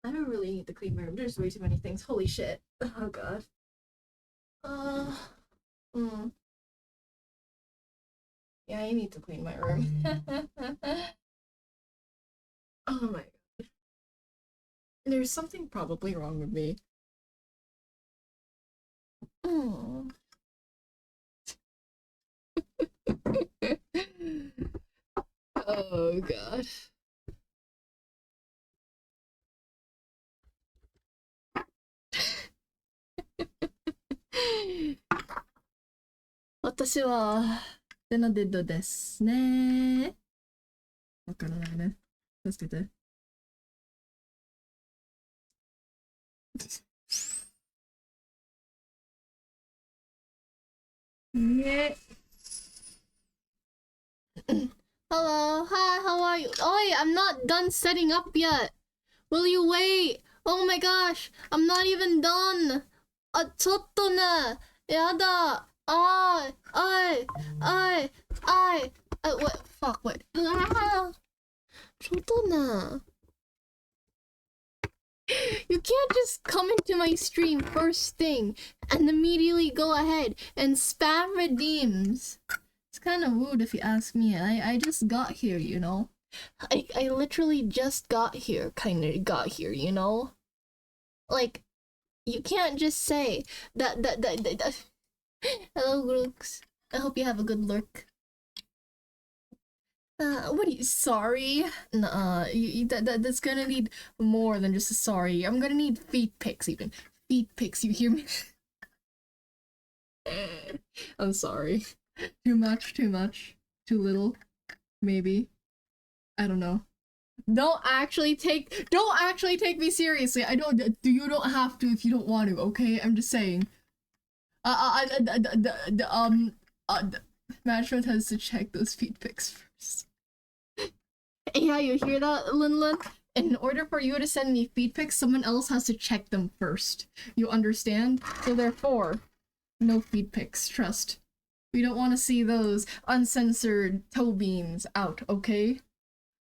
I don't really need to clean my room. There's way too many things. Holy shit. Oh god. Uh, mm. Yeah, I need to clean my room. Oh my god. There's something probably wrong with me. Oh. Oh god. 私は、ベナデッドですね。わからないね。助けて。ね。Hello, hi, how are you? Oi, I'm not done setting up yet. Will you wait? Oh my gosh, I'm not even done. ちょっとね。やだ。what? Fuck, what? ちょっとね。You can't just come into my stream first thing and immediately go ahead and spam redeems. It's kind of rude if you ask me. I just got here, you know? I literally just got here, you know? Like, you can't just say that. Hello, Grooks. I hope you have a good lurk. What are you, sorry? Nah, that's gonna need more than just a sorry. I'm gonna need feet pics even. Feet pics, you hear me? I'm sorry. Too much, too little, maybe. I don't know. Don't actually take me seriously. You don't have to if you don't want to, okay? I'm just saying. Management has to check those feet pics first. Yeah, you hear that, Lin? In order for you to send me feed pics, someone else has to check them first. You understand? So therefore, no feed pics, trust. We don't want to see those uncensored toe beams out, okay?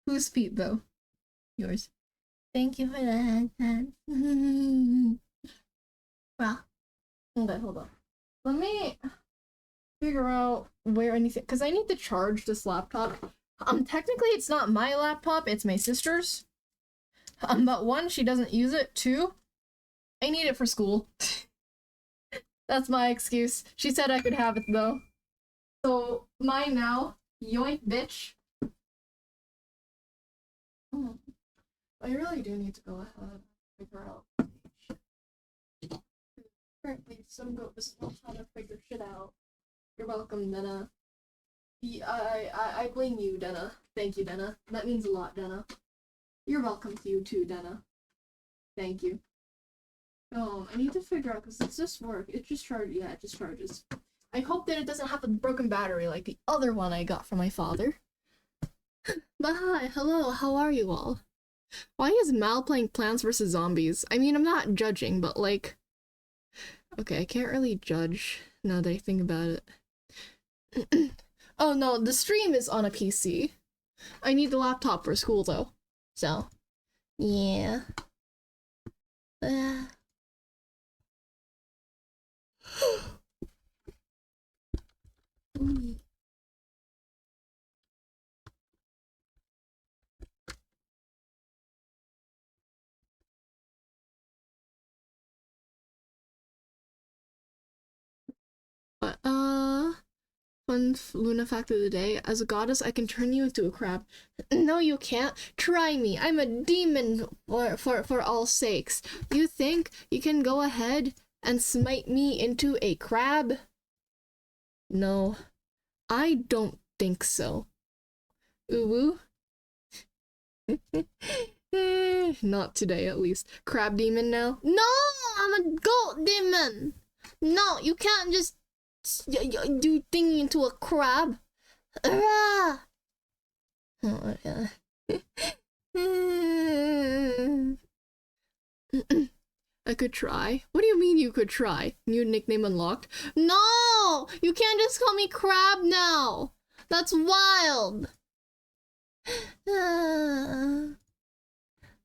Whose feet, though? Yours. Thank you for the headset. Well, okay, hold on. Let me figure out where anything, because I need to charge this laptop. Technically it's not my laptop, it's my sister's. But one, she doesn't use it. Two, I need it for school. That's my excuse. She said I could have it though. So, mine now. Yoink, bitch. I really do need to go ahead and figure out. Apparently, some goat is not trying to figure shit out. You're welcome, Denna. I blame you, Denna. Thank you, Denna. That means a lot, Denna. You're welcome to you too, Denna. Thank you. I need to figure out, because does this work? It just charges. Yeah, it just charges. I hope that it doesn't have a broken battery like the other one I got from my father. But hi, hello, how are you all? Why is Mal playing Plants vs. Zombies? I mean, I'm not judging, but like... Okay, I can't really judge now that I think about it. Oh no, the stream is on a PC. I need the laptop for school though. So, yeah. Fun Luna fact of the day. As a goddess, I can turn you into a crab. No, you can't. Try me. I'm a demon for all sakes. You think you can go ahead and smite me into a crab? No, I don't think so. Uwu? Not today, at least. Crab demon now? No, I'm a goat demon. No, you can't just do thingy into a crab. Oh, yeah. I could try. What do you mean you could try? New nickname unlocked? No! You can't just call me crab now! That's wild!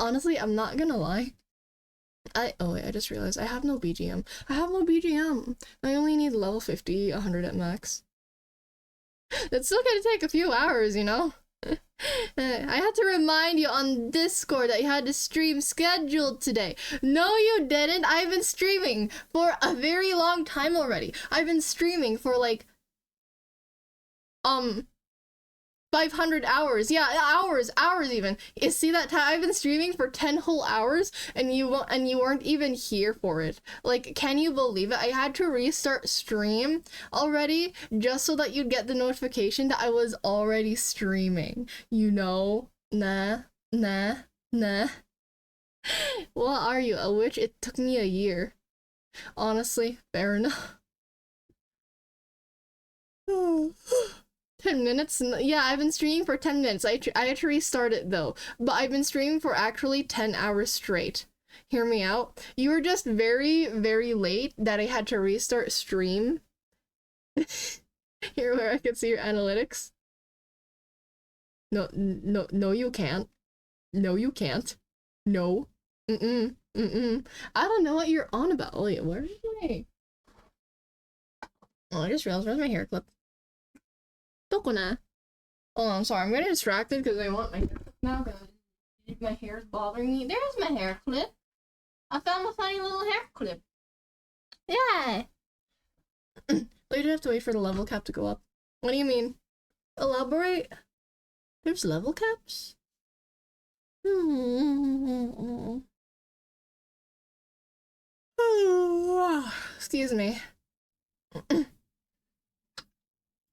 Honestly, I'm not gonna lie. Oh wait, I just realized I have no BGM. I have no BGM. I only need level 50, 100 at max. It's still gonna take a few hours, you know? I had to remind you on Discord that you had a stream scheduled today. No, you didn't. I've been streaming for a very long time already. I've been streaming for like 500 hours. Yeah, hours even. You see that time? I've been streaming for 10 whole hours and you weren't even here for it. Like, can you believe it? I had to restart stream already just so that you'd get the notification that I was already streaming. You know? Nah. What are you, a witch? It took me a year. Honestly, fair enough. 10 minutes? Yeah, I've been streaming for 10 minutes. I had to restart it though. But I've been streaming for actually 10 hours straight. Hear me out. You were just very, very late that I had to restart stream. Here where I can see your analytics. No, you can't. No, you can't. No. I don't know what you're on about. Wait, where is my... Oh, I just realized, where's my hair clip? Hold on, sorry, I'm getting distracted because I want my hair clip now because my hair is bothering me. There's my hair clip. I found a funny little hair clip. Yeah. Well, you have to wait for the level cap to go up. What do you mean? Elaborate? There's level caps? Excuse me.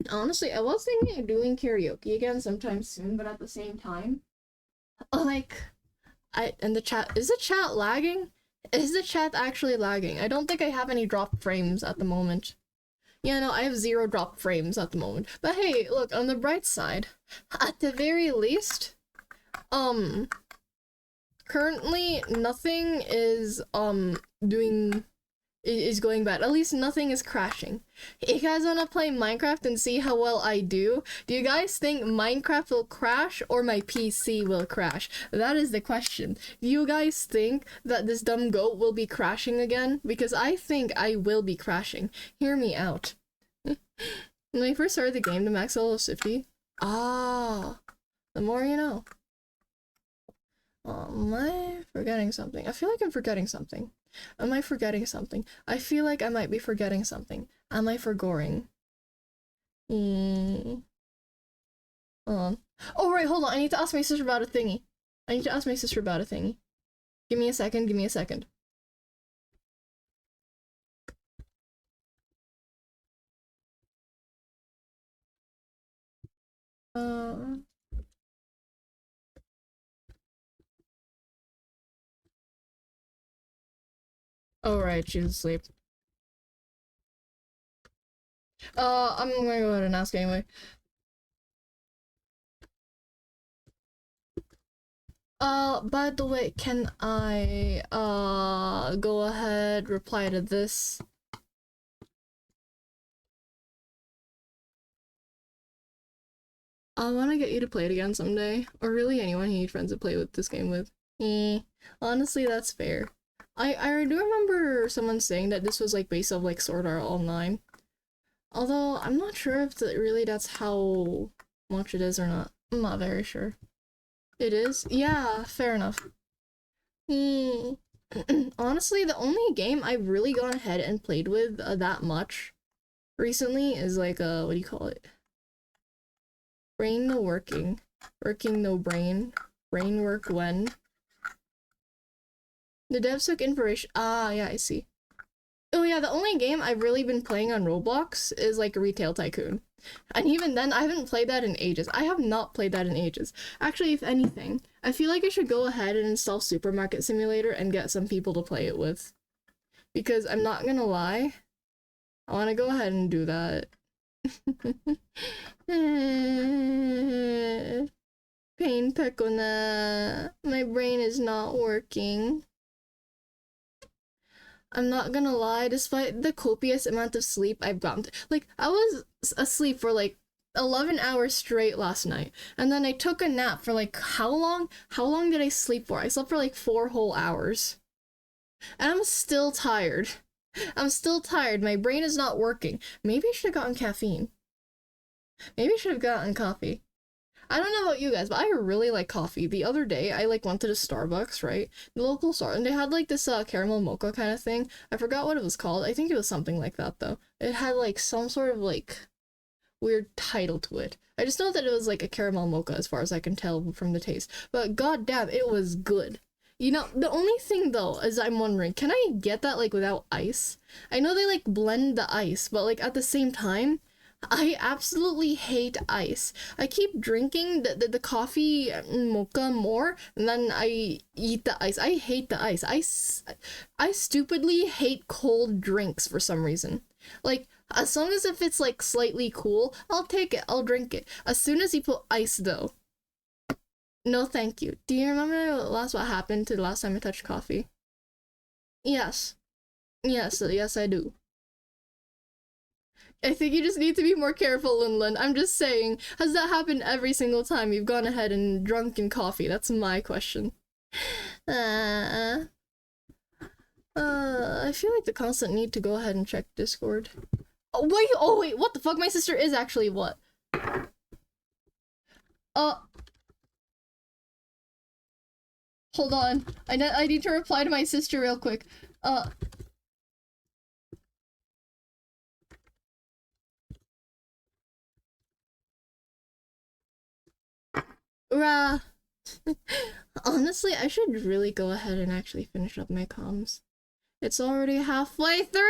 Honestly, I was thinking of doing karaoke again sometime soon, but at the same time, like, and the chat, is the chat lagging? Is the chat actually lagging? I don't think I have any drop frames at the moment. Yeah, no, I have 0 drop frames at the moment. But hey, look, on the bright side, at the very least, currently nothing is, is going bad. At least nothing is crashing. You guys want to play Minecraft and see how well I do? Do you guys think Minecraft will crash or my PC will crash? That is the question. Do you guys think that this dumb goat will be crashing again? Because I think I will be crashing. Hear me out. When I first started the game, the max level was 50. Ah, the more you know. Am I forgetting something? I feel like I'm forgetting something. Am I forgetting something? I feel like I might be forgetting something. Am I forgoring? Hold on. Oh, right, hold on. I need to ask my sister about a thingy. Give me a second. Oh, right, she's asleep. I'm gonna go ahead and ask anyway. By the way, can I, go ahead, reply to this? I want to get you to play it again someday, or really anyone you need friends to play with this game with. Honestly, that's fair. I do remember someone saying that this was like based off like Sword Art Online. Although I'm not sure if really that's how much it is or not. I'm not very sure. It is? Yeah, fair enough. Honestly, the only game I've really gone ahead and played with that much recently is like what do you call it? Brain no working. Working no brain. Brain work when. The devs took inspiration. Ah, yeah, I see. Oh yeah, the only game I've really been playing on Roblox is like Retail Tycoon. And even then, I haven't played that in ages. I have not played that in ages. Actually, if anything, I feel like I should go ahead and install Supermarket Simulator and get some people to play it with. Because I'm not gonna lie, I want to go ahead and do that. Pain Pekona. My brain is not working. I'm not gonna lie, despite the copious amount of sleep I've gotten, like, I was asleep for like 11 hours straight last night. And then I took a nap for like how long? How long did I sleep for? I slept for like 4 whole hours. And I'm still tired. I'm still tired. My brain is not working. Maybe I should have gotten caffeine. Maybe I should have gotten coffee. I don't know about you guys, but I really like coffee. The other day, I like went to the Starbucks, right? The local store, and they had like this caramel mocha kind of thing. I forgot what it was called. I think it was something like that though. It had like some sort of like weird title to it. I just know that it was like a caramel mocha as far as I can tell from the taste. But goddamn, it was good. You know, the only thing though is I'm wondering, can I get that like without ice? I know they like blend the ice, but like at the same time, I absolutely hate ice. I keep drinking the coffee mocha more, and then I eat the ice. I hate the ice. I stupidly hate cold drinks for some reason. Like, as long as if it's like slightly cool, I'll take it. I'll drink it. As soon as you put ice though, no thank you. Do you remember what happened to the last time I touched coffee? Yes. Yes, I do. I think you just need to be more careful, Linlin. I'm just saying, has that happened every single time you've gone ahead and drunken coffee? That's my question. I feel like the constant need to go ahead and check Discord. Oh wait, what the fuck? My sister is actually what? Hold on. I need to reply to my sister real quick. Rah. Honestly, I should really go ahead and actually finish up my comms. It's already halfway through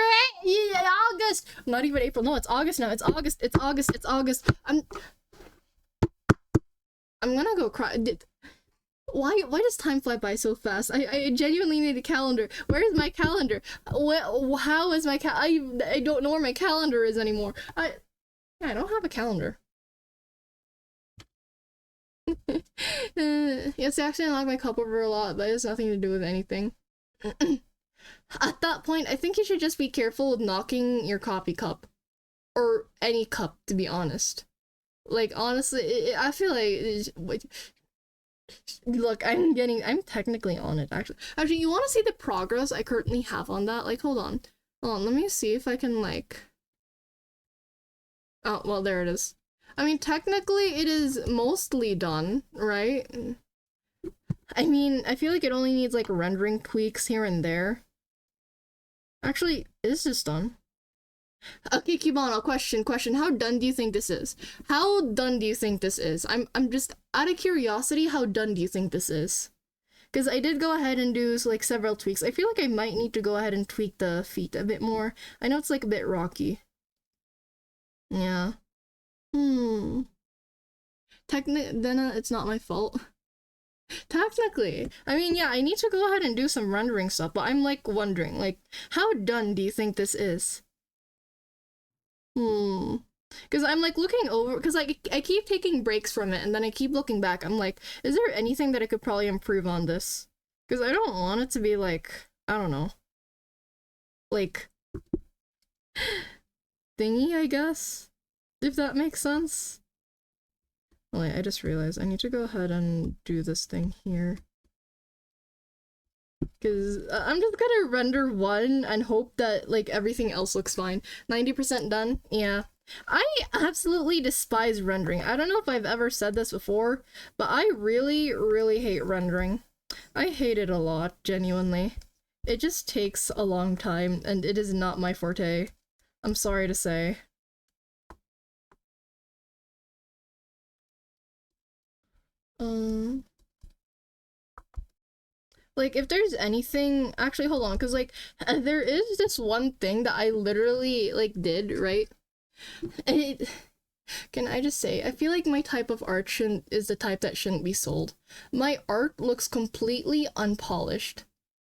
August! Not even April. No, it's August now. It's August. It's August. It's August. I'm gonna go cry. Why does time fly by so fast? I genuinely need a calendar. Where is my calendar? How is my I don't know where my calendar is anymore. I don't have a calendar. Yes, I actually unlocked my cup over a lot, but it has nothing to do with anything. At that point, I think you should just be careful with knocking your coffee cup. Or any cup, to be honest. Like, honestly, I feel like... Look, I'm technically on it, actually. Actually, you want to see the progress I currently have on that? Like, hold on. Hold on, let me see if I can, like... Oh, well, there it is. I mean, technically, it is mostly done, right? I mean, I feel like it only needs, like, rendering tweaks here and there. Actually, is this done? Okay, Cubano, question. How done do you think this is? How done do you think this is? I'm just, out of curiosity, how done do you think this is? Because I did go ahead and do, like, several tweaks. I feel like I might need to go ahead and tweak the feet a bit more. I know it's, like, a bit rocky. Yeah. Then it's not my fault. Technically. I mean, yeah, I need to go ahead and do some rendering stuff, but I'm, like, wondering, like, how done do you think this is? Because I'm, like, looking over, because, like, I keep taking breaks from it, and then I keep looking back. I'm like, is there anything that I could probably improve on this? Because I don't want it to be, like, I don't know. Like, thingy, I guess? If that makes sense? Oh wait, I just realized I need to go ahead and do this thing here. Because I'm just gonna render one and hope that, like, everything else looks fine. 90% done? Yeah. I absolutely despise rendering. I don't know if I've ever said this before, but I really, really hate rendering. I hate it a lot, genuinely. It just takes a long time, and it is not my forte. I'm sorry to say. Like, if there's anything... Actually, hold on, because, like, there is this one thing that I literally, like, did, right? And can I just say, I feel like my type of art is the type that shouldn't be sold. My art looks completely unpolished.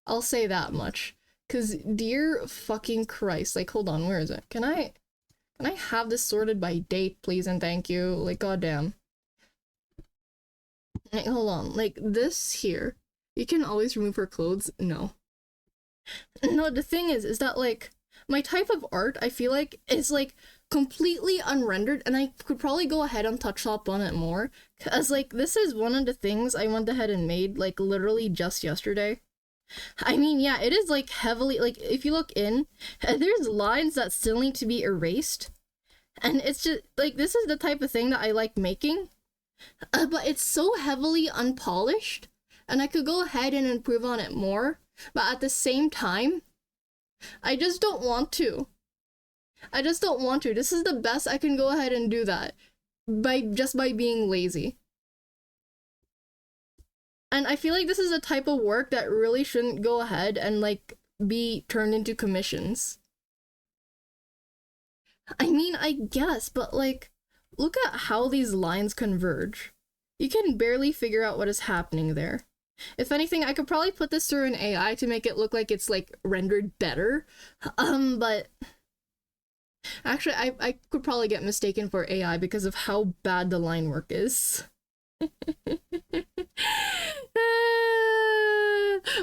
I'll say that much. Because, dear fucking Christ, like, hold on, where is it? Can I have this sorted by date, please, and thank you? Like, goddamn. Like, hold on, like, this here, you can always remove her clothes? No. No, the thing is that, like, my type of art, I feel like, is, like, completely unrendered, and I could probably go ahead and touch up on it more, because, like, this is one of the things I went ahead and made, like, literally just yesterday. I mean, yeah, it is, like, heavily, like, if you look in, there's lines that still need to be erased, and it's just, like, this is the type of thing that I like making, but it's so heavily unpolished, and I could go ahead and improve on it more, but at the same time, I just don't want to. I just don't want to. This is the best I can go ahead and do that by being lazy. And I feel like this is a type of work that really shouldn't go ahead and, like, be turned into commissions. I mean, I guess, but, like, look at how these lines converge. You can barely figure out what is happening there. If anything, I could probably put this through an AI to make it look like it's, like, rendered better. But actually, I could probably get mistaken for AI because of how bad the line work is.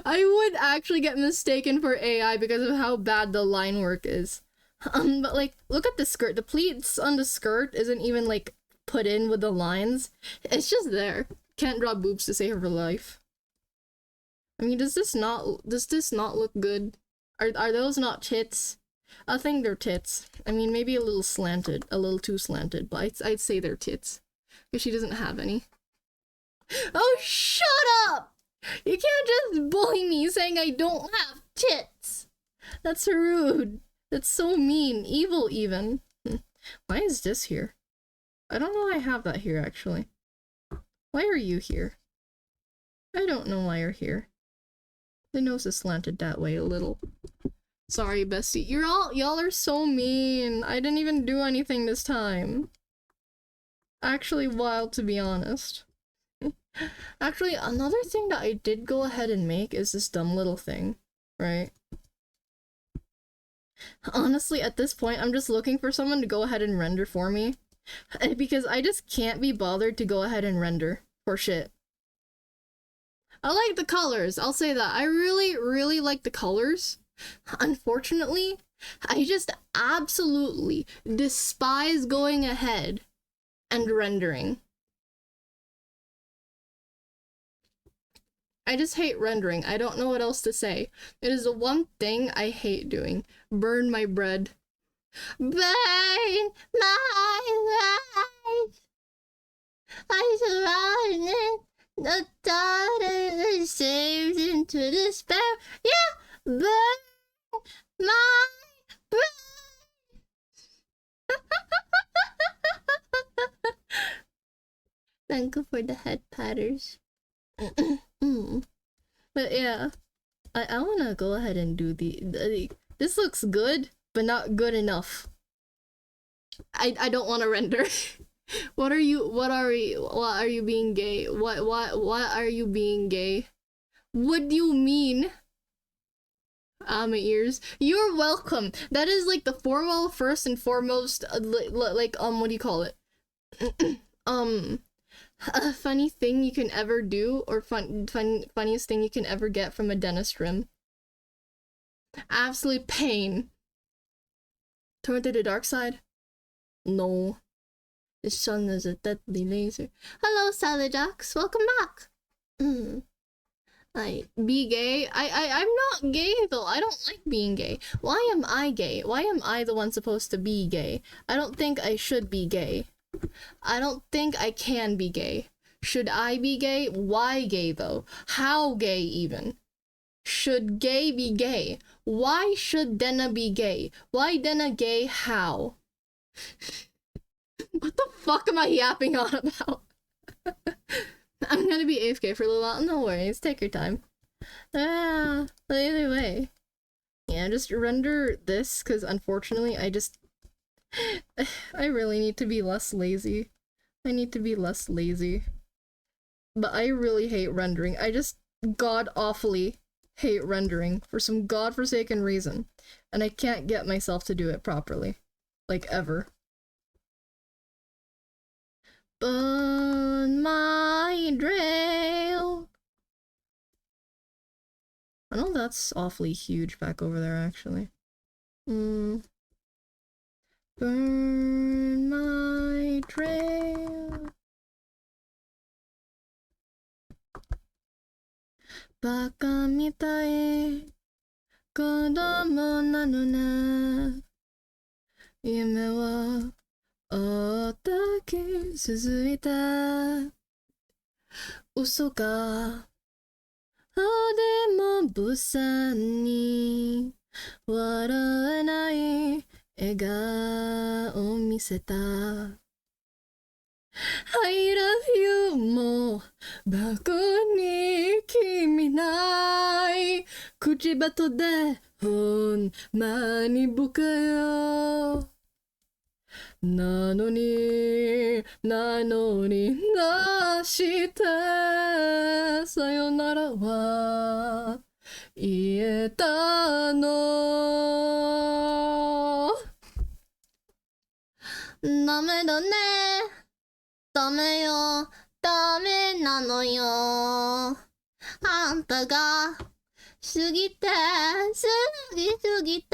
I would actually get mistaken for AI because of how bad the line work is. But, like, look at the skirt. The pleats on the skirt isn't even, like, put in with the lines. It's just there. Can't draw boobs to save her life. I mean, does this not look good? Are those not tits? I think they're tits. I mean, maybe a little slanted, a little too slanted, but I'd say they're tits. Because she doesn't have any. Oh, shut up! You can't just bully me saying I don't have tits! That's rude. That's so mean. Evil, even. Why is this here? I don't know I have that here, actually. Why are you here? I don't know why you're here. The nose is slanted that way a little. Sorry, bestie. Y'all are so mean. I didn't even do anything this time. Actually wild, to be honest. Actually, another thing that I did go ahead and make is this dumb little thing, right? Honestly, at this point, I'm just looking for someone to go ahead and render for me. Because I just can't be bothered to go ahead and render for shit. I like the colors, I'll say that. I really, really like the colors. Unfortunately, I just absolutely despise going ahead and rendering. I just hate rendering. I don't know what else to say. It is the one thing I hate doing. Burn my bread. Burn my life. I surrounded. The daughter is saved into despair. Yeah, burn my bread. Thank you for the head patters. But yeah, I wanna go ahead and do the this looks good, but not good enough. I don't want to render. What are you being gay? What are you being gay? What do you mean? My ears. You're welcome. That is like the formal first and foremost like what do you call it? A funny thing you can ever do, or funniest thing you can ever get from a dentist room. Absolute pain. Turn to the dark side? No. The sun is a deadly laser. Hello, Salajax. Welcome back. Be gay? I'm not gay, though. I don't like being gay. Why am I gay? Why am I the one supposed to be gay? I don't think I should be gay. I don't think I can be gay. Should I be gay? Why gay, though? How gay, even? Should gay be gay? Why should Denna be gay? Why Denna gay? How? What the fuck am I yapping on about? I'm gonna be AFK for a little while. No worries, take your time. But either way. Yeah, just render this, because unfortunately I really need to be less lazy. I need to be less lazy. But I really hate rendering. I just god-awfully hate rendering for some godforsaken reason. And I can't get myself to do it properly. Like, ever. Burn my trail. I know that's awfully huge back over there, actually. burn my trail. バカみたい子供なのね。夢は追ったき続いた。嘘がでも無産に笑えない笑顔を見せた。I love you もバカに君ない口元でほんまにバカよ。なのになしてさよならは言えたの。ダメだね。ダメよ。ダメなのよ。あんたが過ぎて過ぎて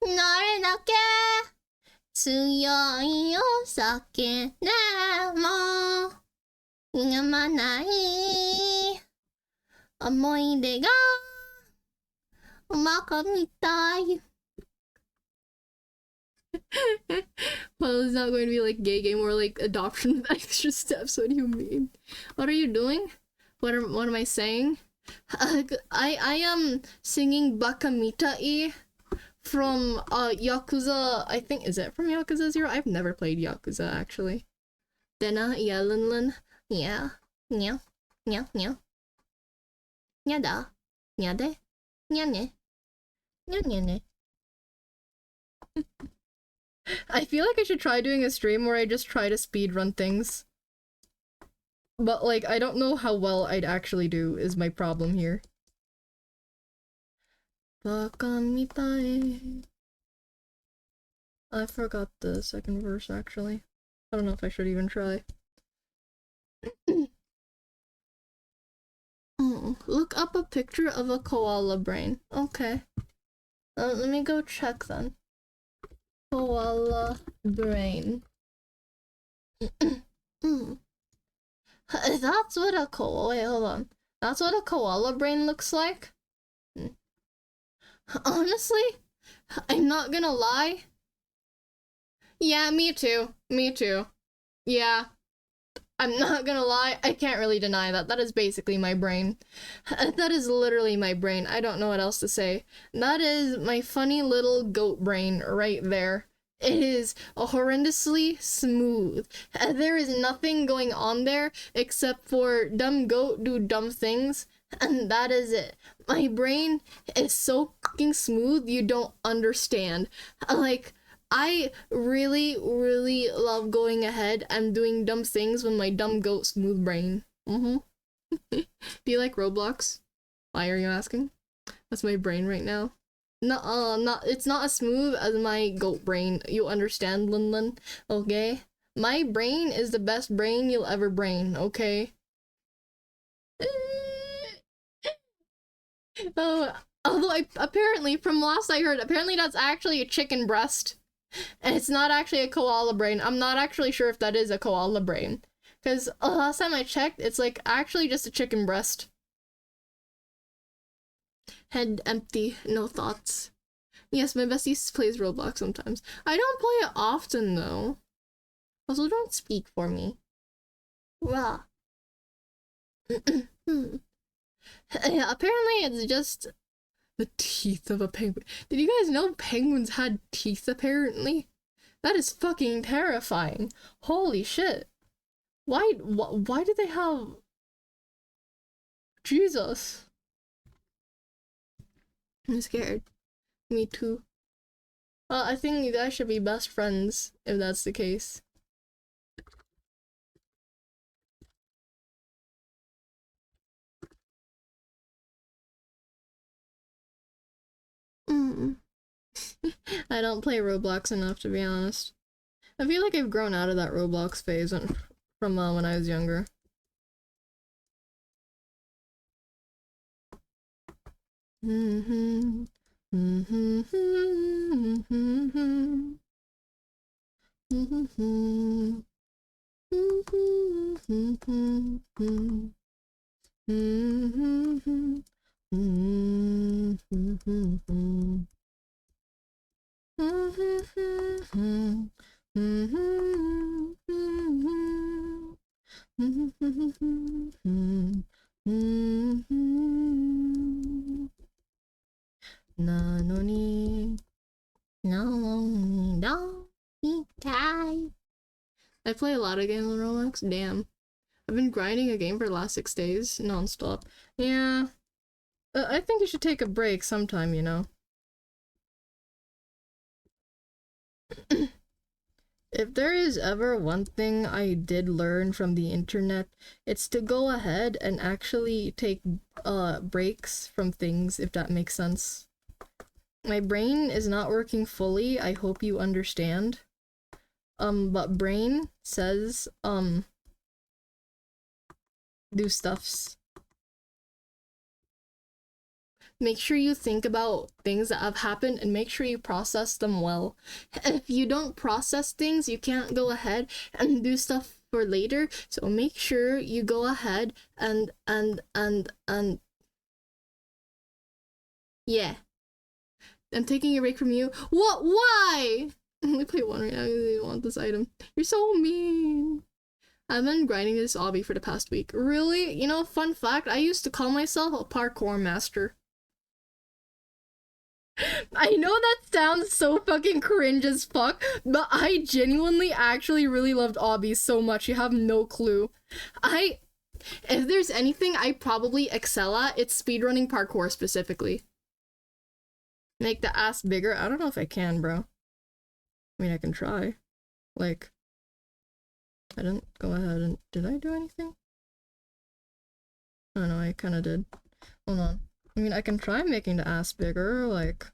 どれだけ強いよ酒でもやまない思い出がバカみたい。Well, it's not going to be like gay game or like adoption with extra steps. What do you mean? What are you doing? What am I saying? I am singing Bakamita-i from Yakuza. I think, is it from Yakuza 0? I've never played Yakuza actually. Dena, yeah, Lin. Yeah. Nya. Nya. Nya. Nyada. Nyade. Nyane. Nyane. I feel like I should try doing a stream where I just try to speedrun things. But, like, I don't know how well I'd actually do, is my problem here. Bakamitai. I forgot the second verse, actually. I don't know if I should even try. Look up a picture of a koala brain. Okay. Let me go check then. Koala brain. That's what a koala. Wait, hold on. That's what a koala brain looks like? Honestly, I'm not gonna lie. Yeah, me too. Me too. Yeah. I'm not gonna lie, I can't really deny that. That is basically my brain. That is literally my brain. I don't know what else to say. That is my funny little goat brain right there. It is horrendously smooth. There is nothing going on there except for dumb goat do dumb things, and that is it. My brain is so fucking smooth you don't understand. Like, I really, really love going ahead and doing dumb things with my dumb goat smooth brain. Do you like Roblox? Why are you asking? That's my brain right now. No, it's not as smooth as my goat brain. You understand, Lin? Okay? My brain is the best brain you'll ever brain, okay? Although apparently, from last I heard, apparently that's actually a chicken breast. And it's not actually a koala brain. I'm not actually sure if that is a koala brain. Because last time I checked, it's like actually just a chicken breast. Head empty, no thoughts. Yes, my bestie plays Roblox sometimes. I don't play it often though. Also, don't speak for me. Rah. Yeah, apparently it's just the teeth of a penguin. Did you guys know penguins had teeth apparently? That is fucking terrifying. Holy shit. Why do they have... Jesus. I'm scared. Me too. I think you guys should be best friends if that's the case. I don't play Roblox enough, to be honest. I feel like I've grown out of that Roblox phase from when I was younger. I play a lot of games on Roblox. Damn. I've been grinding a game for the last 6 days, non-stop. Yeah. I think you should take a break sometime, you know. If there is ever one thing I did learn from the internet, it's to go ahead and actually take breaks from things, if that makes sense. My brain is not working fully, I hope you understand. But brain says, do stuffs. Make sure you think about things that have happened and make sure you process them well. If you don't process things, you can't go ahead and do stuff for later. So make sure you go ahead and yeah. I'm taking a break from you. What? Why? I only play one right now because I want this item. You're so mean. I've been grinding this obby for the past week. Really? You know, fun fact, I used to call myself a parkour master. I know that sounds so fucking cringe as fuck, but I genuinely actually really loved obbies so much. You have no clue. If there's anything I probably excel at, it's speedrunning parkour specifically. Make the ass bigger? I don't know if I can, bro. I mean, I can try. Like, I didn't go ahead and... Did I do anything? I don't know, I kinda did. Hold on. I mean, I can try making the ass bigger, like...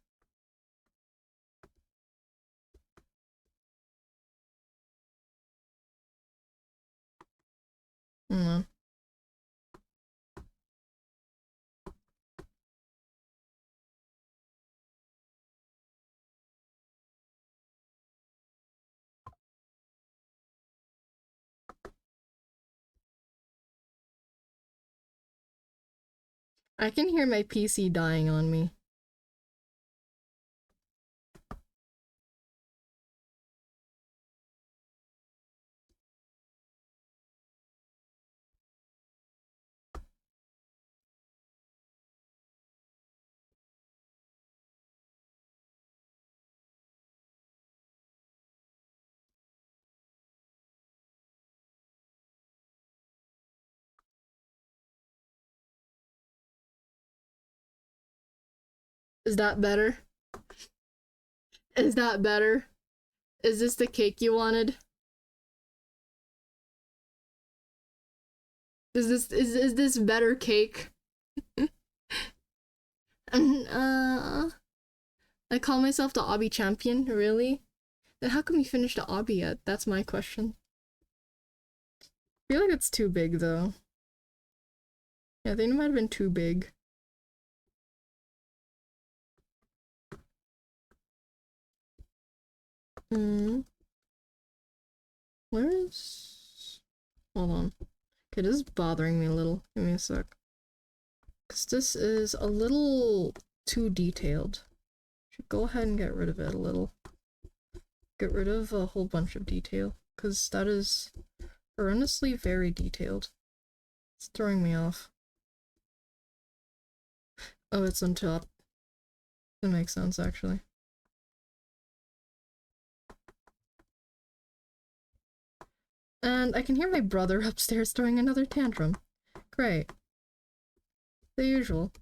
Hold on. I can hear my PC dying on me. Is that better? Is that better? Is this the cake you wanted? Is this better cake? I call myself the obby champion, really? Then how come you finished the obby yet? That's my question. I feel like it's too big though. Yeah, I think it might have been too big. Where is... Hold on. Okay, this is bothering me a little. Give me a sec. Because this is a little too detailed. Should go ahead and get rid of it a little. Get rid of a whole bunch of detail. Because that is horrendously very detailed. It's throwing me off. Oh, it's on top. That makes sense, actually. And I can hear my brother upstairs throwing another tantrum. Great. The usual.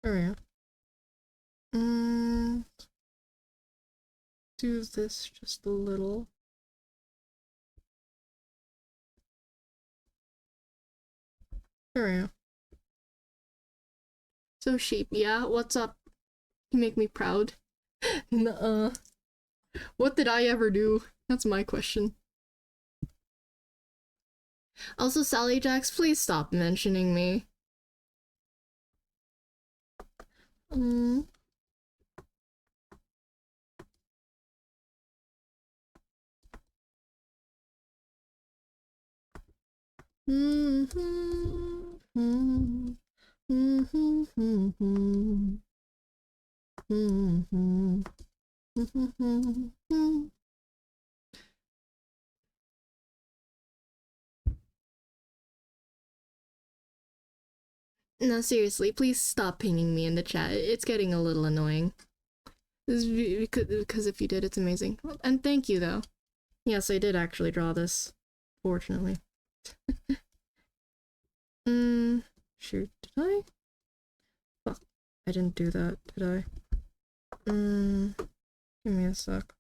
There we go. Do this just a little. There we go. So sheep, yeah, what's up? You make me proud. Nuh-uh. What did I ever do? That's my question. Also, Sally Jax, please stop mentioning me. No, seriously, please stop pinging me in the chat. It's getting a little annoying. Because if you did, it's amazing. And thank you, though. Yes, I did actually draw this. Fortunately. Shoot, did I? Fuck, I didn't do that, did I? Give me a sec.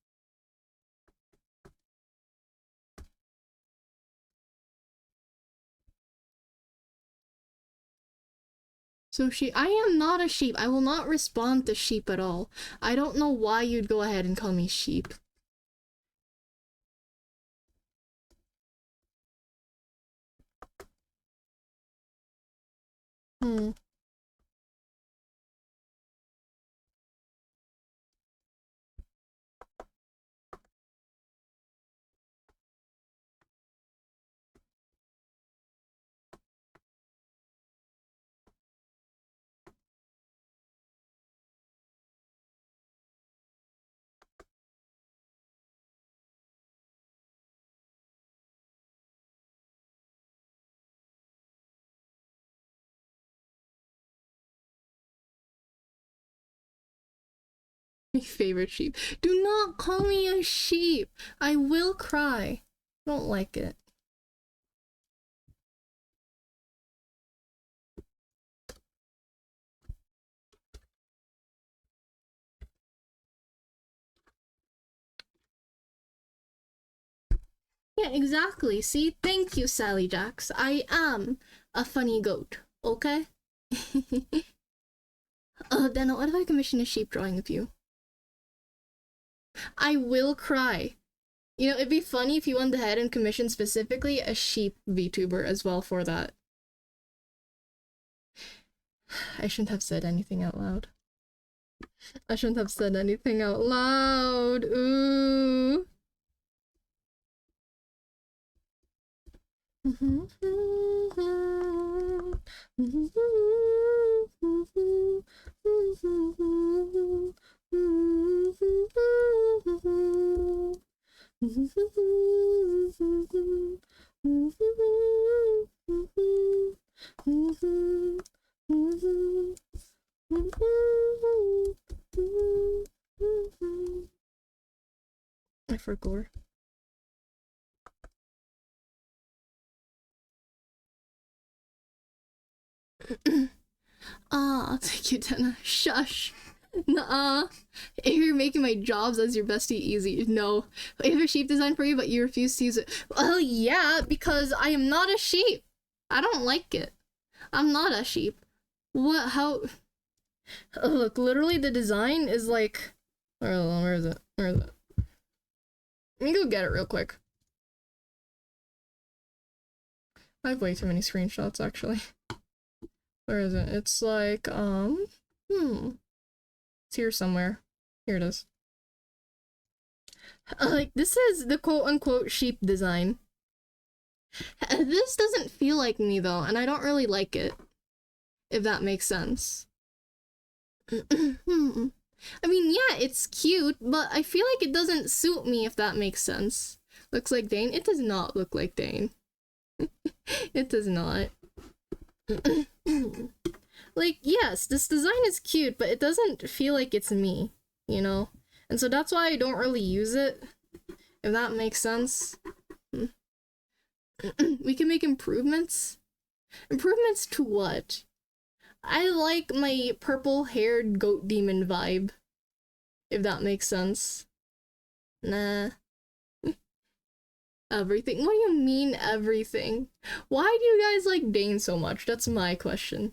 So I am not a sheep. I will not respond to sheep at all. I don't know why you'd go ahead and call me sheep. My favorite sheep. Do not call me a sheep. I will cry. I don't like it. Yeah, exactly. See? Thank you, Sally Jax. I am a funny goat, okay? Then what if I commission a sheep drawing of you? I will cry. You know, it'd be funny if you went ahead and commissioned specifically a sheep VTuber as well for that. I shouldn't have said anything out loud. I shouldn't have said anything out loud. Ooh. I forgot. Thank you, Dana. Shush. Nuh-uh. You're making my jobs as your bestie easy. No. I have a sheep design for you, but you refuse to use it. Well, yeah, because I am not a sheep. I don't like it. I'm not a sheep. What? How? Oh, look, literally the design is like... Where is it? Where is it? Let me go get it real quick. I have way too many screenshots, actually. Where is it? It's like, it's here somewhere. Here it is. Like, this is the quote-unquote sheep design. This doesn't feel like me, though, and I don't really like it. If that makes sense. I mean, yeah, it's cute, but I feel like it doesn't suit me, if that makes sense. Looks like Dane? It does not look like Dane. It does not. Like, yes, this design is cute, but it doesn't feel like it's me, you know? And so that's why I don't really use it, if that makes sense. We can make improvements? Improvements to what? I like my purple-haired goat demon vibe, if that makes sense. Nah. Everything? What do you mean, everything? Why do you guys like Dane so much? That's my question.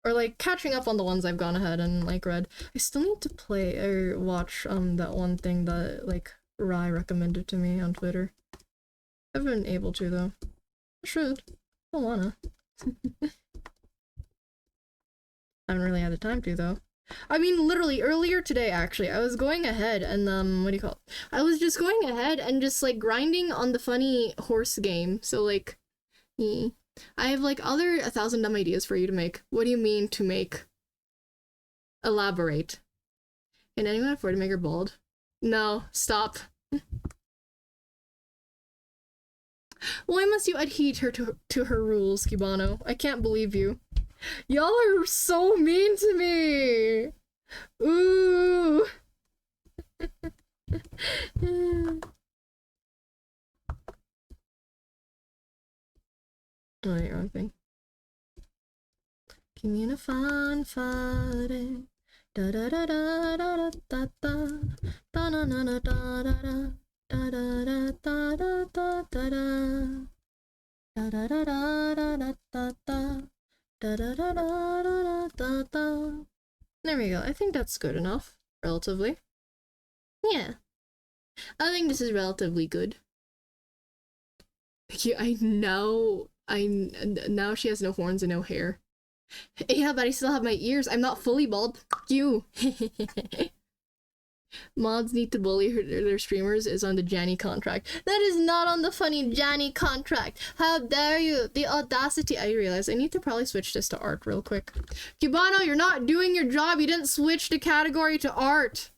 Or like catching up on the ones I've gone ahead and like read. I still need to play or watch that one thing that like Rai recommended to me on Twitter. I haven't been able to though. I should. I wanna. I haven't really had the time to though. I mean, literally earlier today, actually, I was going ahead and what do you call it? I was just going ahead and just like grinding on the funny horse game. So like, I have like 1,000 dumb ideas for you to make. What do you mean to make? Elaborate. Can anyone afford to make her bald? No, stop. Why must you adhere to her rules, Kibano? I can't believe you. Y'all are so mean to me! Ooh! Oh, wait, wrong thing. Kimi no fanfare. Da da da da da da da da na na na da da da da da da da da da da da da da da da da da. Da da da da da da da. There we go. I think that's good enough, relatively. Yeah, I think this is relatively good. Yeah, I know. Now she has no horns and no hair. Yeah, but I still have my ears. I'm not fully bald. You. Mods need to bully their streamers is on the Janny contract. That is not on the funny Janny contract. How dare you? The audacity. I realize I need to probably switch this to art real quick. Cubano, you're not doing your job. You didn't switch the category to art.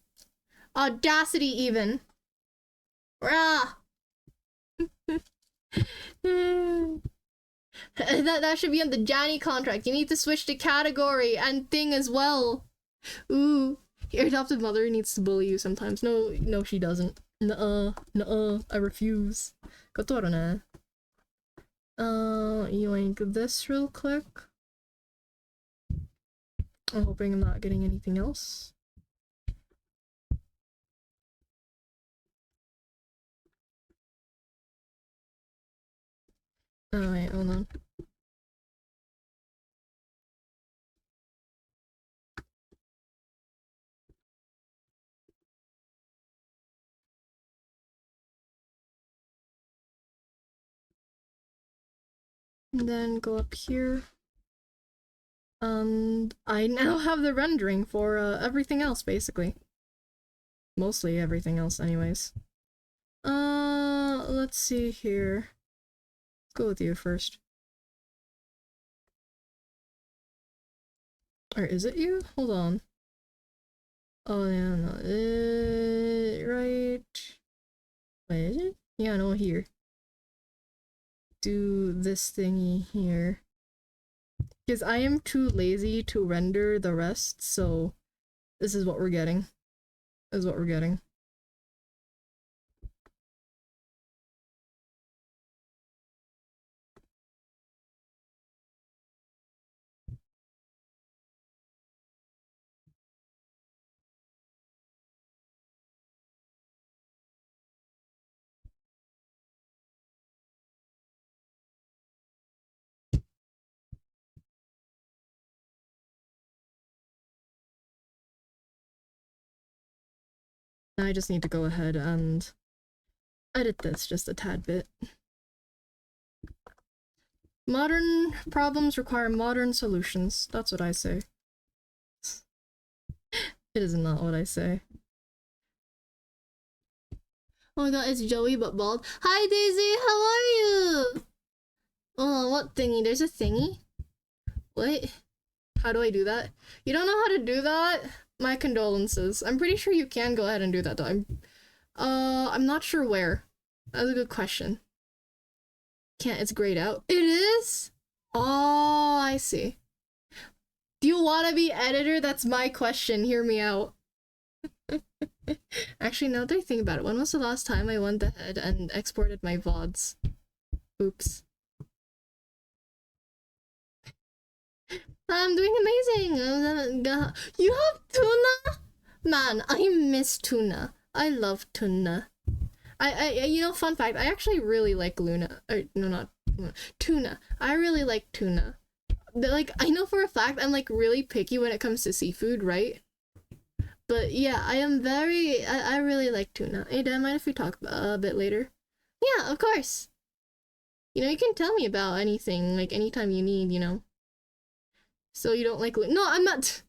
Audacity even. Rah. that should be on the Janny contract. You need to switch the category and thing as well. Ooh. Your adopted mother needs to bully you sometimes. No, she doesn't. Nuh-uh, I refuse. Kotoro na. Yoink this real quick. I'm hoping I'm not getting anything else. Oh wait, hold on. And then go up here. And I now have the rendering for everything else, basically. Mostly everything else, anyways. Let's see here. Let's go with you first. Or is it you? Hold on. Oh, yeah, no. Right. Wait, is it? Yeah, no, here. Do this thingy here. Because I am too lazy to render the rest, so this is what we're getting. This is what we're getting. I just need to go ahead and edit this just a tad bit. Modern problems require modern solutions. That's what I say. It is not what I say. Oh my god, it's Joey but bald. Hi Daisy, how are you? Oh, what thingy? There's a thingy? What? How do I do that? You don't know how to do that? My condolences. I'm pretty sure you can go ahead and do that though. I'm not sure where. That's a good question. Can't, it's grayed out. It is? Oh, I see. Do you want to be editor? That's my question. Hear me out. Actually, now that I think about it, when was the last time I went ahead and exported my VODs? Oops. I'm doing amazing. You have tuna? Man, I miss tuna. I love tuna. You know, fun fact, I actually really like Luna. Or, no, not Luna. Tuna. I really like tuna. like, I know for a fact I'm like really picky when it comes to seafood, right? But yeah, I am very. I really like tuna. Hey, Dan, mind if we talk a bit later? Yeah, of course. You know, you can tell me about anything, like anytime you need, you know. So you don't like. No, I'm not.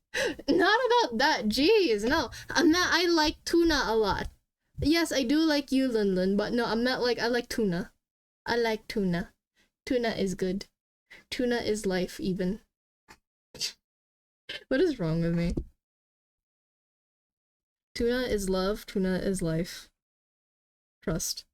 Not about that. Jeez, no. I'm not. I like tuna a lot. Yes, I do like you, Lin, but no, I'm not like. I like tuna. I like tuna. Tuna is good. Tuna is life, even. What is wrong with me? Tuna is love. Tuna is life. Trust.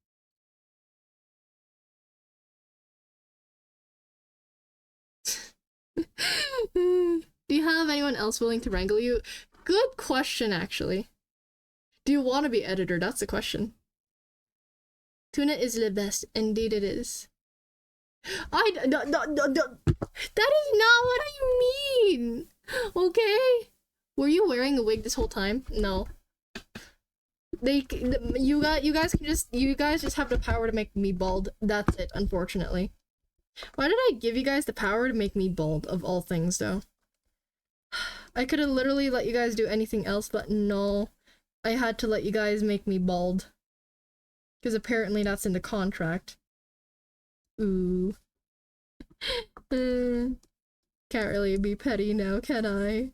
Do you have anyone else willing to wrangle you? Good question, actually. Do you want to be editor? That's the question. Tuna is the best. Indeed it is. That is not what I mean! Okay? Were you wearing a wig this whole time? No. You guys just have the power to make me bald. That's it, unfortunately. Why did I give you guys the power to make me bald, of all things, though? I could have literally let you guys do anything else, but no. I had to let you guys make me bald. Because apparently that's in the contract. Ooh. Can't really be petty now, can I?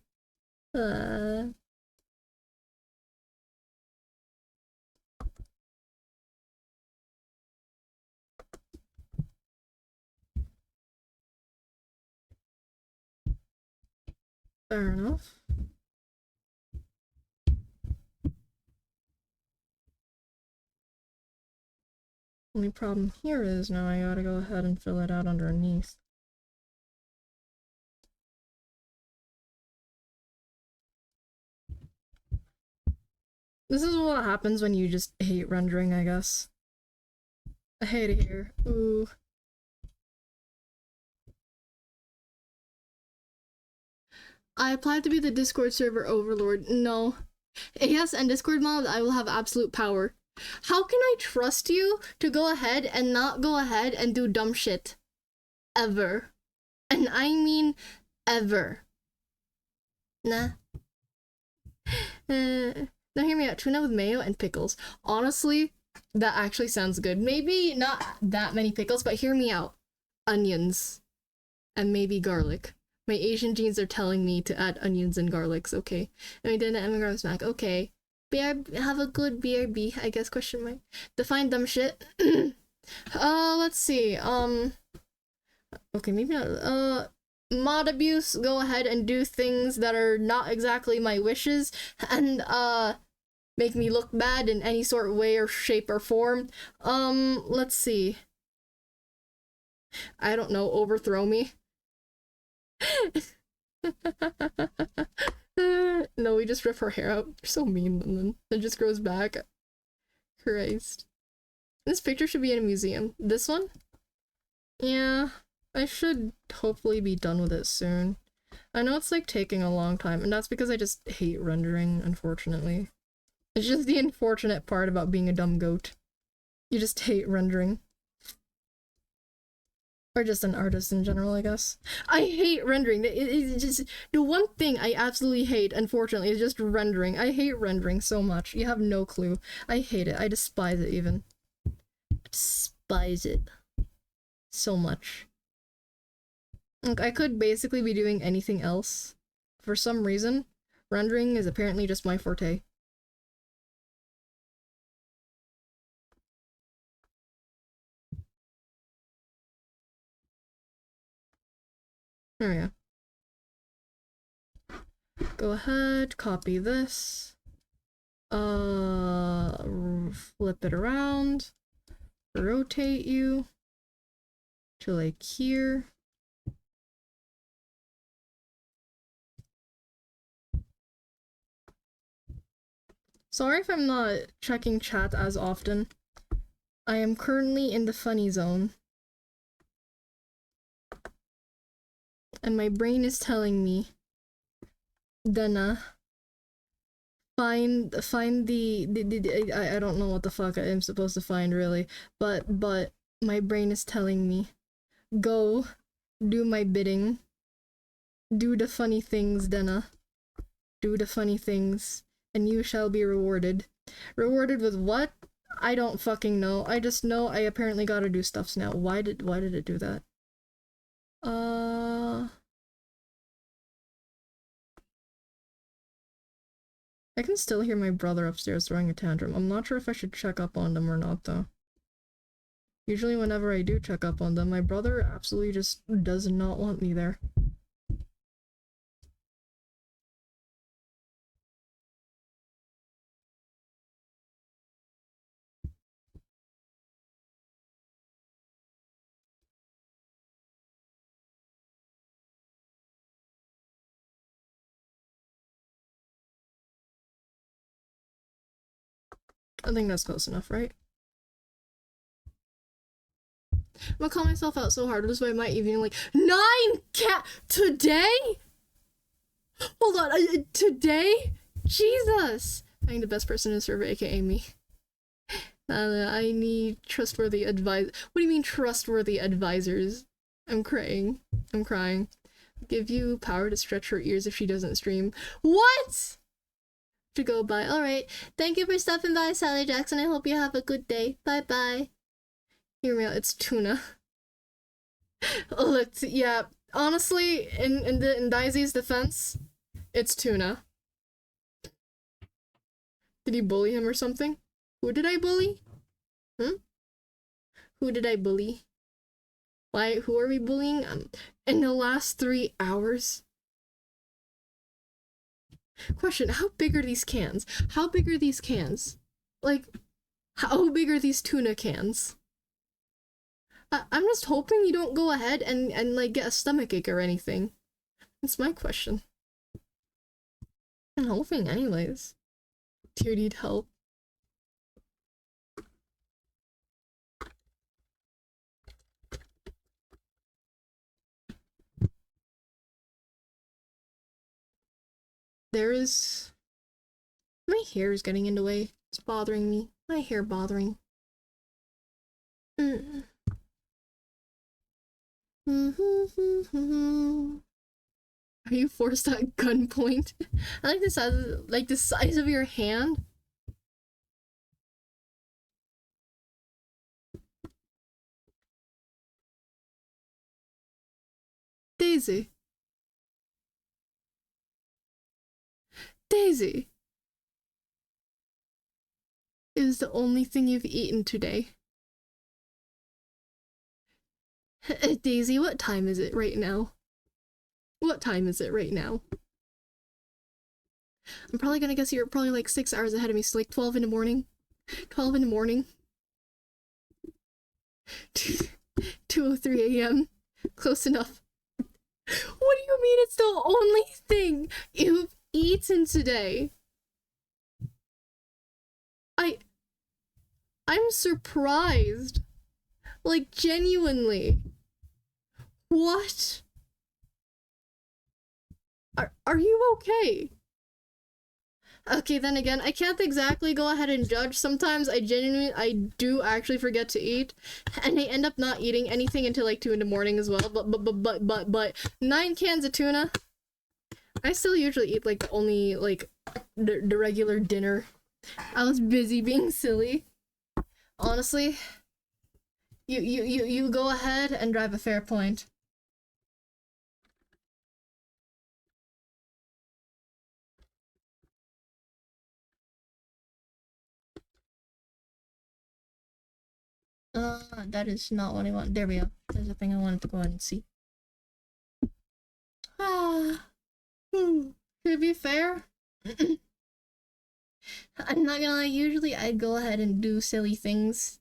Fair enough. Only problem here is now I gotta go ahead and fill it out underneath. This is what happens when you just hate rendering, I guess. I hate it here. Ooh. I applied to be the Discord server overlord. No. Yes, and Discord mod, I will have absolute power. How can I trust you to go ahead and not go ahead and do dumb shit? Ever. And I mean ever. Nah. Now hear me out. Tuna with mayo and pickles. Honestly, that actually sounds good. Maybe not that many pickles, but hear me out. Onions. And maybe garlic. My Asian genes are telling me to add onions and garlics, okay? And we did an emigrant snack, okay. Have a good BRB, I guess, question mark. Define dumb shit. Let's see, okay, maybe not, mod abuse, go ahead and do things that are not exactly my wishes, and, make me look bad in any sort of way or shape or form. Let's see. I don't know, overthrow me. No, we just rip her hair out. You're so mean, and then it just grows back. Christ. This picture should be in a museum. This one? Yeah, I should hopefully be done with it soon. I know it's like taking a long time, and that's because I just hate rendering, unfortunately. It's just the unfortunate part about being a dumb goat. You just hate rendering. Or just an artist in general, I guess. I hate rendering. It's just the one thing I absolutely hate, unfortunately, is just rendering. I hate rendering so much. You have no clue. I hate it. I despise it, even. I despise it. So much. Like, I could basically be doing anything else. For some reason, rendering is apparently just my forte. Oh yeah. Go ahead, copy this. Flip it around. Rotate you to like here. Sorry if I'm not checking chat as often. I am currently in the funny zone. And my brain is telling me, Dana, find the I don't know what the fuck I am supposed to find, really, but my brain is telling me, go do my bidding, Do the funny things, Denna. Do the funny things, and you shall be rewarded. Rewarded with what? I don't fucking know. I just know I apparently gotta do stuffs now. Why did it do that? I can still hear my brother upstairs throwing a tantrum. I'm not sure if I should check up on them or not, though. Usually whenever I do check up on them, my brother absolutely just does not want me there. I think that's close enough, right? I'm gonna call myself out so hard, this way I might even like 9 cat today? Hold on, today? Jesus! I think the best person to serve, aka me. I need trustworthy advice. What do you mean trustworthy advisors? I'm crying. I'm crying. Give you power to stretch her ears if she doesn't stream. What? To go by. Alright. Thank you for stopping by, Sally Jackson. I hope you have a good day. Bye-bye. Hear me out. It's tuna. Look, yeah. Honestly, in Daisy's defense, it's tuna. Did you bully him or something? Who did I bully? Who did I bully? Why? Who are we bullying? In the last 3 hours? Question, how big are these cans? How big are these cans? Like, how big are these tuna cans? I'm just hoping you don't go ahead and like get a stomachache or anything. That's my question. I'm hoping anyways. Do you need help? There is... My hair is getting in the way. It's bothering me. My hair bothering. Are you forced at gunpoint? I like the size of your hand. Daisy. Daisy is the only thing you've eaten today. Daisy, what time is it right now? What time is it right now? I'm probably gonna guess you're probably like 6 hours ahead of me, so like 12 in the morning. 12 in the morning. 2:03 a.m. Close enough. What do you mean it's the only thing you've eaten today? I'm surprised. Like, genuinely. What? Are you okay? Okay, then again, I can't exactly go ahead and judge. Sometimes I do actually forget to eat, and I end up not eating anything until like 2 in the morning as well. But 9 cans of tuna. I still usually eat like only like the regular dinner. I was busy being silly. Honestly, you go ahead and drive a fair point. That is not what I want. There we go. There's a thing I wanted to go ahead and see. To be fair, I'm not gonna lie, usually I'd go ahead and do silly things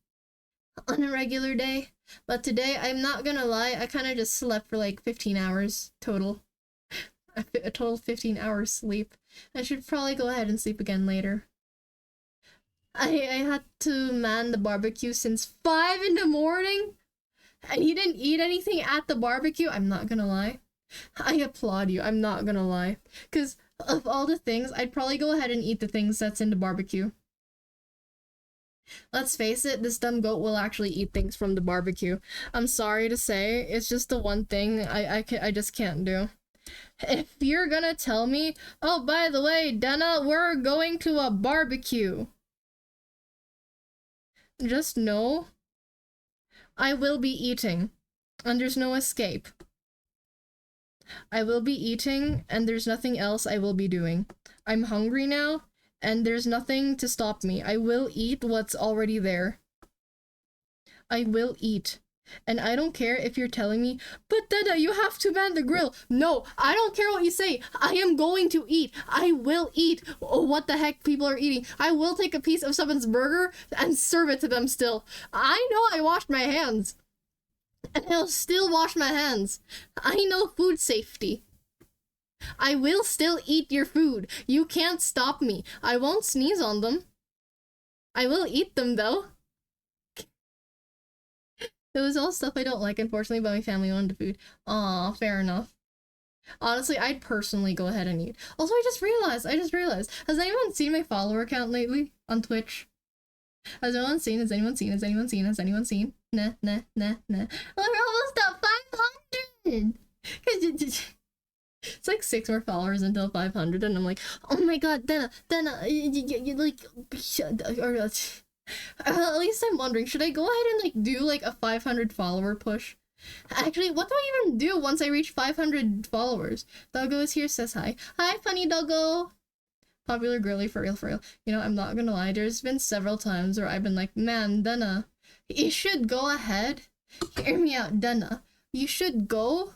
on a regular day, but today, I'm not gonna lie, I kind of just slept for like 15 hours total. A total 15 hours sleep. I should probably go ahead and sleep again later. I had to man the barbecue since 5 in the morning, and you didn't eat anything at the barbecue. I'm not gonna lie. I applaud you. I'm not gonna lie. Because of all the things, I'd probably go ahead and eat the things that's in the barbecue. Let's face it, this dumb goat will actually eat things from the barbecue. I'm sorry to say, it's just the one thing I just can't do. If you're gonna tell me, oh, by the way, Dana, we're going to a barbecue, just know I will be eating, and there's no escape. I will be eating, and there's nothing else I will be doing. I'm hungry now, and there's nothing to stop me. I will eat what's already there. I will eat. And I don't care if you're telling me, but Dada, you have to man the grill. No, I don't care what you say. I am going to eat. I will eat what the heck people are eating. I will take a piece of someone's burger and serve it to them still. I know I washed my hands. And I'll still wash my hands. I know food safety. I will still eat your food. You can't stop me. I won't sneeze on them. I will eat them though. It was all stuff I don't like, unfortunately, but my family wanted the food. Aw, fair enough. Honestly, I'd personally go ahead and eat. Also, I just realized, has anyone seen my follower count lately on Twitch? Has anyone seen? Has anyone seen? Nah. We're almost at 500! It's like 6 more followers until 500, and I'm like, oh my god, Dana, you like, or, at least I'm wondering, should I go ahead and like do like a 500 follower push? Actually, what do I even do once I reach 500 followers? Doggo is here, says hi. Hi, funny Doggo! Popular girly, for real. You know, I'm not gonna lie, there's been several times where I've been like, man, Dana, you should go ahead. Hear me out, Dana. You should go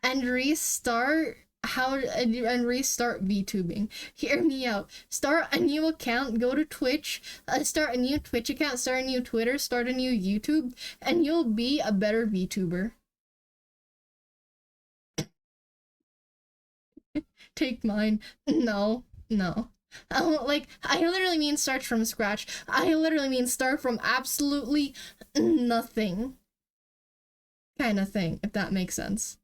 and restart restart VTubing. Hear me out. Start a new account, go to Twitch, start a new Twitch account, start a new Twitter, start a new YouTube, and you'll be a better VTuber. Take mine. No. Like, I literally mean start from scratch. I literally mean start from absolutely nothing. Kind of thing, if that makes sense.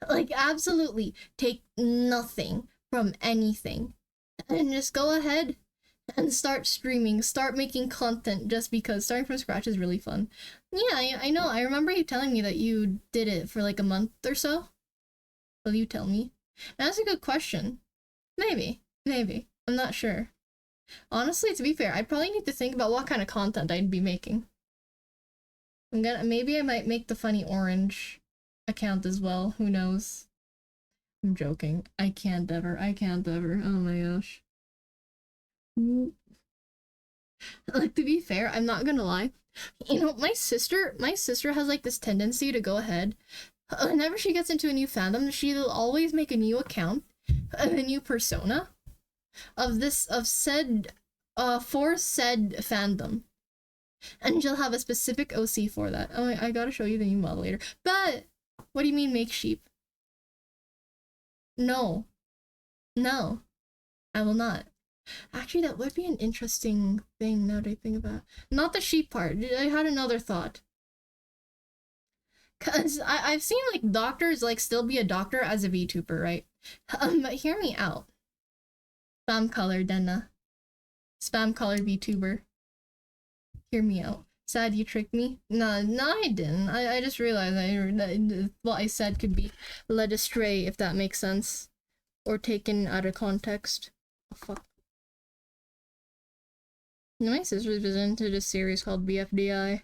Like, absolutely take nothing from anything and just go ahead and start streaming, start making content, just because starting from scratch is really fun. Yeah, I know. I remember you telling me that you did it for like a month or so. Will you tell me? And that's a good question. Maybe. I'm not sure. Honestly, to be fair, I'd probably need to think about what kind of content I'd be making. Maybe I might make the funny orange account as well. Who knows? I'm joking. I can't ever. Oh my gosh. Like, to be fair, I'm not gonna lie. You know, my sister has like this tendency to go ahead. Whenever she gets into a new fandom, she'll always make a new account, a new persona for said fandom. And she'll have a specific OC for that. Oh, I gotta show you the new model later. But what do you mean make sheep? No, I will not. Actually, that would be an interesting thing now that I think about it. Not the sheep part. I had another thought. Cause I've seen like doctors like still be a doctor as a VTuber, right? But hear me out. Spam color Denna. Spam color VTuber. Hear me out. Sad you tricked me? No, I didn't. I just realized what I said could be led astray, if that makes sense. Or taken out of context. Oh, fuck. My sister's been into this series called BFDI.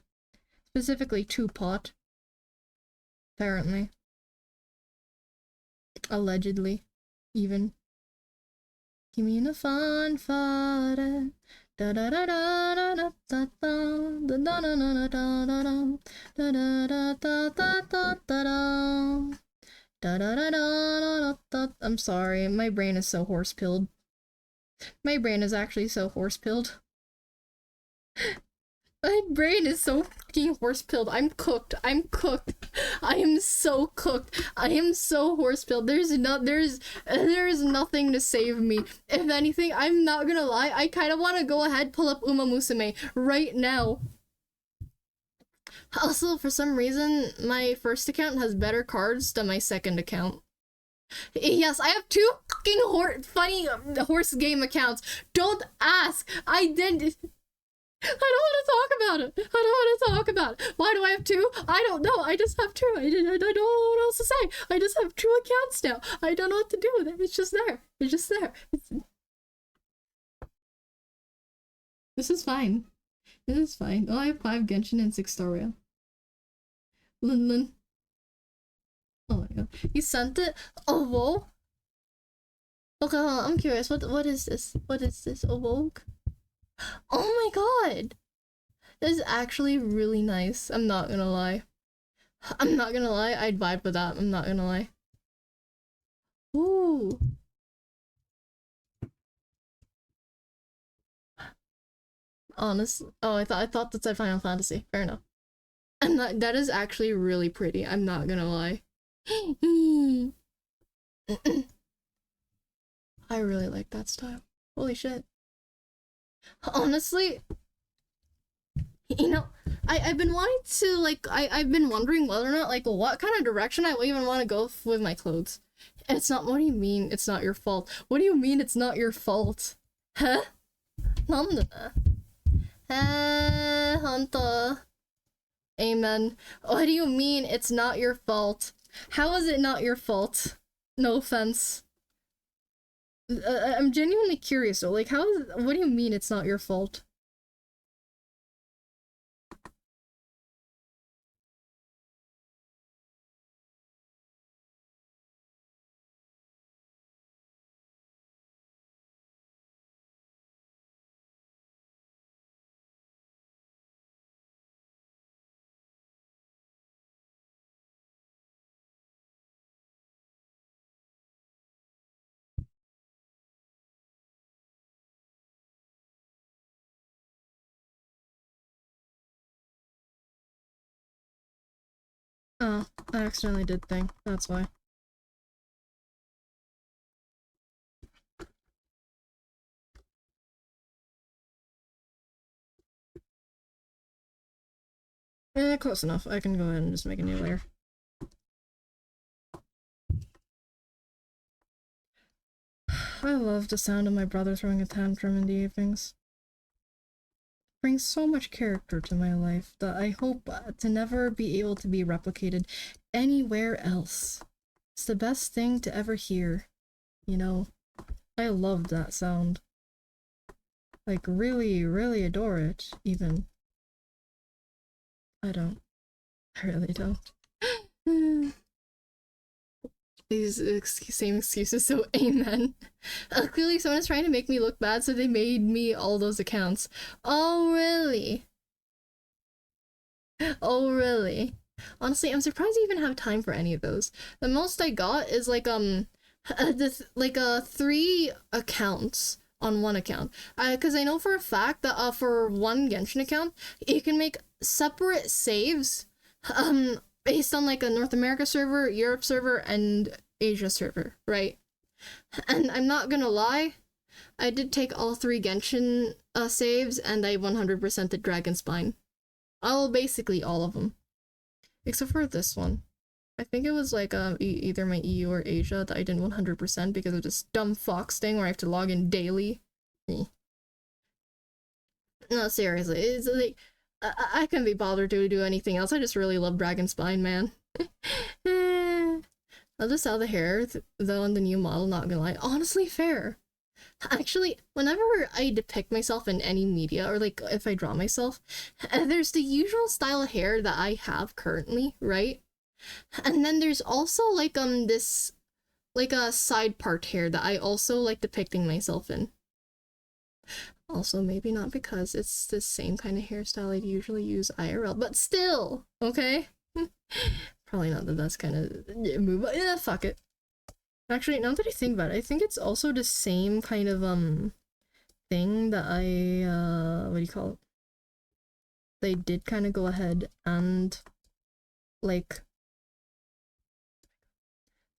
Specifically Two-Pot. Apparently. Allegedly. Even. Give me the fun fun. Da da da da da da da da da da da da da. I'm sorry, my brain is so horse-pilled. My brain is actually so horse-pilled. My brain is so fucking horse-pilled. I'm cooked. I am so cooked. I am so horse-pilled. There's nothing to save me. If anything, I'm not gonna lie, I kind of want to go ahead pull up Uma Musume right now. Also, for some reason, my first account has better cards than my second account. Yes, I have two fucking funny horse game accounts. Don't ask. I didn't. I don't want to talk about it. I don't want to talk about it. Why do I have two? I don't know. I just have two. I don't know what else to say. I just have two accounts now. I don't know what to do with it. It's just there. It's just there. This is fine. This is fine. Oh, I have 5 Genshin and 6 Storia. Lin. Oh my god. You sent it? Oh, whoa. Okay, hold on. I'm curious. What is this? What is this? A woke? Oh my god! This is actually really nice. I'm not gonna lie. I'm not gonna lie. I'd vibe with that. I'm not gonna lie. Ooh. Honest. Oh, I thought that said Final Fantasy. Fair enough. And that is actually really pretty. I'm not gonna lie. I really like that style. Holy shit. Honestly, you know, I've been wanting to, like, I've been wondering whether or not, like, what kind of direction I even want to go with my clothes. And it's not, what do you mean it's not your fault? What do you mean it's not your fault? Huh? Nanda. Hunter. Amen. What do you mean it's not your fault? How is it not your fault? No offense. I'm genuinely curious though, like, what do you mean it's not your fault? Oh, I accidentally did thing, that's why. Close enough. I can go ahead and just make a new layer. I love the sound of my brother throwing a tantrum in the evenings. It brings so much character to my life that I hope to never be able to be replicated anywhere else. It's the best thing to ever hear, you know? I love that sound. Like, really, really adore it, even. I don't. I really don't. These same excuses, so amen. Clearly someone is trying to make me look bad, so they made me all those accounts. Oh, really? Oh, really? Honestly, I'm surprised I even have time for any of those. The most I got is like, 3 accounts on one account. Because I know for a fact that, for one Genshin account, you can make separate saves, based on like a North America server, Europe server, and Asia server, right? And I'm not gonna lie, I did take all 3 Genshin saves, and I 100% did Dragon Spine. Basically all of them. Except for this one. I think it was like either my EU or Asia that I didn't 100% because of this dumb Fox thing where I have to log in daily. No, seriously, it's like, I couldn't be bothered to do anything else. I just really love Dragon Spine, man. I'll just sell the hair, though, on the new model, not gonna lie. Honestly, fair. Actually, whenever I depict myself in any media, or like if I draw myself, there's the usual style of hair that I have currently, right? And then there's also like this like a side part hair that I also like depicting myself in. Also, maybe not because it's the same kind of hairstyle I'd usually use IRL, but still, okay? Probably not the best kind of move, but yeah, fuck it. Actually, now that I think about it, I think it's also the same kind of thing that what do you call it? They did kind of go ahead and like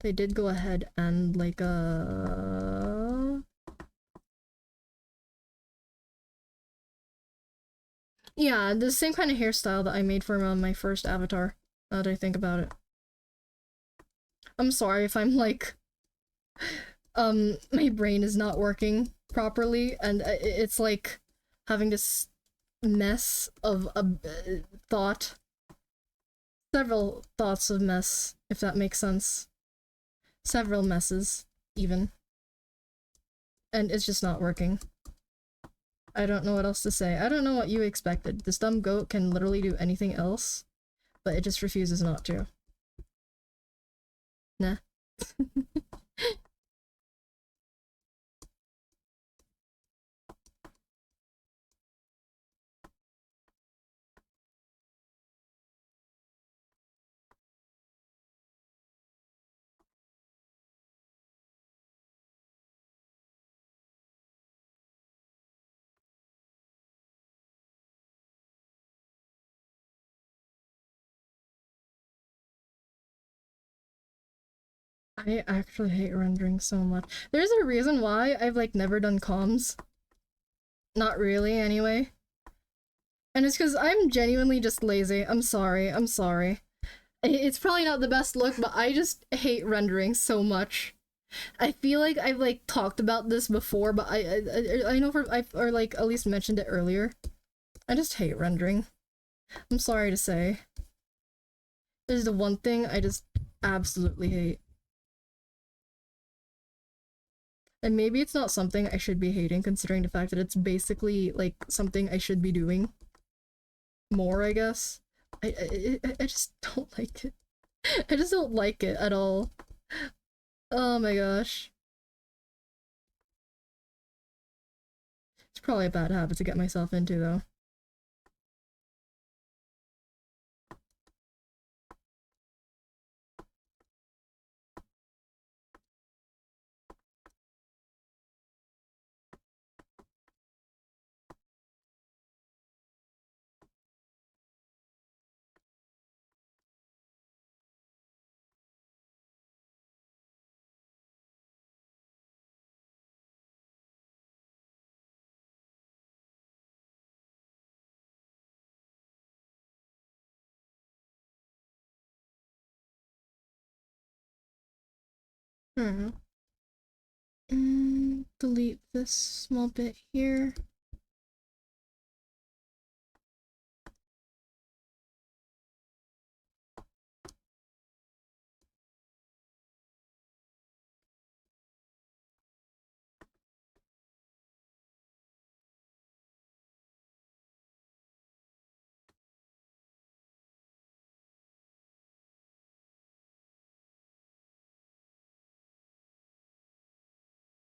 they did go ahead and like yeah, the same kind of hairstyle that I made for my first avatar, now that I think about it. I'm sorry if I'm like my brain is not working properly, and it's like having this mess of a thought. Several thoughts of mess, if that makes sense. Several messes, even. And it's just not working. I don't know what else to say. I don't know what you expected. This dumb goat can literally do anything else, but it just refuses not to. Nah. I actually hate rendering so much. There's a reason why I've like never done comms. Not really, anyway. And it's because I'm genuinely just lazy. I'm sorry. I'm sorry. It's probably not the best look, but I just hate rendering so much. I feel like I've like talked about this before, but I know I've or like at least mentioned it earlier. I just hate rendering. I'm sorry to say. This is the one thing I just absolutely hate. And maybe it's not something I should be hating, considering the fact that it's basically like something I should be doing more, I guess. I just don't like it. I just don't like it at all. Oh my gosh. It's probably a bad habit to get myself into, though. Hmm. Delete this small bit here.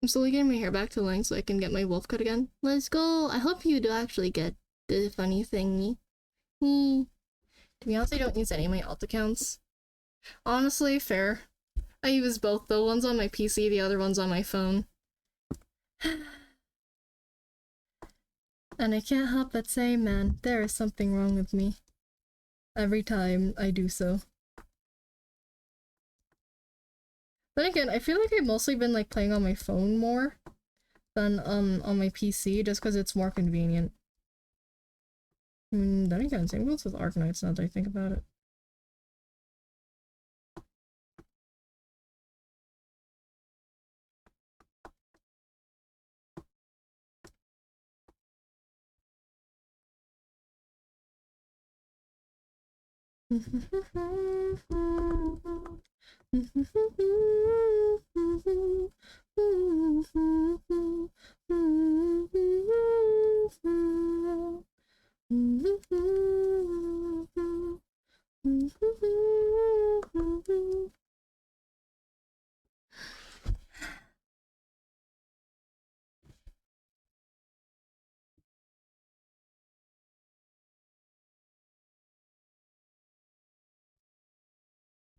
I'm slowly getting my hair back to length so I can get my wolf cut again. Let's go! I hope you do actually get the funny thingy. To be honest, I don't use any of my alt accounts. Honestly, fair. I use both, though. One's on my PC, the other one's on my phone. And I can't help but say, man, there is something wrong with me. Every time I do so. Then again, I feel like I've mostly been like playing on my phone more than on my PC just because it's more convenient. Then again, same goes with Arknights now that I think about it.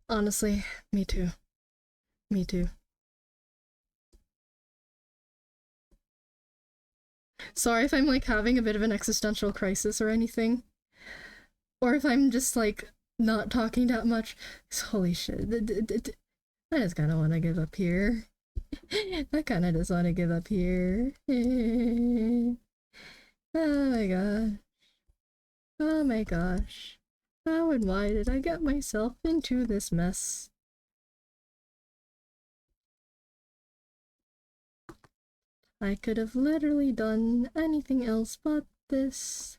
Honestly, me too. Me too. Sorry if I'm like having a bit of an existential crisis or anything. Or if I'm just like not talking that much. Holy shit. I just kinda wanna give up here. I kinda just wanna give up here. Oh my gosh. Oh my gosh. How and why did I get myself into this mess? I could have literally done anything else but this.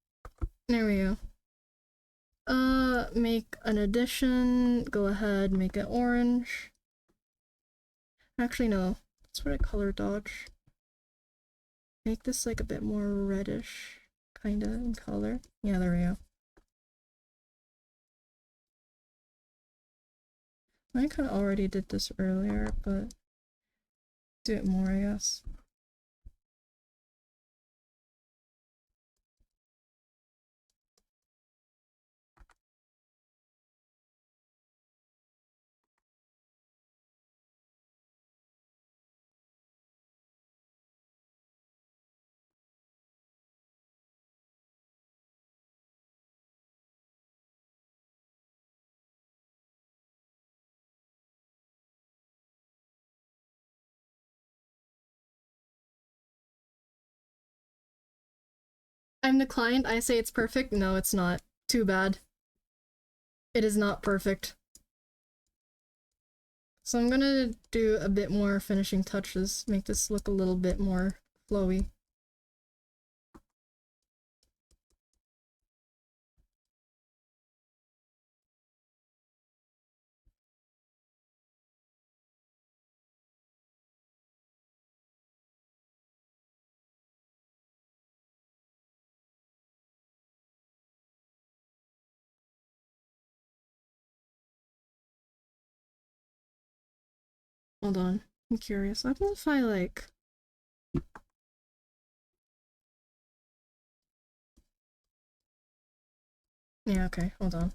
There we go. Make an addition. Go ahead, make it orange. Actually, no. Let's put a color dodge. Make this like a bit more reddish, kinda, in color. Yeah, there we go. I kinda already did this earlier, but do it more, I guess. I'm the client, I say it's perfect. No, it's not. Too bad. It is not perfect. So I'm gonna do a bit more finishing touches, make this look a little bit more flowy. Hold on, I'm curious. I don't know if I like... Yeah, okay, hold on.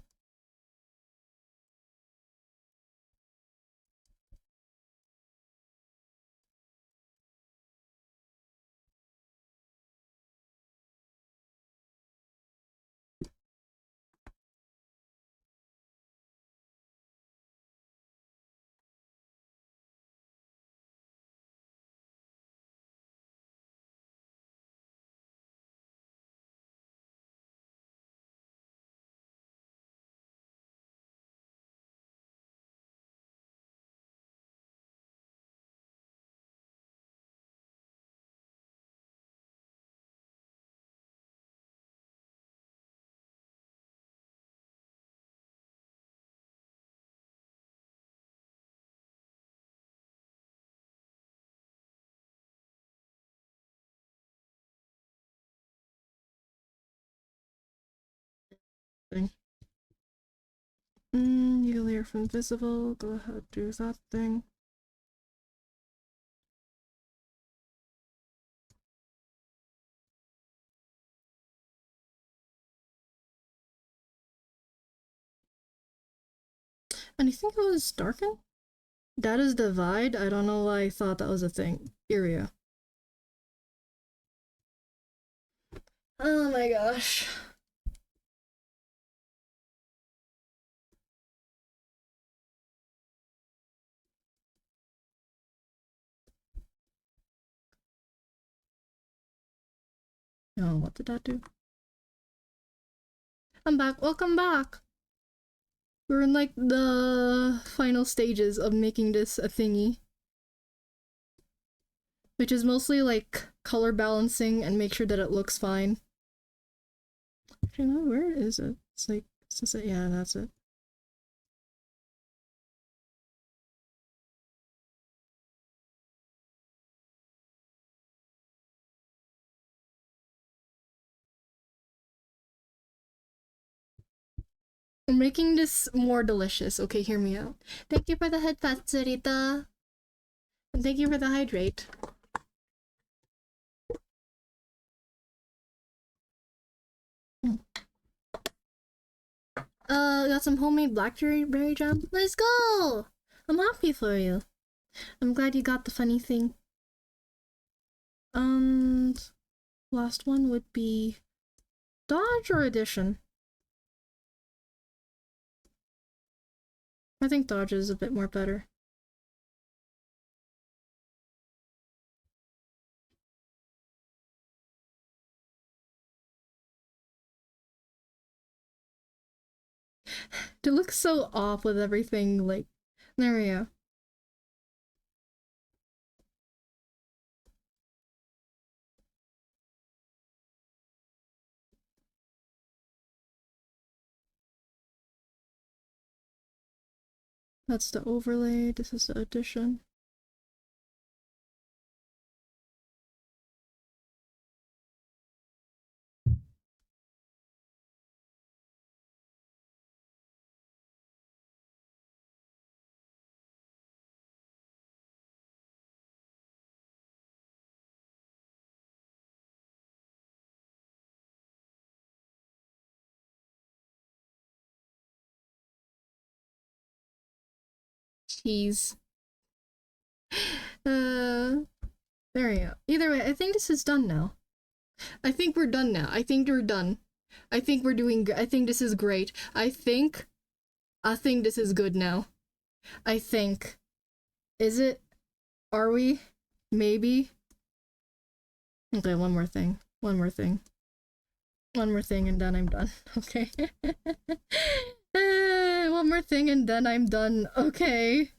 Thing. You layer from visible, go ahead, do that thing. And I think it was darken? That is divide? I don't know why I thought that was a thing. Area. Oh my gosh. Oh, what did that do? I'm back. Welcome back. We're in like the final stages of making this a thingy. Which is mostly like color balancing and make sure that it looks fine. Actually, no, where is it? It's like, is this it? Yeah, that's it. We're making this more delicious. Okay, hear me out. Thank you for the head fat, Sarita. And thank you for the hydrate. Got some homemade blackberry jam. Let's go! I'm happy for you. I'm glad you got the funny thing. Last one would be dodge or addition. I think dodge is a bit more better. It looks so off with everything, like, there we go. That's the overlay. This is the addition. Cheese. There we go. Either way, I think this is done now. I think we're done now. I think we're done. I think we're doing. I think this is great. I think this is good now. I think. Is it? Are we? Maybe. Okay, one more thing. One more thing. One more thing, and then I'm done. Okay. One more thing, and then I'm done. Okay.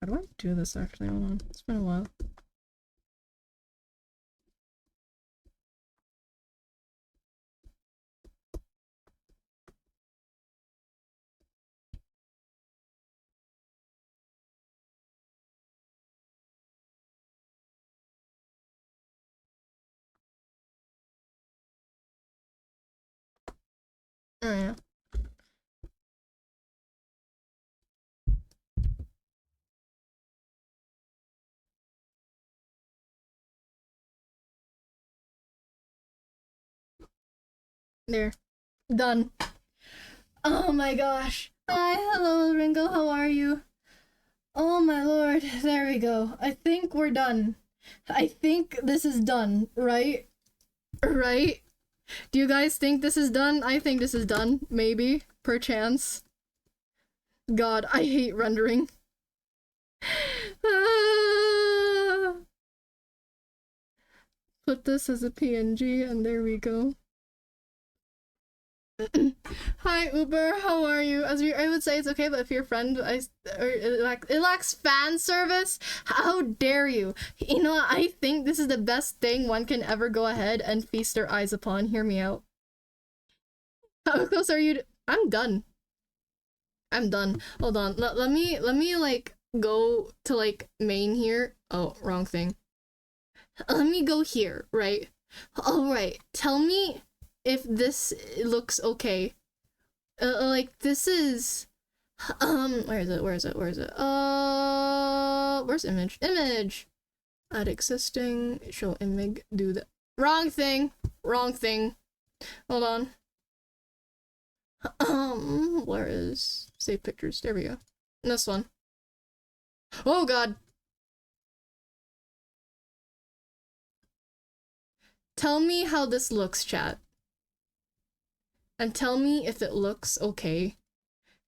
How do I do this actually? Hold on. It's been a while. Oh yeah. There. Done. Oh my gosh. Hi, hello, Ringo. How are you? Oh my lord. There we go. I think we're done. I think this is done, right? Right? Do you guys think this is done? I think this is done. Maybe. Perchance. God, I hate rendering. Ah. Put this as a PNG, and there we go. Hi Uber, how are you? I would say it's okay, but if your friend it lacks fan service, how dare you? You know what? I think this is the best thing one can ever go ahead and feast their eyes upon. Hear me out. How close are you? I'm done. I'm done. Hold on. Let me like go to like main here. Oh, wrong thing. Let me go here, right? All right. Tell me if this looks okay. Like this is where is it? Where's image? Add existing, show image, do the wrong thing. Hold on. Where is save pictures? There we go. This one. Oh god. Tell me how this looks, chat. And tell me if it looks okay.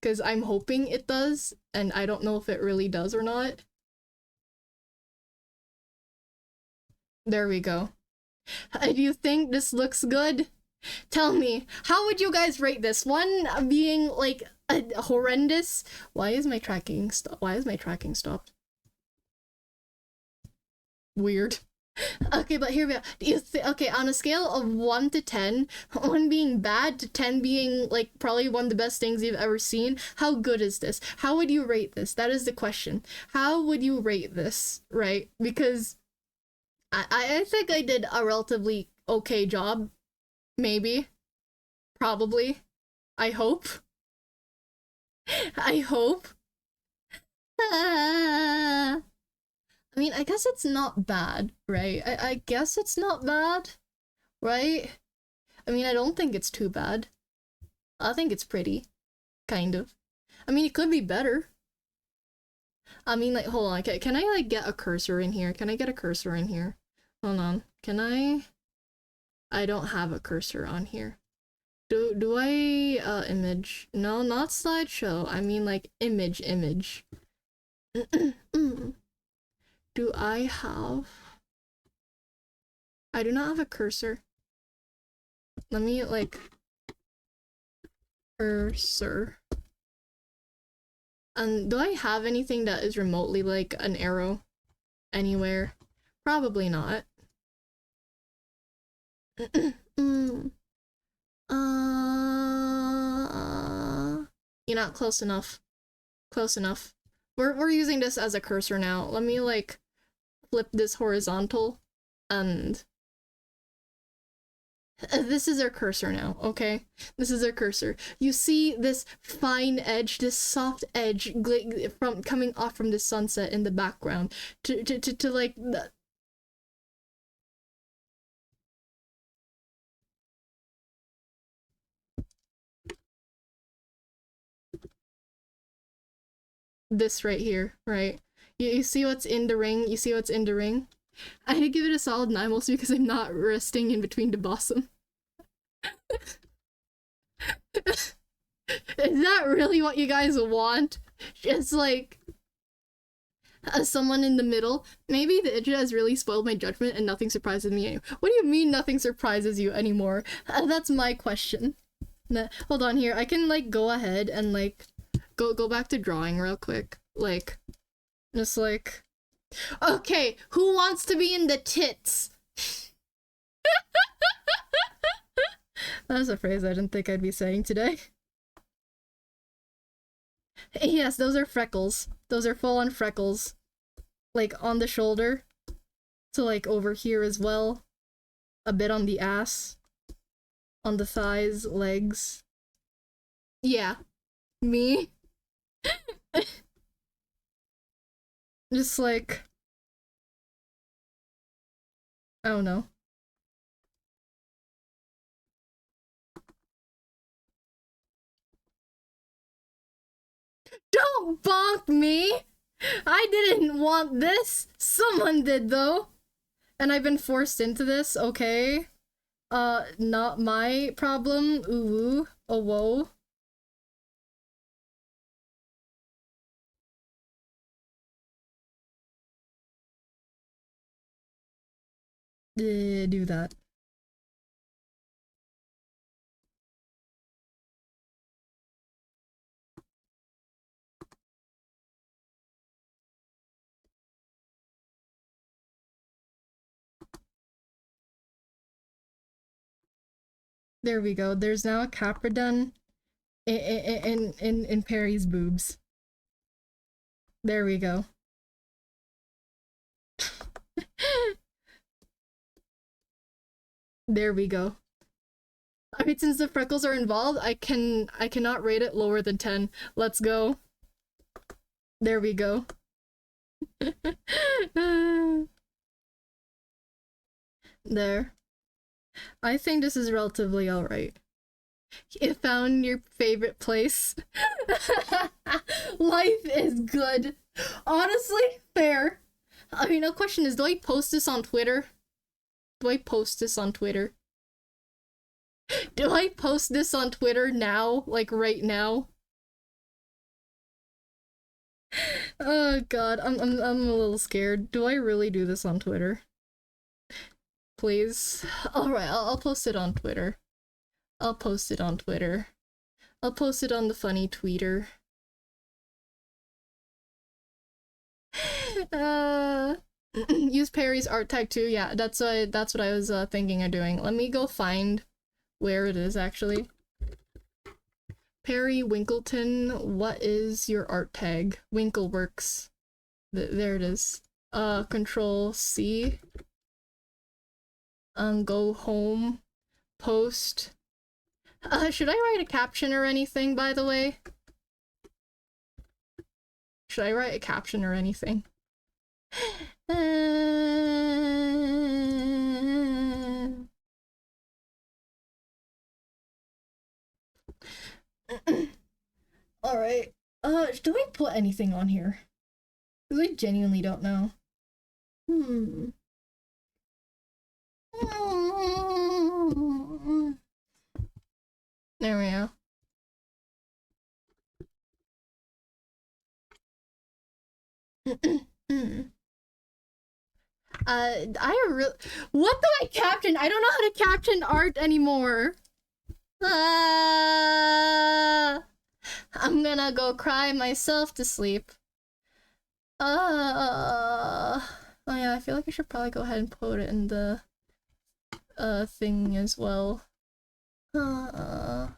Because I'm hoping it does, and I don't know if it really does or not. There we go. Do you think this looks good? Tell me, how would you guys rate this? One being like horrendous. Why is my tracking stopped? Weird. Okay, but here we go. Okay, on a scale of 1 to 10, 1 being bad to 10 being like probably one of the best things you've ever seen, how good is this? How would you rate this? That is the question. How would you rate this, right? Because I think I did a relatively okay job. Maybe. Probably. I hope. I hope. I mean, I guess it's not bad, right? I guess it's not bad, right? I mean, I don't think it's too bad. I think it's pretty. Kind of. I mean, it could be better. I mean, like, hold on. Can I, like, get a cursor in here? Can I get a cursor in here? Hold on. Can I? I don't have a cursor on here. Do I, image? No, not slideshow. I mean, like, image. Do I have? I do not have a cursor. Let me like cursor. And do I have anything that is remotely like an arrow anywhere? Probably not. Mm. You're not close enough. Close enough. We're using this as a cursor now. Let me like flip this horizontal and this is our cursor now, okay? This is our cursor. You see this fine edge, this soft edge from coming off from the sunset in the background to like this right here, right? You see what's in the ring? You see what's in the ring? I give it a solid 9 mostly because I'm not resting in between the bosom. Is that really what you guys want? Just like someone in the middle? Maybe the internet has really spoiled my judgment and nothing surprises me anymore. What do you mean nothing surprises you anymore? That's my question. Hold on here. I can like go ahead and like go back to drawing real quick. Like just like okay, who wants to be in the tits? That was a phrase I didn't think I'd be saying today. Yes, those are freckles. Those are full-on freckles. Like, on the shoulder. So, like, over here as well. A bit on the ass. On the thighs, legs. Yeah. Me. Just like... I don't know. Don't bonk me! I didn't want this! Someone did, though! And I've been forced into this, okay? Not my problem. Ooh, oh whoa. Do that. There we go. There's now a capra done in Perry's boobs. There we go. There we go. I mean, since the freckles are involved, I cannot rate it lower than 10. Let's go. There we go. There. I think this is relatively alright. You found your favorite place. Life is good. Honestly, fair. I mean, the question is, do I post this on Twitter? Do I post this on Twitter? Do I post this on Twitter now? Like, right now? Oh god, I'm a little scared. Do I really do this on Twitter? Please? Alright, I'll post it on Twitter. I'll post it on Twitter. I'll post it on the funny tweeter. Use Perry's art tag too. Yeah, that's what I was thinking of doing. Let me go find where it is actually. Perry Winkleton, what is your art tag? Winkleworks. There it is. Control C. Go home. Post. Should I write a caption or anything, by the way? Should I write a caption or anything? Alright. Do we put anything on here? Because I genuinely don't know. There we go. What do I caption? I don't know how to caption art anymore. I'm gonna go cry myself to sleep. Oh yeah, I feel like I should probably go ahead and put it in the thing as well. Mm.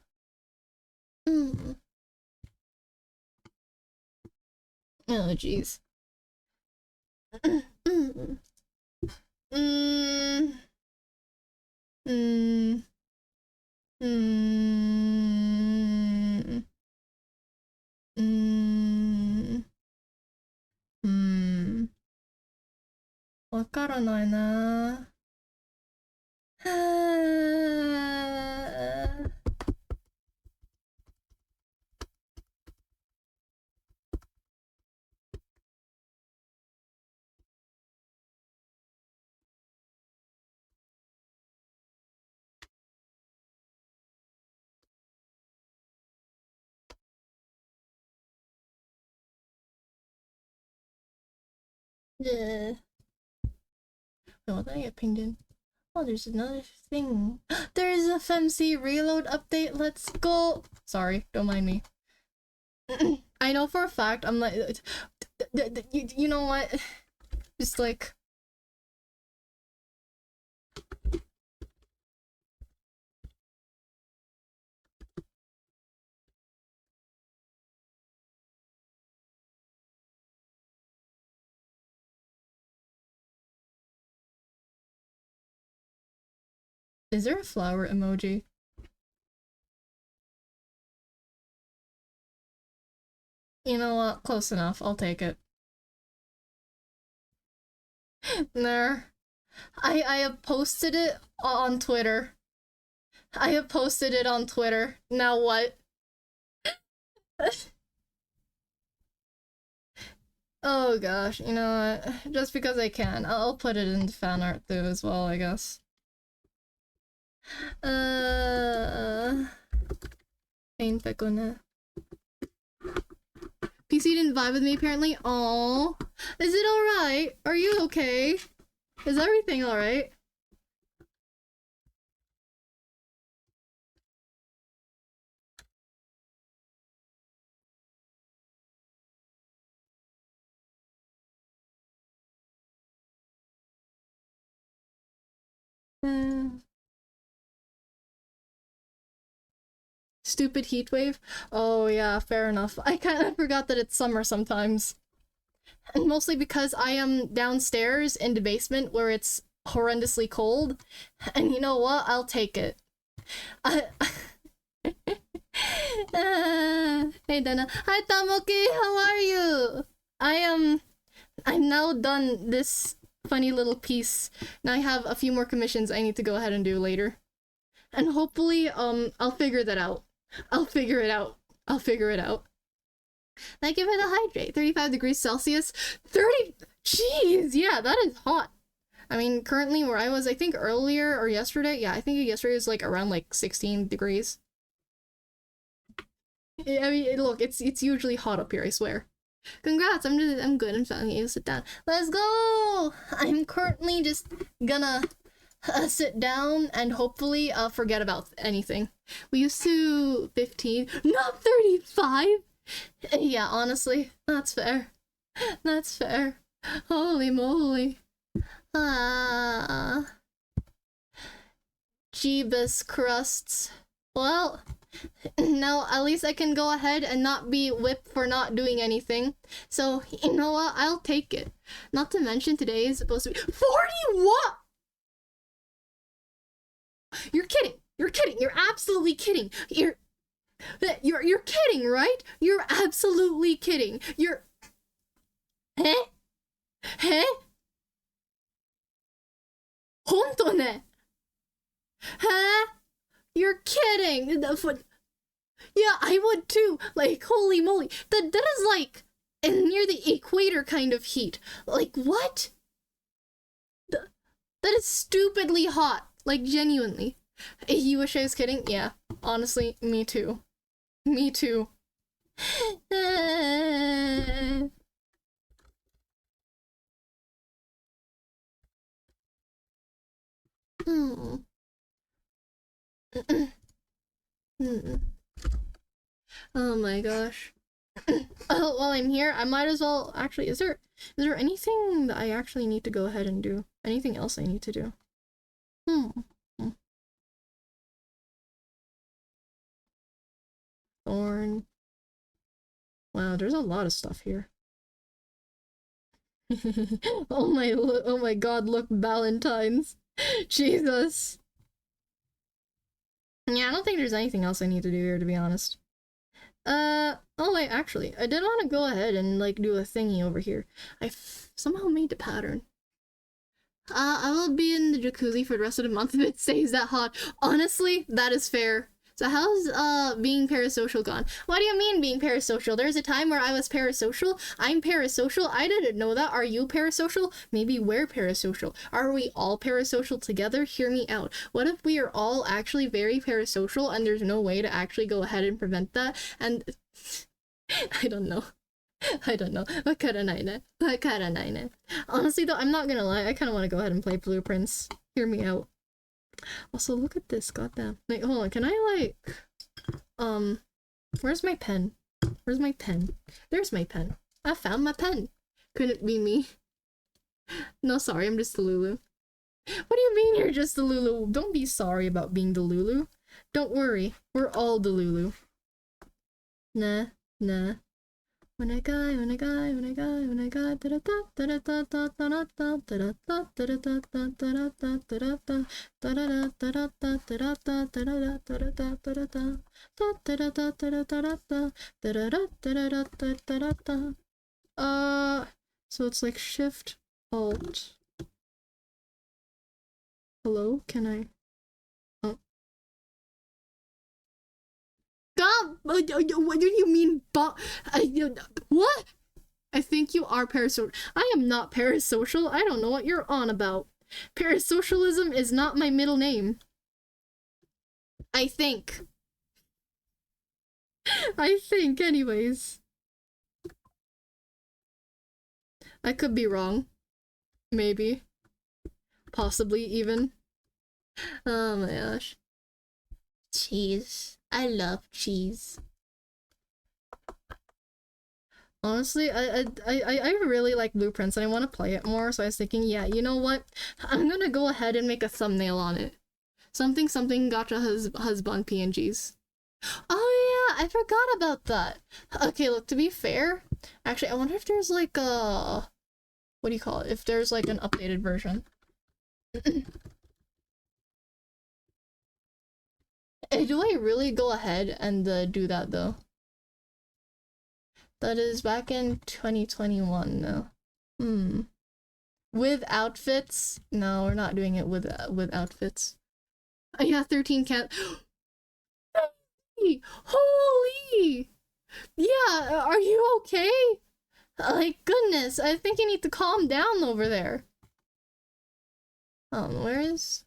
Oh jeez. Mm. Mm. Mm. Mm. Mm. Mm. わからないな。はー。Yeah. Wait, what did I get pinged in? Oh, there's another thing. There's a FMC reload update. Let's go. Sorry, don't mind me. I know for a fact I'm like, you know what? Just like. Is there a flower emoji? You know what? Close enough. I'll take it. There. I have posted it on Twitter. I have posted it on Twitter. Now what? Oh gosh, you know what? Just because I can, I'll put it in fan art too as well, I guess. Pain Pekona. PC didn't vibe with me apparently. Aww. Is it alright? Are you okay? Is everything alright? Stupid heat wave? Oh yeah, fair enough. I kind of forgot that it's summer sometimes. And mostly because I am downstairs in the basement where it's horrendously cold. And you know what? I'll take it. Hey Dana. Hi Tamoki, how are you? I'm now done this funny little piece. Now I have a few more commissions I need to go ahead and do later. And hopefully, I'll figure that out. I'll figure it out. I'll figure it out. Thank you for the hydrate. 35 degrees Celsius. 30. Jeez, yeah, that is hot. I mean, currently where I was, I think earlier or yesterday, yeah, I think yesterday was like around like 16 degrees. I mean, look, it's usually hot up here, I swear. Congrats, I'm good. I'm finally able to sit down. Let's go! I'm currently just gonna sit down and hopefully forget about anything. We used to 15, not 35. Yeah, honestly, that's fair. That's fair. Holy moly. Jeebus crusts. Well, now at least I can go ahead and not be whipped for not doing anything. So, you know what? I'll take it. Not to mention today is supposed to be 40 what? You're kidding. You're kidding. You're absolutely kidding. You're kidding, right? You're absolutely kidding. You're Huh? Huh? ほんとね. Huh? You're kidding. Yeah, I would too. Like, holy moly. That is like near the equator kind of heat. Like, what? That is stupidly hot. Like, genuinely. You wish I was kidding? Yeah. Honestly, me too. Me too. Oh my gosh. Oh, while I'm here, I might as well actually, is there anything that I actually need to go ahead and do? Anything else I need to do? thorn. Wow, there's a lot of stuff here. Oh my god, look, Valentine's. Jesus. Yeah, I don't think there's anything else I need to do here, to be honest. Oh wait, actually, I did want to go ahead and, like, do a thingy over here. I somehow made the pattern. I will be in the jacuzzi for the rest of the month if it stays that hot. Honestly, that is fair. So how's, being parasocial gone? What do you mean being parasocial? There's a time where I was parasocial. I'm parasocial. I didn't know that. Are you parasocial? Maybe we're parasocial. Are we all parasocial together? Hear me out. What if we are all actually very parasocial and there's no way to actually go ahead and prevent that? And I don't know. I don't know. Honestly though, I'm not gonna lie, I kinda wanna go ahead and play Blueprints. Hear me out. Also, look at this, goddamn. Wait, hold on, can I, like... Where's my pen? Where's my pen? There's my pen. I found my pen. Couldn't it be me? No, sorry, I'm just the Lulu. What do you mean you're just the Lulu? Don't be sorry about being the Lulu. Don't worry, we're all the Lulu. Nah. When I die, da da da da da da da da da da da da da da da. So it's like Shift Alt. Hello, can I? Oh. God, what do you mean? What? I think you are parasocial. I am not parasocial. I don't know what you're on about. Parasocialism is not my middle name. I think. Anyways. I could be wrong. Maybe. Possibly, even. Oh my gosh. Cheese. I love cheese. Honestly, I really like Blueprints and I want to play it more, so I was thinking, yeah, you know what? I'm gonna go ahead and make a thumbnail on it. Something gotcha husband PNGs. Oh yeah, I forgot about that. Okay, look, to be fair, actually, I wonder if there's like a... What do you call it? If there's like an updated version. Do I really go ahead and do that though? That is back in 2021 though. With outfits? No, we're not doing it with outfits. Yeah, 13 cat. Holy! Yeah, are you okay? Like, goodness, I think you need to calm down over there. Where is...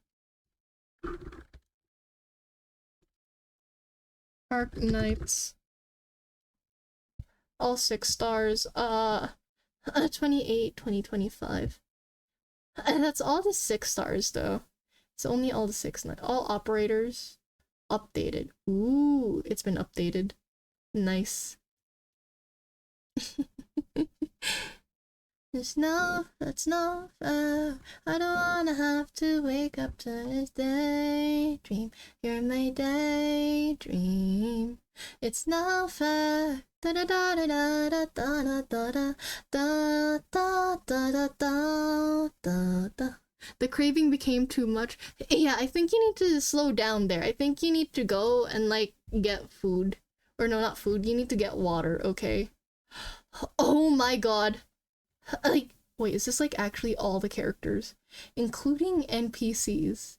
Arc Knights. All 6 stars. 28, 2025. That's all the 6 stars, though. It's only all the 6. All operators. Updated. Ooh, it's been updated. Nice. It's no, that's no fair. I don't wanna have to wake up to this daydream. You're my daydream. It's no fair. Da da da da da da da da da da da da da. The craving became too much. Yeah, I think you need to slow down there. I think you need to go and, like, get food. Or no, not food. You need to get water, okay? Oh my god. Like, wait, is this, like, actually all the characters? Including NPCs?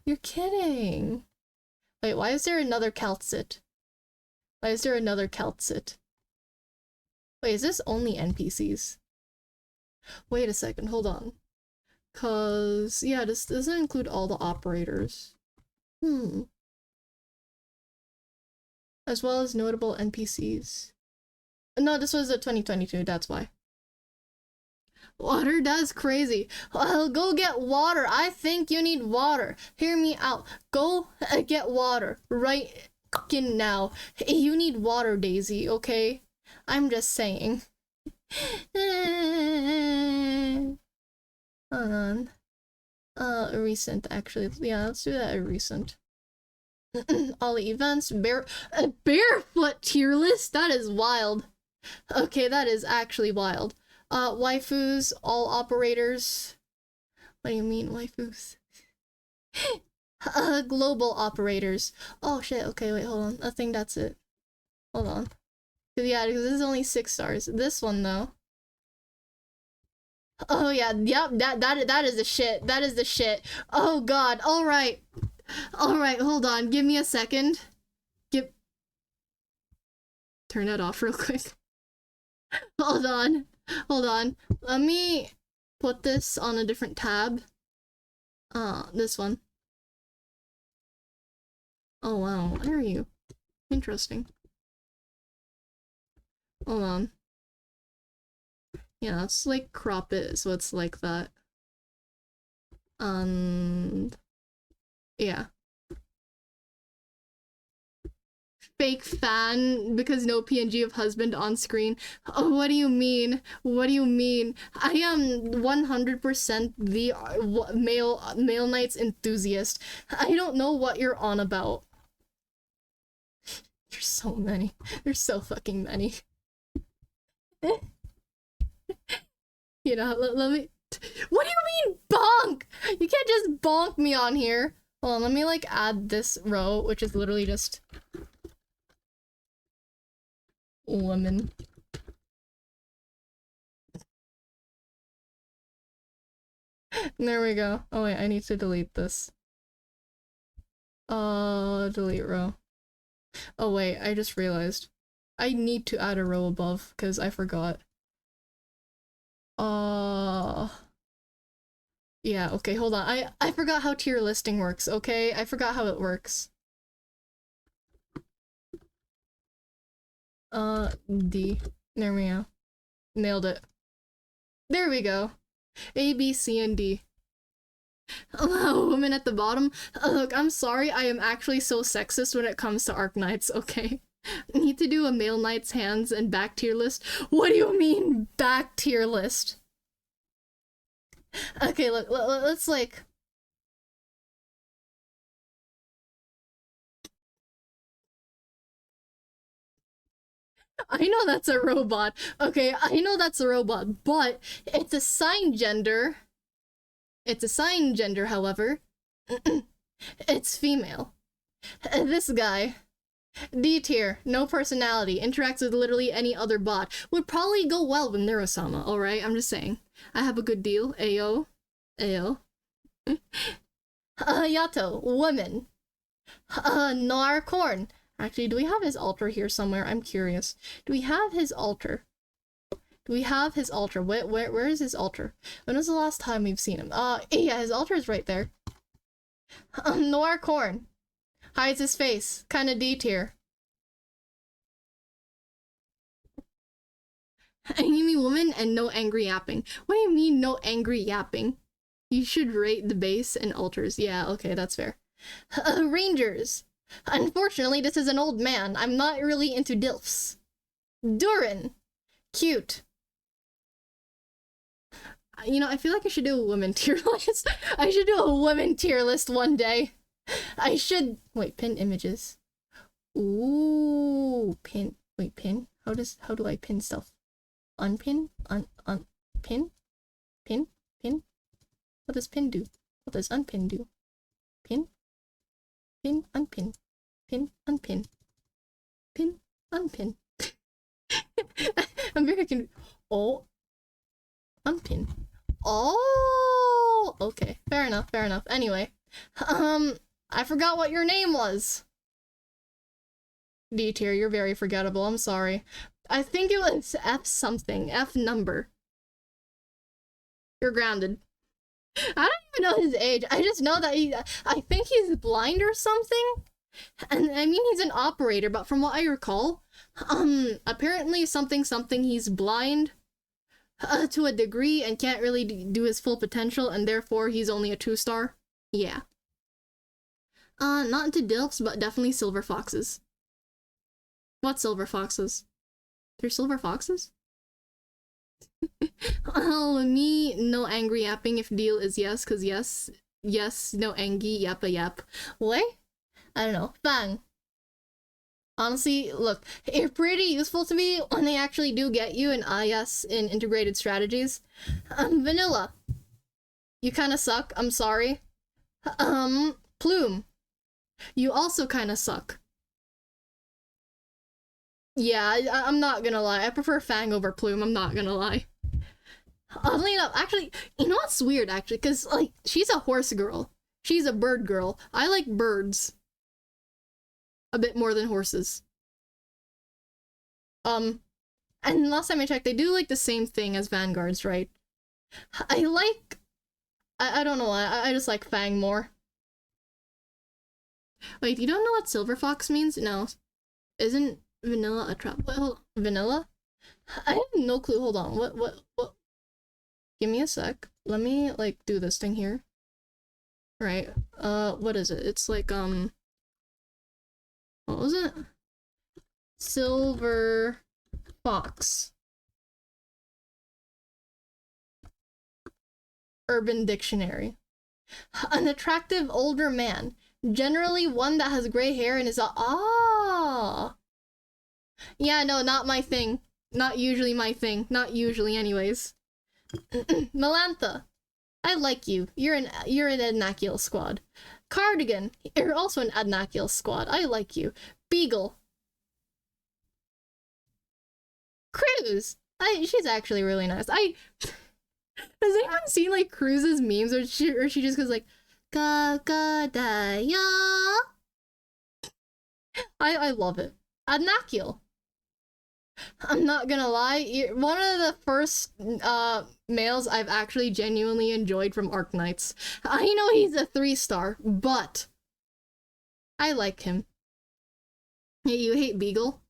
You're kidding. Wait, why is there another Calcit? Why is there another Calcit? Wait, is this only NPCs? Wait a second, hold on. Cause, yeah, this doesn't include all the operators. As well as notable NPCs. No, this was a 2022, that's why. Water, that's crazy. Well, go get water. I think you need water. Hear me out. Go get water right now. You need water, Daisy, okay? I'm just saying. Hold on. Recent, actually. Yeah, let's do that a recent. All events, barefoot tier list? That is wild. Okay, that is actually wild. Waifus, all operators. What do you mean, waifus? Global operators. Oh shit, okay, wait, hold on. I think that's it. Hold on. Yeah, because this is only 6 stars. This one, though. Oh yeah, yep, that is the shit. That is the shit. Oh god, alright. Alright, hold on, give me a second. Turn that off real quick. Hold on. Hold on. Let me put this on a different tab. This one. Oh wow, what are you? Interesting. Hold on. Yeah, let's like crop it so it's like that. Yeah. Fake fan because no PNG of husband on screen. Oh, what do you mean? What do you mean? I am 100% the male knights enthusiast. I don't know what you're on about. There's so many. There's so fucking many. You know, let me. What do you mean bonk? You can't just bonk me on here. Hold on, let me like add this row, which is literally just woman. There we go. Oh wait, I need to delete this. Delete row. Oh wait, I just realized. I need to add a row above, because I forgot. Yeah, okay, hold on. I forgot how tier listing works, okay? I forgot how it works. D. There we go. Nailed it. There we go. A, B, C, and D. Hello, woman at the bottom. Look, I'm sorry, I am actually so sexist when it comes to Arknights, okay? Need to do a male knight's hands and back tier list? What do you mean, back tier list? Okay, look, let's like... I know that's a robot. Okay, I know that's a robot, but it's assigned gender. It's assigned gender, however. It's female. This guy, D tier, no personality, interacts with literally any other bot. Would probably go well with Neurosama, alright? I'm just saying. I have a good deal. Ayo. Ayo. Yato, woman. Noir Corn. Actually, do we have his altar here somewhere? I'm curious. Do we have his altar? Do we have his altar? Where is his altar? When was the last time we've seen him? Yeah, his altar is right there. Noir Corn. Hides his face. Kinda D tier. Enemy woman and no angry yapping. What do you mean no angry yapping? You should rate the base and altars. Yeah, okay, that's fair. Rangers. Unfortunately, this is an old man. I'm not really into DILFs. Durin. Cute. You know, I feel like I should do a women tier list. I should do a women tier list one day. I should... Wait, pin images. Ooh, pin. Wait, pin? How do I pin stuff? Unpin? Pin? Pin? Pin? What does pin do? What does unpin do? Pin? Pin, unpin. Pin, unpin. Pin, unpin. I'm very confused. Oh. Unpin. Oh! Okay, fair enough, fair enough. Anyway. I forgot what your name was. D tier, you're very forgettable, I'm sorry. I think it was F something. F number. You're grounded. I don't even know his age. I just know that I think he's blind or something. And I mean he's an operator, but from what I recall, apparently something he's blind to a degree and can't really do his full potential, and therefore he's only a 2-star. Yeah. Not into DILFs, but definitely silver foxes. What silver foxes? There's silver foxes? Oh, me, no angry yapping if deal is yes, cause yes, no angy yappa yap. What? I don't know. Fang. Honestly, look, they're pretty useful to me when they actually do get you an IS in integrated strategies. Vanilla. You kinda suck, I'm sorry. Plume. You also kinda suck. Yeah, I'm not gonna lie. I prefer Fang over Plume, I'm not gonna lie. Oddly enough, actually, you know what's weird, actually? Because, like, she's a horse girl. She's a bird girl. I like birds. A bit more than horses. And last time I checked, they do, like, the same thing as Vanguards, right? I like... I don't know why, I just like Fang more. Wait, you don't know what Silver Fox means? No. Isn't vanilla a trap? Wait, hold on. Vanilla? I have no clue. Hold on. What? Give me a sec. Let me, like, do this thing here. Right. What is it? It's like, what was it? Silver Fox. Urban Dictionary. An attractive older man. Generally one that has gray hair and is a- Ah! Yeah, no, not my thing. Not usually my thing. Not usually anyways. Melantha. I like you. You're an Adnakiel squad. Cardigan. You're also an Adnakiel squad. I like you. Beagle. Cruz. She's actually really nice. Has anyone seen like Cruz's memes or she just goes like Gagadaya? I love it. Adnakiel. I'm not gonna lie, you're one of the first males I've actually genuinely enjoyed from Arknights. I know he's a 3-star, but I like him. Yeah, you hate Beagle?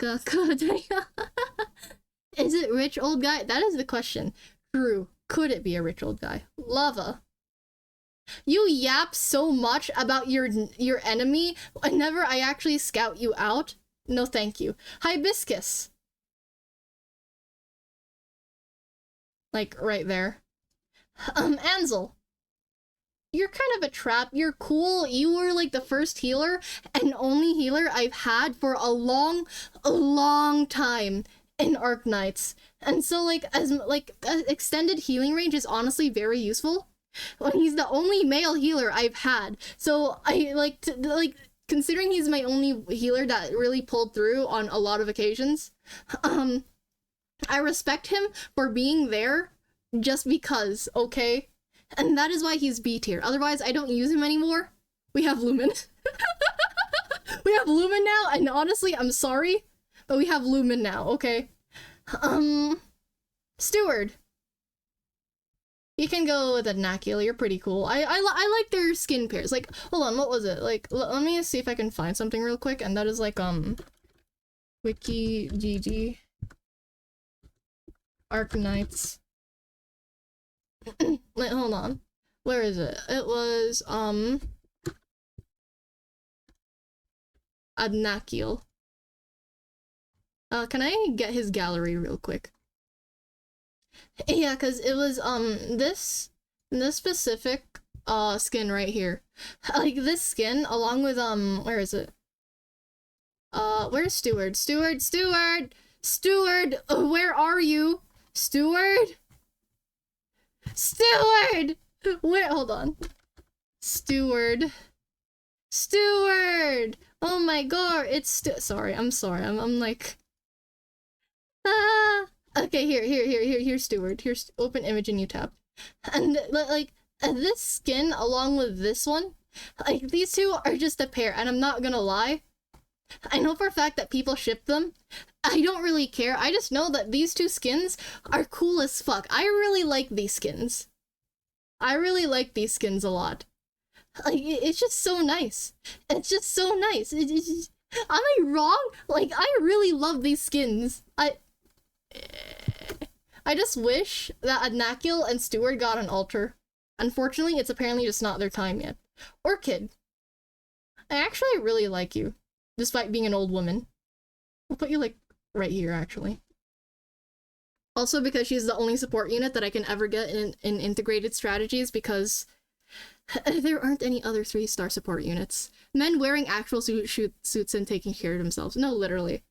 Is it rich old guy? That is the question. True. Could it be a rich old guy? Lava. You yap so much about your enemy whenever I actually scout you out. No thank you. Hibiscus. Like, right there. Ansel. You're kind of a trap. You're cool. You were like the first healer and only healer I've had for a long time in Arknights. And so like extended healing range is honestly very useful. When he's the only male healer I've had. So I like considering he's my only healer that really pulled through on a lot of occasions. I respect him for being there just because, okay? And that is why he's B tier. Otherwise, I don't use him anymore. We have Lumen. We have Lumen now, and honestly, I'm sorry, but we have Lumen now, okay? Steward. You can go with a Nakil, you're pretty cool. I like their skin pairs. Like, hold on, what was it? Like, let me see if I can find something real quick, and that is like, Wiki GG. Arknights. Wait, hold on. Where is it? It was, Adnakiel. Can I get his gallery real quick? Yeah, because it was, this specific, skin right here. Like, this skin, along with, where is it? Where's Steward? Steward! Where are you? Steward? Steward! Where? Hold on. Steward. Oh my god, it's sorry, I'm sorry. I'm like... Ah! Okay, here's Steward. Here's open image and you tap. And, like, this skin along with this one, like, these two are just a pair, and I'm not gonna lie. I know for a fact that people ship them. I don't really care. I just know that these two skins are cool as fuck. I really like these skins. I really like these skins a lot. Like, it's just so nice. It's just so nice. Am I wrong? Like, I really love these skins. I just wish that Adnakiel and Steward got an altar. Unfortunately, it's apparently just not their time yet. Orchid. I actually really like you, despite being an old woman. I'll put you, like, right here, actually. Also because she's the only support unit that I can ever get in integrated strategies, because there aren't any other 3-star support units. Men wearing actual suits and taking care of themselves. No, literally.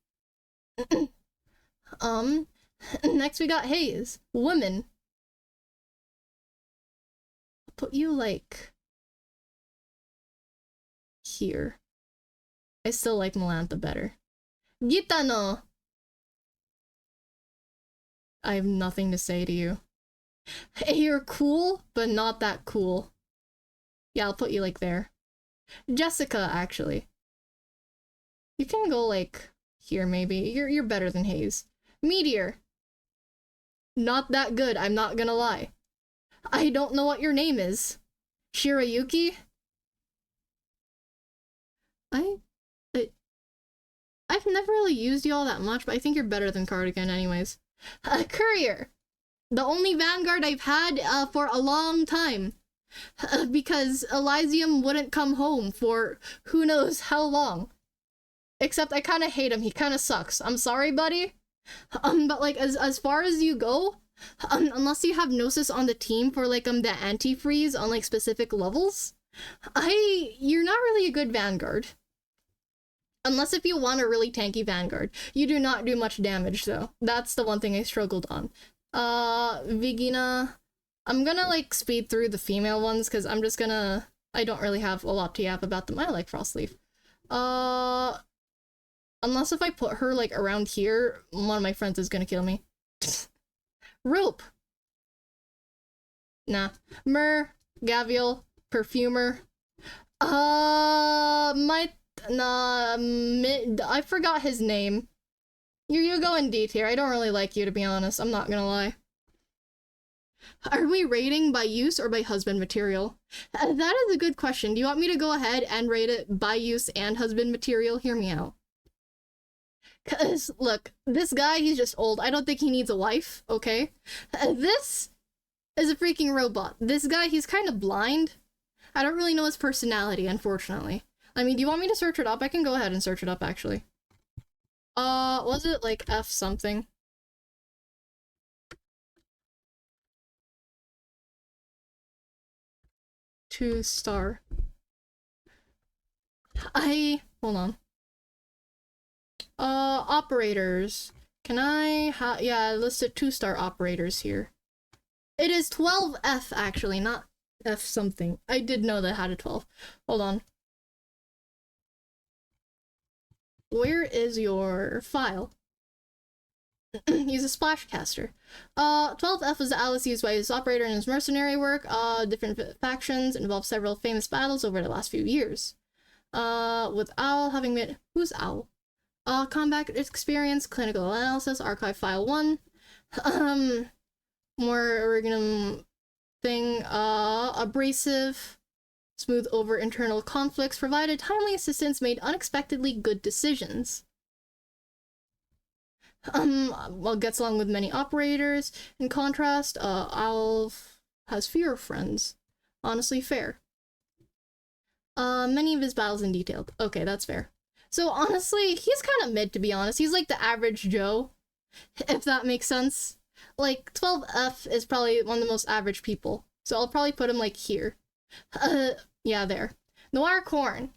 Next we got Hayes. Woman. I'll put you, like, here. I still like Melantha better. Gitano! I have nothing to say to you. Hey, you're cool, but not that cool. Yeah, I'll put you, like, there. Jessica, actually. You can go, like, here, maybe. You're better than Hayes. Meteor. Not that good, I'm not gonna lie. I don't know what your name is. Shirayuki? I've never really used you all that much, but I think you're better than Cardigan anyways. Courier. The only Vanguard I've had for a long time. Because Elysium wouldn't come home for who knows how long. Except I kind of hate him, he kind of sucks. I'm sorry, buddy. But like, as far as you go, unless you have Gnosis on the team for like the anti-freeze on like specific levels, you're not really a good Vanguard. Unless if you want a really tanky Vanguard. You do not do much damage though. That's the one thing I struggled on. Vigina. I'm gonna like speed through the female ones because I'm just gonna... I don't really have a lot to yap about them. I like Frostleaf. Unless if I put her like around here, one of my friends is gonna kill me. Rope. Nah. Myrrh. Gavial. Perfumer. I forgot his name. You go in D tier. I don't really like you, to be honest. I'm not gonna lie. Are we rating by use or by husband material? That is a good question. Do you want me to go ahead and rate it by use and husband material? Hear me out. Cause, look, this guy, he's just old. I don't think he needs a wife, okay? This is a freaking robot. This guy, he's kind of blind. I don't really know his personality, unfortunately. I mean, do you want me to search it up? I can go ahead and search it up, actually. Was it, like, F something? Two-star. Hold on. Operators. Can I yeah, I listed 2-star operators here. It is 12F, actually, not F something. I did know that I had a 12. Hold on. Where is your file? He's a splash caster. 12F was the alias used by his operator in his mercenary work. Different factions involve several famous battles over the last few years. With Owl having been... Who's Owl? Combat experience, clinical analysis, archive file 1. More original thing, abrasive, smooth over internal conflicts, provided timely assistance, made unexpectedly good decisions. Well, gets along with many operators. In contrast, Owl has fewer friends. Honestly, fair. Many of his battles in detail. Okay, that's fair. So honestly, he's kind of mid, to be honest. He's like the average Joe, if that makes sense. Like, 12F is probably one of the most average people. So I'll probably put him like here. Yeah, there. Noir Corn.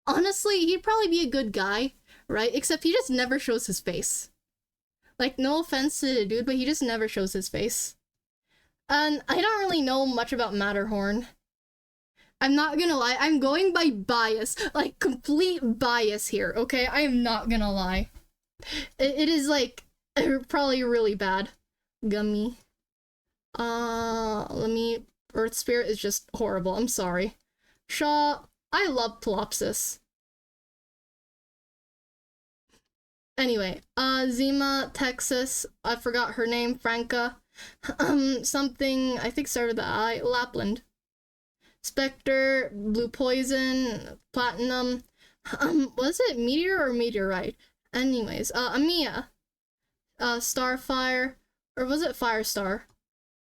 Honestly, he'd probably be a good guy, right? Except he just never shows his face. Like, no offense to the dude, but he just never shows his face. And I don't really know much about Matterhorn. I'm not gonna lie, I'm going by bias. Like, complete bias here, okay? I am not gonna lie. It is, like, probably really bad. Gummy. Earth Spirit is just horrible, I'm sorry. Shaw, I love Plopsis. Anyway, Zima, Texas, I forgot her name, Franca. Something, I think started with the I, Lapland. Spectre, Blue Poison, Platinum, was it Meteor or Meteorite? Anyways, Amiya, Starfire, or was it Firestar?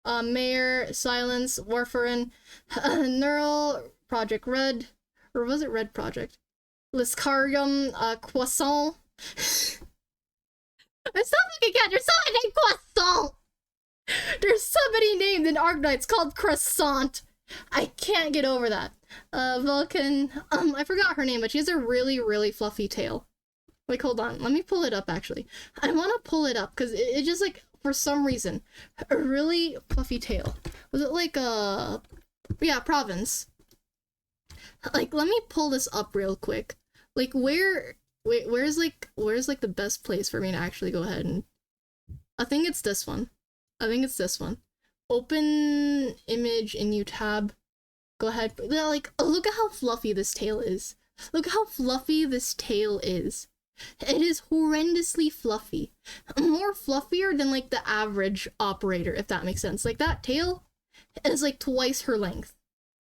Mayor, Silence, Warfarin, Neural, Project Red, or was it Red Project? Liscarium, Croissant. It's not like a cat, there's someone named Croissant! There's somebody named in Arknights called Croissant. I can't get over that. Vulcan, I forgot her name, but she has a really, really fluffy tail. Like, hold on, let me pull it up, actually. I want to pull it up, because it just, like, for some reason, a really fluffy tail. Was it, like, yeah, province. Like, let me pull this up real quick. Like, where's the best place for me to actually go ahead and... I think it's this one. Open image in new tab. Go ahead. Like, oh, look at how fluffy this tail is. Look how fluffy this tail is. It is horrendously fluffy. More fluffier than, like, the average operator, if that makes sense. Like, that tail is, like, twice her length.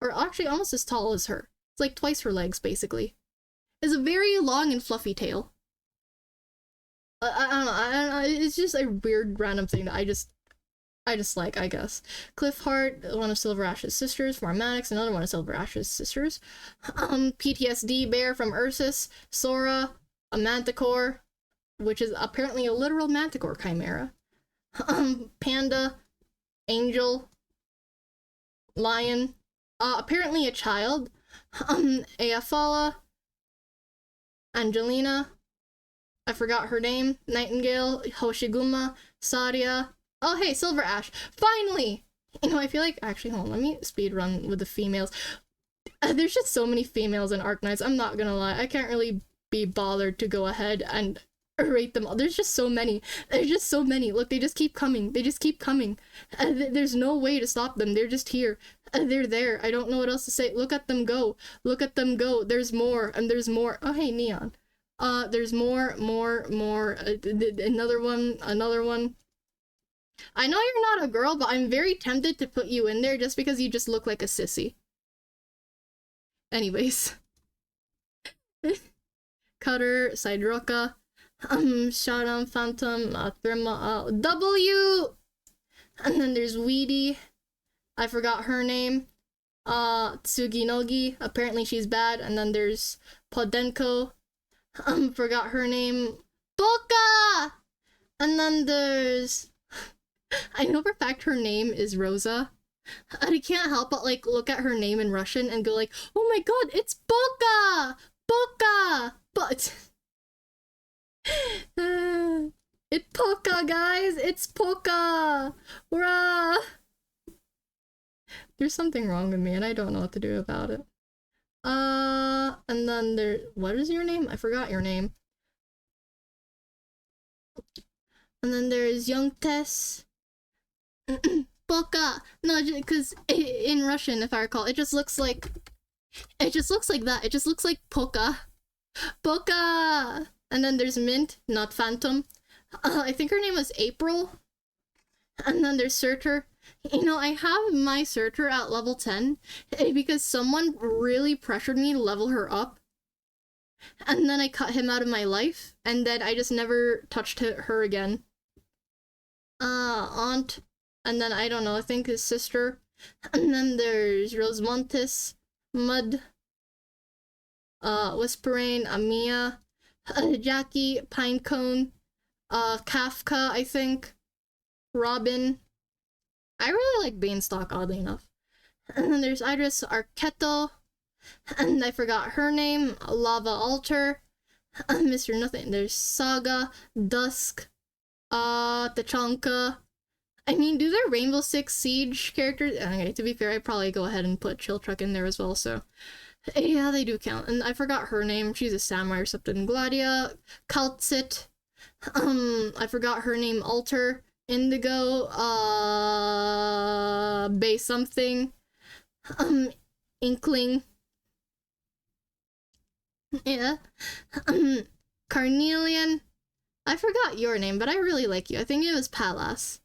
Or actually almost as tall as her. It's, like, twice her legs, basically. It's a very long and fluffy tail. I don't know, it's just a weird random thing that I just like, I guess. Cliffheart, one of Silver Ash's sisters. Marmanix, another one of Silver Ash's sisters. PTSD bear from Ursus. Sora, a manticore, which is apparently a literal manticore chimera. Panda, angel, lion, apparently a child. Ayafala, Angelina, I forgot her name, Nightingale, Hoshiguma, Saria. Oh, hey, Silver Ash. Finally! You know, I feel like... Actually, hold on. Let me speedrun with the females. There's just so many females in Arknights. I'm not gonna lie. I can't really be bothered to go ahead and rate them all. There's just so many. Look, they just keep coming. There's no way to stop them. They're just here. They're there. I don't know what else to say. Look at them go. There's more, and there's more. Oh, hey, Neon. There's more. Another one. I know you're not a girl, but I'm very tempted to put you in there just because you just look like a sissy. Anyways. Cutter, Sidroka, Sharam, Phantom, Thrima, W! And then there's Weedy. I forgot her name. Tsuginogi, apparently she's bad. And then there's Podenko. Forgot her name. Boka! And then there's... I know for a fact her name is Rosa. I can't help but, like, look at her name in Russian and go like, oh my god, it's Boka! Boka! But... it's Poka, guys! It's Poka! Hurrah! There's something wrong with me and I don't know what to do about it. And then there... What is your name? I forgot your name. And then there's Young Tess. Boka! No, because in Russian, if I recall, it just looks like that. It just looks like Poka. Boka! And then there's Mint, not Phantom. I think her name was April. And then there's Surtur. You know, I have my Surtur at level 10 because someone really pressured me to level her up. And then I cut him out of my life, and then I just never touched her again. Aunt, and then I don't know, I think his sister. And then there's Rosemontis, Mud, Whisperain, Amia, Jackie, Pinecone, Kafka, I think, Robin. I really like Beanstalk, oddly enough. And then there's Idris Arquetto, and I forgot her name, Lava Altar, Mr. Nothing. There's Saga, Dusk, Tachanka. I mean, do their Rainbow Six Siege characters... Okay, to be fair, I'd probably go ahead and put Chill Truck in there as well, so... Yeah, they do count. And I forgot her name. She's a samurai or something. Gladia, Kaltsit. I forgot her name. Alter, Indigo, Bay something. Inkling. Yeah. Carnelian. I forgot your name, but I really like you. I think it was Palas.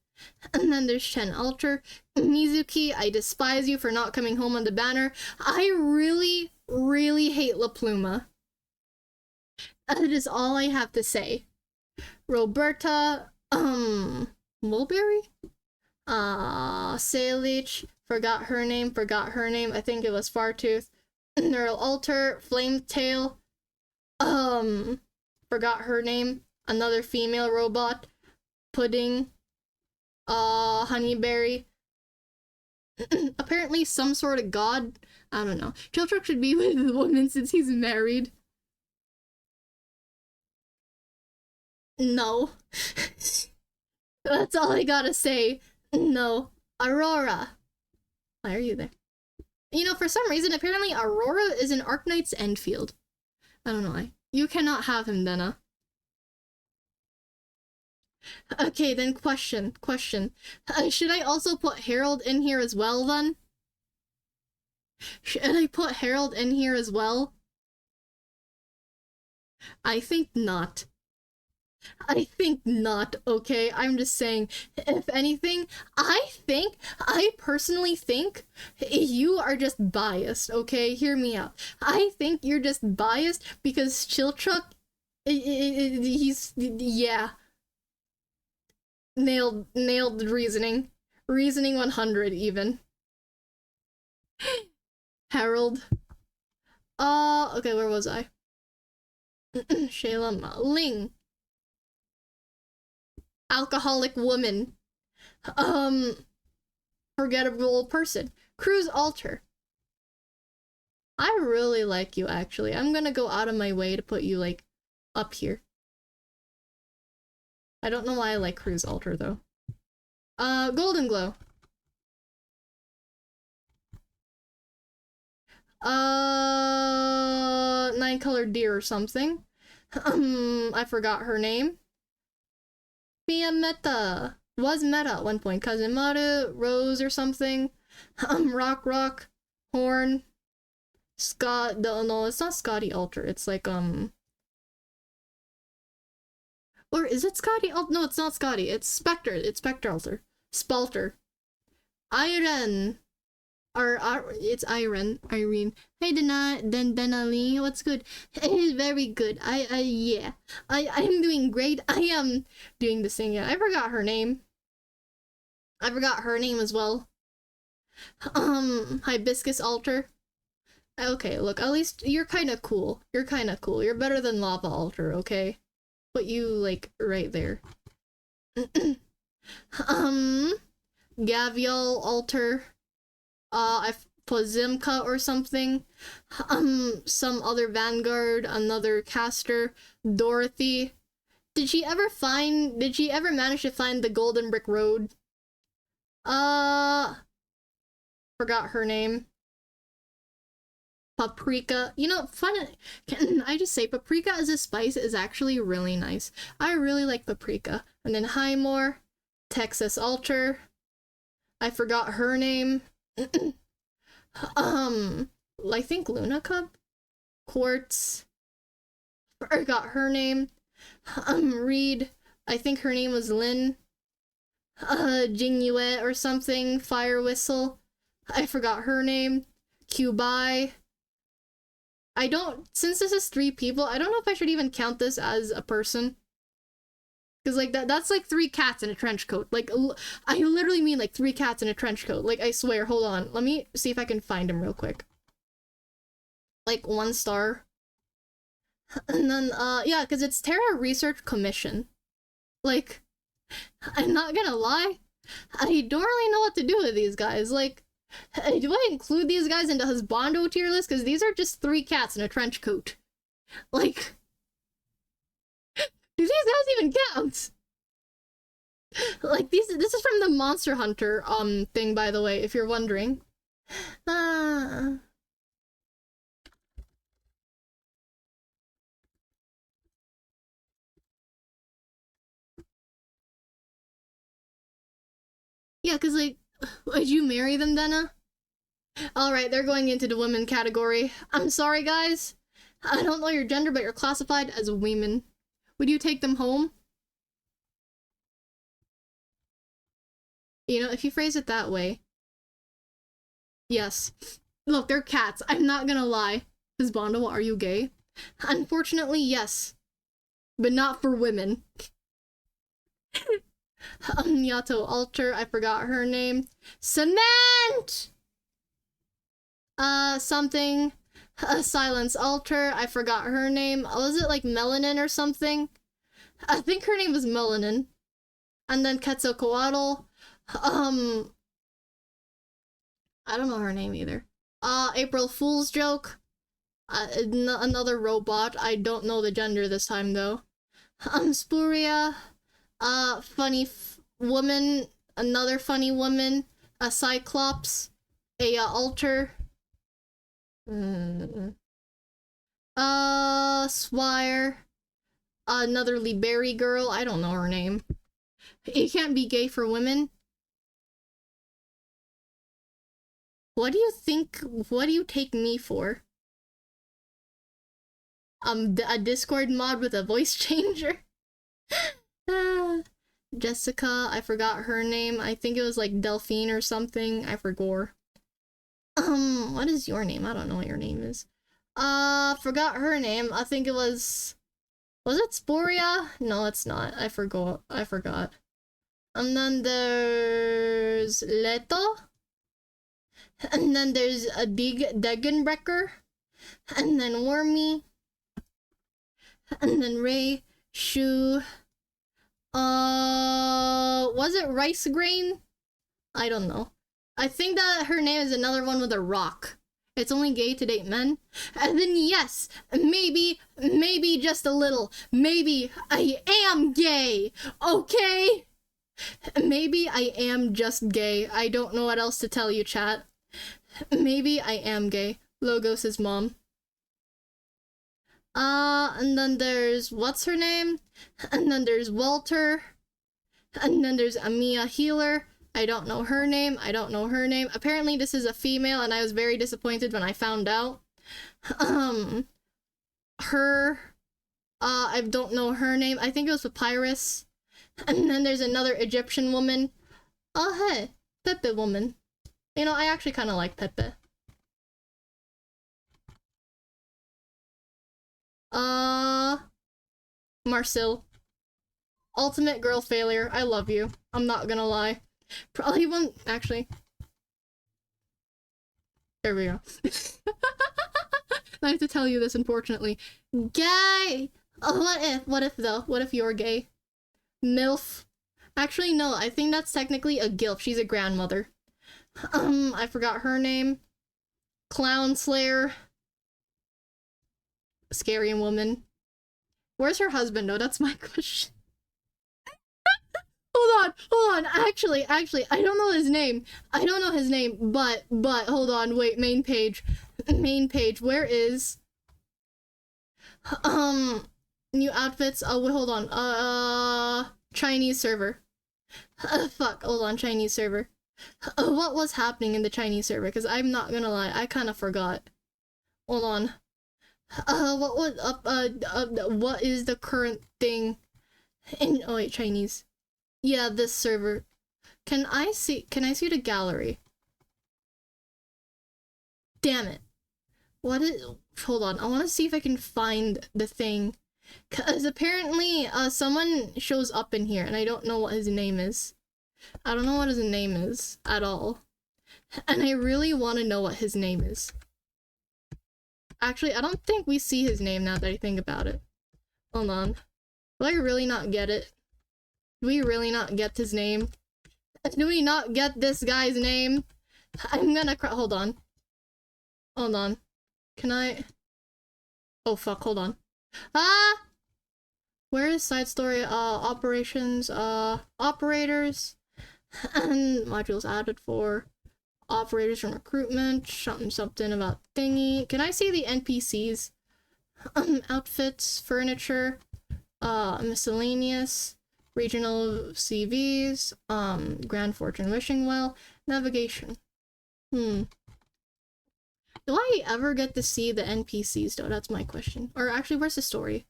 And then there's Shen Alter. Mizuki, I despise you for not coming home on the banner. I really, really hate La Pluma. That is all I have to say. Roberta, Mulberry? Salich, forgot her name. I think it was Fartooth. Neural Alter, Flametail, forgot her name. Another female robot. Pudding. Honeyberry. Apparently some sort of god. I don't know. Chiltruck should be with the woman since he's married. No. That's all I gotta say. No. Aurora. Why are you there? You know, for some reason, apparently Aurora is in Arknight's Enfield. I don't know why. You cannot have him, Denna. Okay, then question. Should I also put Harold in here as well, then? Should I put Harold in here as well? I think not. Okay? I'm just saying, if anything, I personally think you are just biased, okay? Hear me out. I think you're just biased because Chiltruck, yeah. Nailed reasoning. Reasoning 100, even. Harold. Okay, where was I? Shayla Ling. Alcoholic woman. Forgettable person. Cruise altar. I really like you, actually. I'm gonna go out of my way to put you, like, up here. I don't know why I like Cruise altar, though. Golden Glow. Nine-colored deer or something. I forgot her name. Mia Meta. Was Meta at one point. Kazemaru, Rose or something. Rock, Horn. Scott, no, it's not Scotty Alter. It's like, or is it Scotty? Oh, no, it's not Scotty. It's Spectre. It's Spectre Alter. Spalter. Irene. It's Irene. Hey, Denali, what's good? It's very good. Yeah. I'm doing great. I am doing this thing. Yeah, I forgot her name. I forgot her name as well. Hibiscus Altar. Okay, look, at least you're kind of cool. You're better than Lava Altar, okay? Put you, like, right there. Gavial Altar. I put Zimka or something. Some other Vanguard, another caster. Dorothy. Did she ever manage to find the Golden Brick Road? Forgot her name. Paprika. You know, can I just say, paprika as a spice is actually really nice. I really like paprika. And then Highmore, Texas Altar. I forgot her name. I think Luna Cup? Quartz. Forgot her name. Reed. I think her name was Lynn. Jingyue or something. Fire Whistle. I forgot her name. Cubai. Since this is 3 people, I don't know if I should even count this as a person. Because, like, that's like 3 cats in a trench coat. Like, I literally mean, like, 3 cats in a trench coat. Like, I swear, hold on. Let me see if I can find him real quick. Like, 1 star. And then, yeah, because it's Terra Research Commission. Like, I'm not gonna lie. I don't really know what to do with these guys. Like, do I include these guys into husbando tier list? Because these are just 3 cats in a trench coat. Like, do these guys even count? Like, this is from the Monster Hunter, thing, by the way, if you're wondering. Yeah, because, like, would you marry them, Denna? Alright, they're going into the women category. I'm sorry, guys. I don't know your gender, but you're classified as women. Would you take them home? You know, if you phrase it that way. Yes. Look, they're cats. I'm not gonna lie. Husbando, are you gay? Unfortunately, yes. But not for women. Yato Alter, I forgot her name. Cement! Something. Silence Alter, I forgot her name. Was it like Melanin or something? I think her name was Melanin. And then Quetzalcoatl. Um, I don't know her name either. April Fool's joke. Another robot. I don't know the gender this time though. Spuria. Funny woman. Another funny woman. A Cyclops. A alter. Swire. Another Liberry girl. I don't know her name. You can't be gay for women. What do you think? What do you take me for? A Discord mod with a voice changer. Jessica, I forgot her name. I think it was like Delphine or something. I forgot. What is your name? I don't know what your name is. Forgot her name. I think it was it Sporia? No, it's not. I forgot. And then there's Leto. And then there's a Degenbrecker. And then Wormy. And then Ray. Shu. Was it Rice Grain? I don't know. I think that her name is another one with a rock. It's only gay to date men. And then yes, maybe just a little. Maybe I am gay. Okay? Maybe I am just gay. I don't know what else to tell you, chat. Maybe I am gay. Logos' mom. And then there's what's her name? And then there's Walter. And then there's Amia Healer. I don't know her name. Apparently this is a female and I was very disappointed when I found out. I don't know her name. I think it was Papyrus. And then there's another Egyptian woman. Oh, hey, Pepe woman. You know, I actually kind of like Pepe. Marcel. Ultimate girl failure. I love you. I'm not gonna lie. Probably won't, actually. There we go. I have to tell you this, unfortunately. Gay! Oh, what if though? What if you're gay? MILF. Actually, no, I think that's technically a GILF. She's a grandmother. I forgot her name. Clown Slayer. Scary woman. Where's her husband, though? That's my question. Hold on. Actually, I don't know his name. But, hold on, wait, main page. Where is... New outfits, oh, wait, hold on, Chinese server. Fuck, hold on, Chinese server. What was happening in the Chinese server? Because I'm not gonna lie, I kind of forgot. Hold on. What is the current thing in, oh wait, Chinese. Yeah, this server. Can I see the gallery? Damn it. Hold on, I want to see if I can find the thing. Cause apparently, someone shows up in here and I don't know what his name is. I don't know what his name is at all. And I really want to know what his name is. Actually, I don't think we see his name now that I think about it. Hold on. Do I really not get it? Do we really not get his name? Do we not get this guy's name? I'm gonna cry. Hold on. Can I? Oh fuck, hold on. Ah! Where is side story? Operations, operators. And modules added for operators from recruitment. Something about thingy. Can I see the NPCs? Outfits, furniture, miscellaneous. Regional CVs, Grand Fortune Wishing Well, navigation. Do I ever get to see the NPCs though? That's my question. Or actually, where's the story?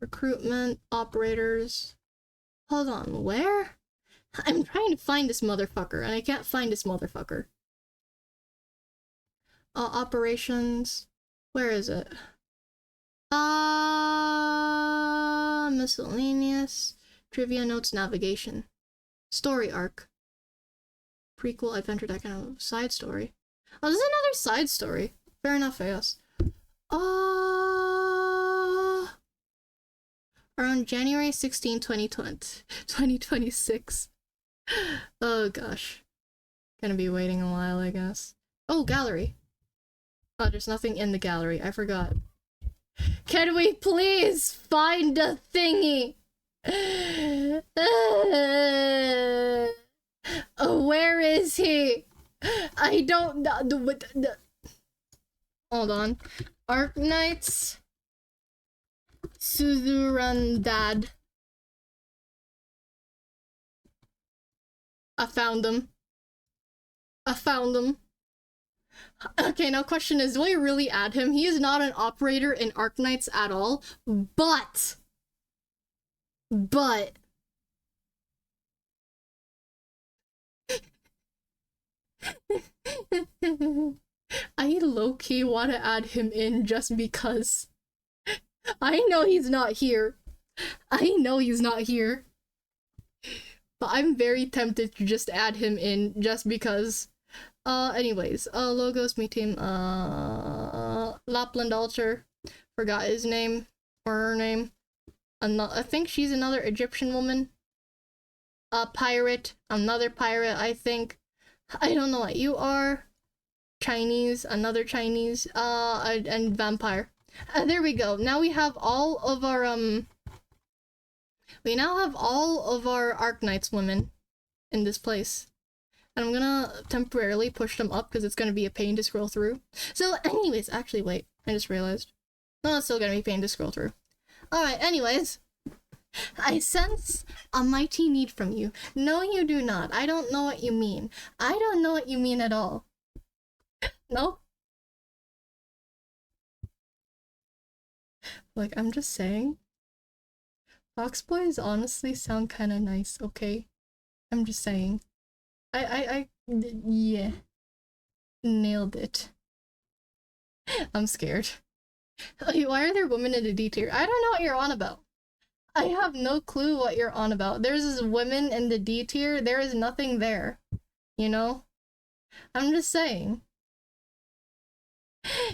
Recruitment, operators. Hold on, where? I'm trying to find this motherfucker, and I can't find this motherfucker. Operations. Where is it? Miscellaneous. Trivia notes, navigation. Story arc. Prequel, adventure, that kind of side story. Oh, this is another side story. Fair enough, I guess. Or around January 16, 2026. Oh gosh. Gonna be waiting a while, I guess. Oh, gallery. Oh, there's nothing in the gallery. I forgot. Can we please find a thingy? Where is he? I don't know. Hold on. Arknights. Suzurandad. I found them. Okay, now question is, do I really add him? He is not an operator in Arknights at all, but I low-key want to add him in just because I know he's not here. But I'm very tempted to just add him in just because. Anyways, logos, me team, Lapland Altar, forgot his name, or her name. I think she's another Egyptian woman. Pirate, another pirate, I think. I don't know what you are. Chinese, another Chinese, and vampire. There we go. Now we have all of our, we now have all of our Arknights women in this place. And I'm gonna temporarily push them up because it's gonna be a pain to scroll through. So anyways, actually wait, I just realized. No, it's still gonna be a pain to scroll through. Alright, anyways. I sense a mighty need from you. No, you do not. I don't know what you mean. I don't know what you mean at all. No? Like, I'm just saying. Foxboys honestly sound kind of nice, okay? I'm just saying. Yeah. Nailed it. I'm scared. Why are there women in the D tier? I don't know what you're on about. I have no clue what you're on about. There's women in the D tier. There is nothing there. You know? I'm just saying.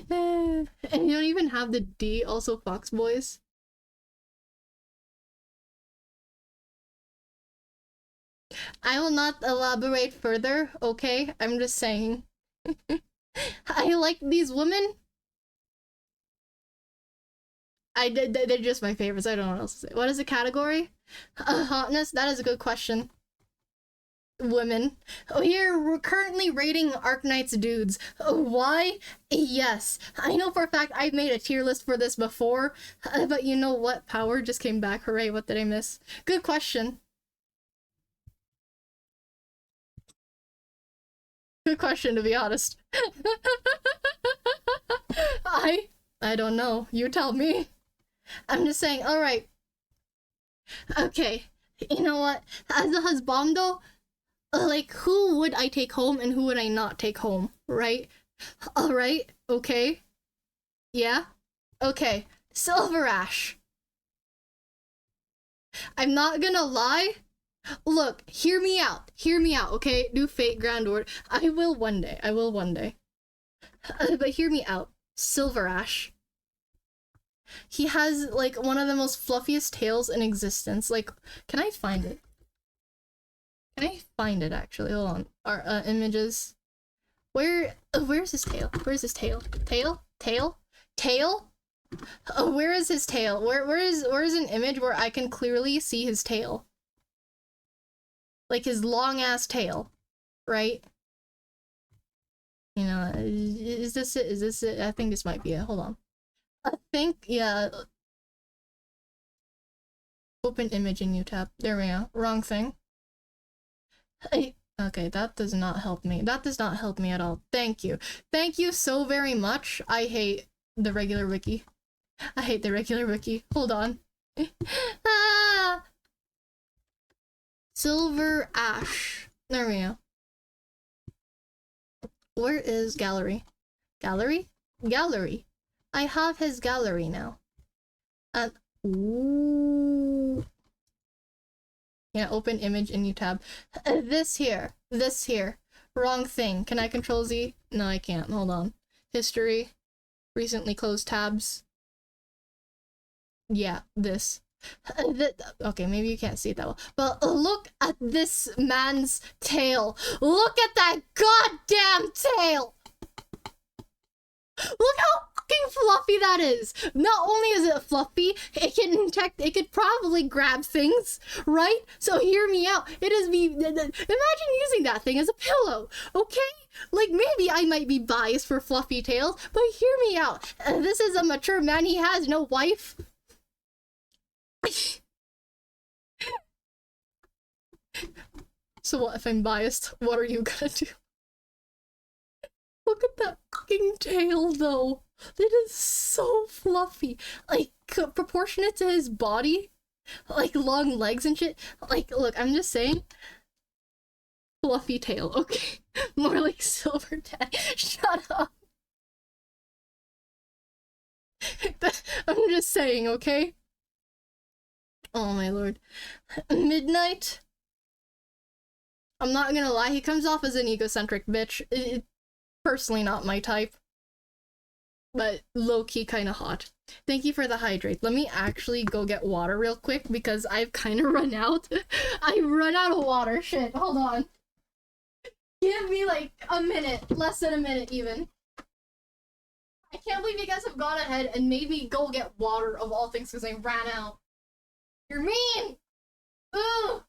And you don't even have the D, also Foxboys. I will not elaborate further, okay? I'm just saying. I like these women. They're just my favorites. I don't know what else to say. What is the category? Hotness? That is a good question. Women. Oh, here, we're currently rating Arknights dudes. Why? Yes. I know for a fact I've made a tier list for this before, but you know what? Power just came back. Hooray, what did I miss? Good question. Good question, to be honest. I don't know. You tell me. I'm just saying, alright. Okay. You know what? As a husbando, like, who would I take home and who would I not take home, right? Alright, okay. Yeah? Okay. Silver Ash. I'm not gonna lie. Look, hear me out, okay? New Fate Grand Order. I will one day. But hear me out. Silver Ash. He has, like, one of the most fluffiest tails in existence. Like, can I find it? Actually? Hold on. Our, images. Where's his tail? Where's his tail? Tail? Oh, where is his tail? Where is an image where I can clearly see his tail? Like his long ass tail, right? You know, is this it? I think this might be it. Hold on. I think, yeah. Open image in UTab. There we go. Wrong thing. Okay, that does not help me. That does not help me at all. Thank you. Thank you so very much. I hate the regular wiki. Hold on. Ah! Silver Ash. There we go. Where is gallery? Gallery? I have his gallery now. And ooh. Yeah, open image in UTab. This here. Wrong thing. Can I control Z? No, I can't. Hold on. History. Recently closed tabs. Yeah, this. Okay, maybe you can't see it that well, but look at this man's tail. Look at that goddamn tail! Look how fucking fluffy that is! Not only is it fluffy, it could probably grab things, right? So hear me out. It is imagine using that thing as a pillow, okay? Like, maybe I might be biased for fluffy tails, but hear me out. This is a mature man, he has no wife. So what if I'm biased? What are you gonna do? Look at that fucking tail, though. It is so fluffy. Like, proportionate to his body. Like, long legs and shit. Like, look, I'm just saying. Fluffy tail, okay? More like silver tag. Shut up. I'm just saying, okay? Oh my lord. Midnight? I'm not gonna lie, he comes off as an egocentric bitch. Personally not my type. But low-key kinda hot. Thank you for the hydrate. Let me actually go get water real quick because I've kinda run out. I run out of water. Shit, hold on. Give me like a minute. Less than a minute even. I can't believe you guys have gone ahead and made me go get water of all things because I ran out. You're mean! Ooh!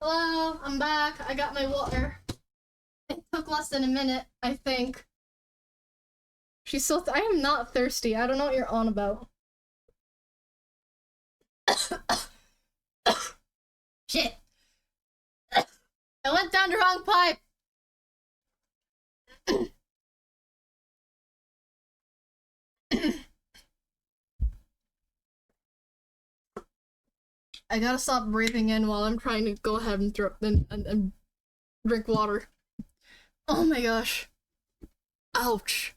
Hello, I'm back. I got my water. It took less than a minute, I think. She's so I am not thirsty. I don't know what you're on about. Shit. I went down the wrong pipe. I gotta stop breathing in while I'm trying to go ahead and throw and drink water. Oh my gosh. Ouch.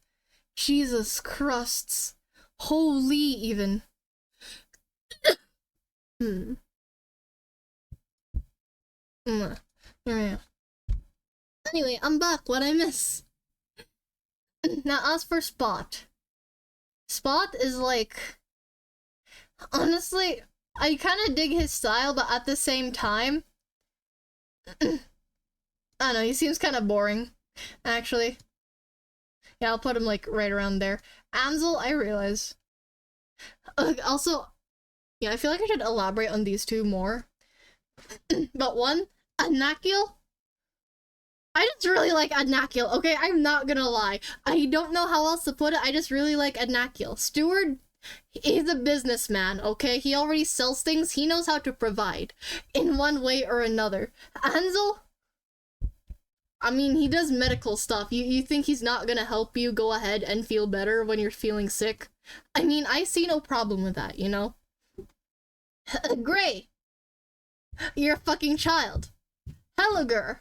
Jesus crusts. Holy even. Hmm. Yeah. Anyway, I'm back. What'd I miss? Now, as for Spot. Spot is like... Honestly, I kind of dig his style, but at the same time... I don't know, he seems kind of boring, actually. Yeah, I'll put him, like, right around there. Ansel, I realize. Also, yeah, I feel like I should elaborate on these two more. But one, Anakil. I just really like Anakil, okay? I'm not gonna lie. I don't know how else to put it, I just really like Anakil. Steward, he's a businessman, okay? He already sells things, he knows how to provide. In one way or another. Ansel, I mean, he does medical stuff. You think he's not gonna help you go ahead and feel better when you're feeling sick? I mean, I see no problem with that, you know? Gray, you're a fucking child. Helliger.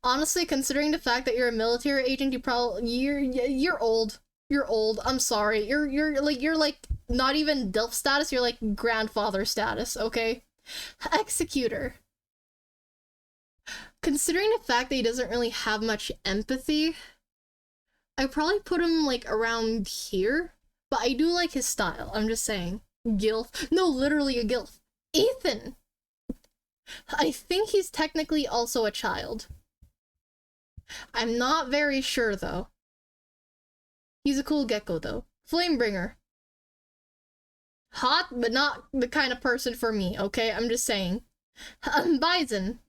Honestly, considering the fact that you're a military agent, you're old. You're old. I'm sorry. You're like not even DILF status, you're like grandfather status, okay? Executor. Considering the fact that he doesn't really have much empathy, I probably put him like around here. But I do like his style, I'm just saying. Gilf. No, literally a Gilf. Ethan! I think he's technically also a child. I'm not very sure, though. He's a cool gecko, though. Flamebringer. Hot, but not the kind of person for me, okay? I'm just saying. Bison.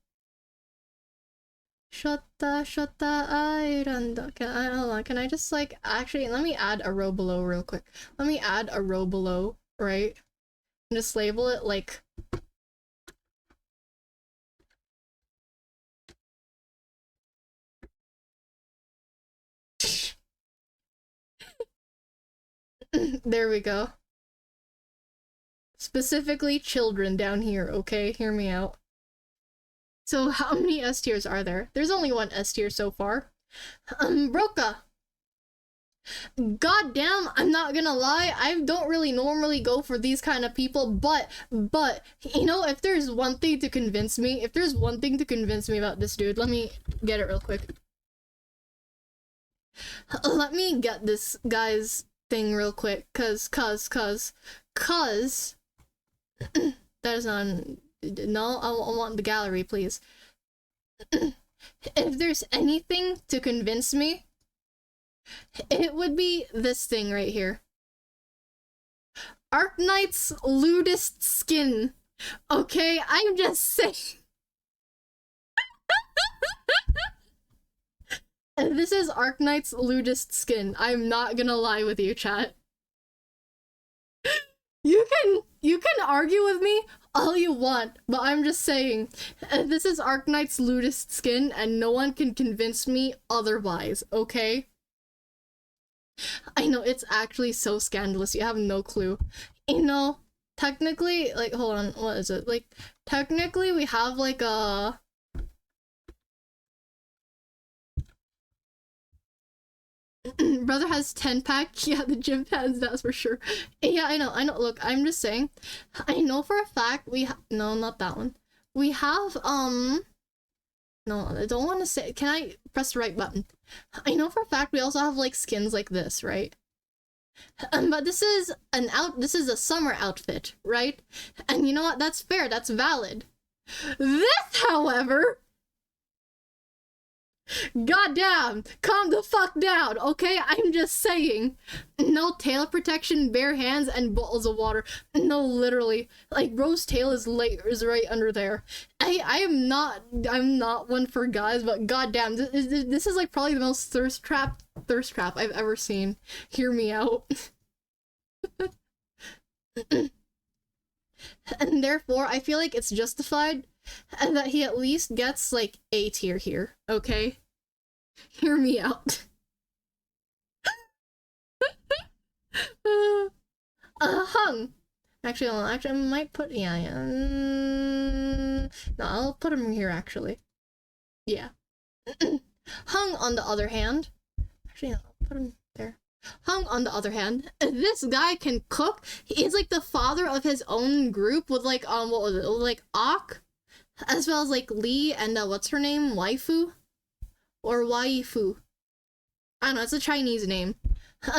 Shota, Iranda. Hold on, can I just, like, actually, let me add a row below real quick. Let me add a row below, right? And just label it, like... There we go. Specifically children down here, okay? Hear me out. So how many S tiers are there? There's only one S tier so far. Broca. God damn, I'm not gonna lie, I don't really normally go for these kind of people, but, you know, if there's one thing to convince me about this dude, let me get it real quick. Let me get this guy's thing real quick, cause, that is not, no, I want the gallery, please. If there's anything to convince me, it would be this thing right here. Arknight's lewdest skin. Okay, I'm just saying. This is Arknight's lewdest skin. I'm not gonna lie with you, chat. You can argue with me all you want, but I'm just saying, this is Arknight's lewdest skin, and no one can convince me otherwise, okay? I know, it's actually so scandalous, you have no clue. You know, technically, like, hold on, what is it? Like, technically we have, like, a... Brother has 10-pack, yeah, the gym pads, that's for sure. Yeah, I know, look, I'm just saying, I know for a fact no, not that one. We have, no, I don't want to say, can I press the right button? I know for a fact we also have, like, skins like this, right? But this is a summer outfit, right? And you know what, that's fair, that's valid. This, however... Goddamn! Calm the fuck down, okay? I'm just saying. No tail protection, bare hands, and bottles of water. No, literally. Like, Rose tail is right under there. I'm not one for guys, but goddamn, this is like probably the most thirst trap I've ever seen. Hear me out. And therefore, I feel like it's justified and that he at least gets, like, A tier here, okay? Hear me out. Hung. Actually, I might put, yeah. No, I'll put him here, actually. Yeah. Hung, on the other hand. Actually, I'll put him there. Hung, on the other hand, this guy can cook. He is, like, the father of his own group with, like, what was it? Like, Ak, as well as, like, Lee and, what's her name? Waifu? Or Waifu. I don't know, it's a Chinese name.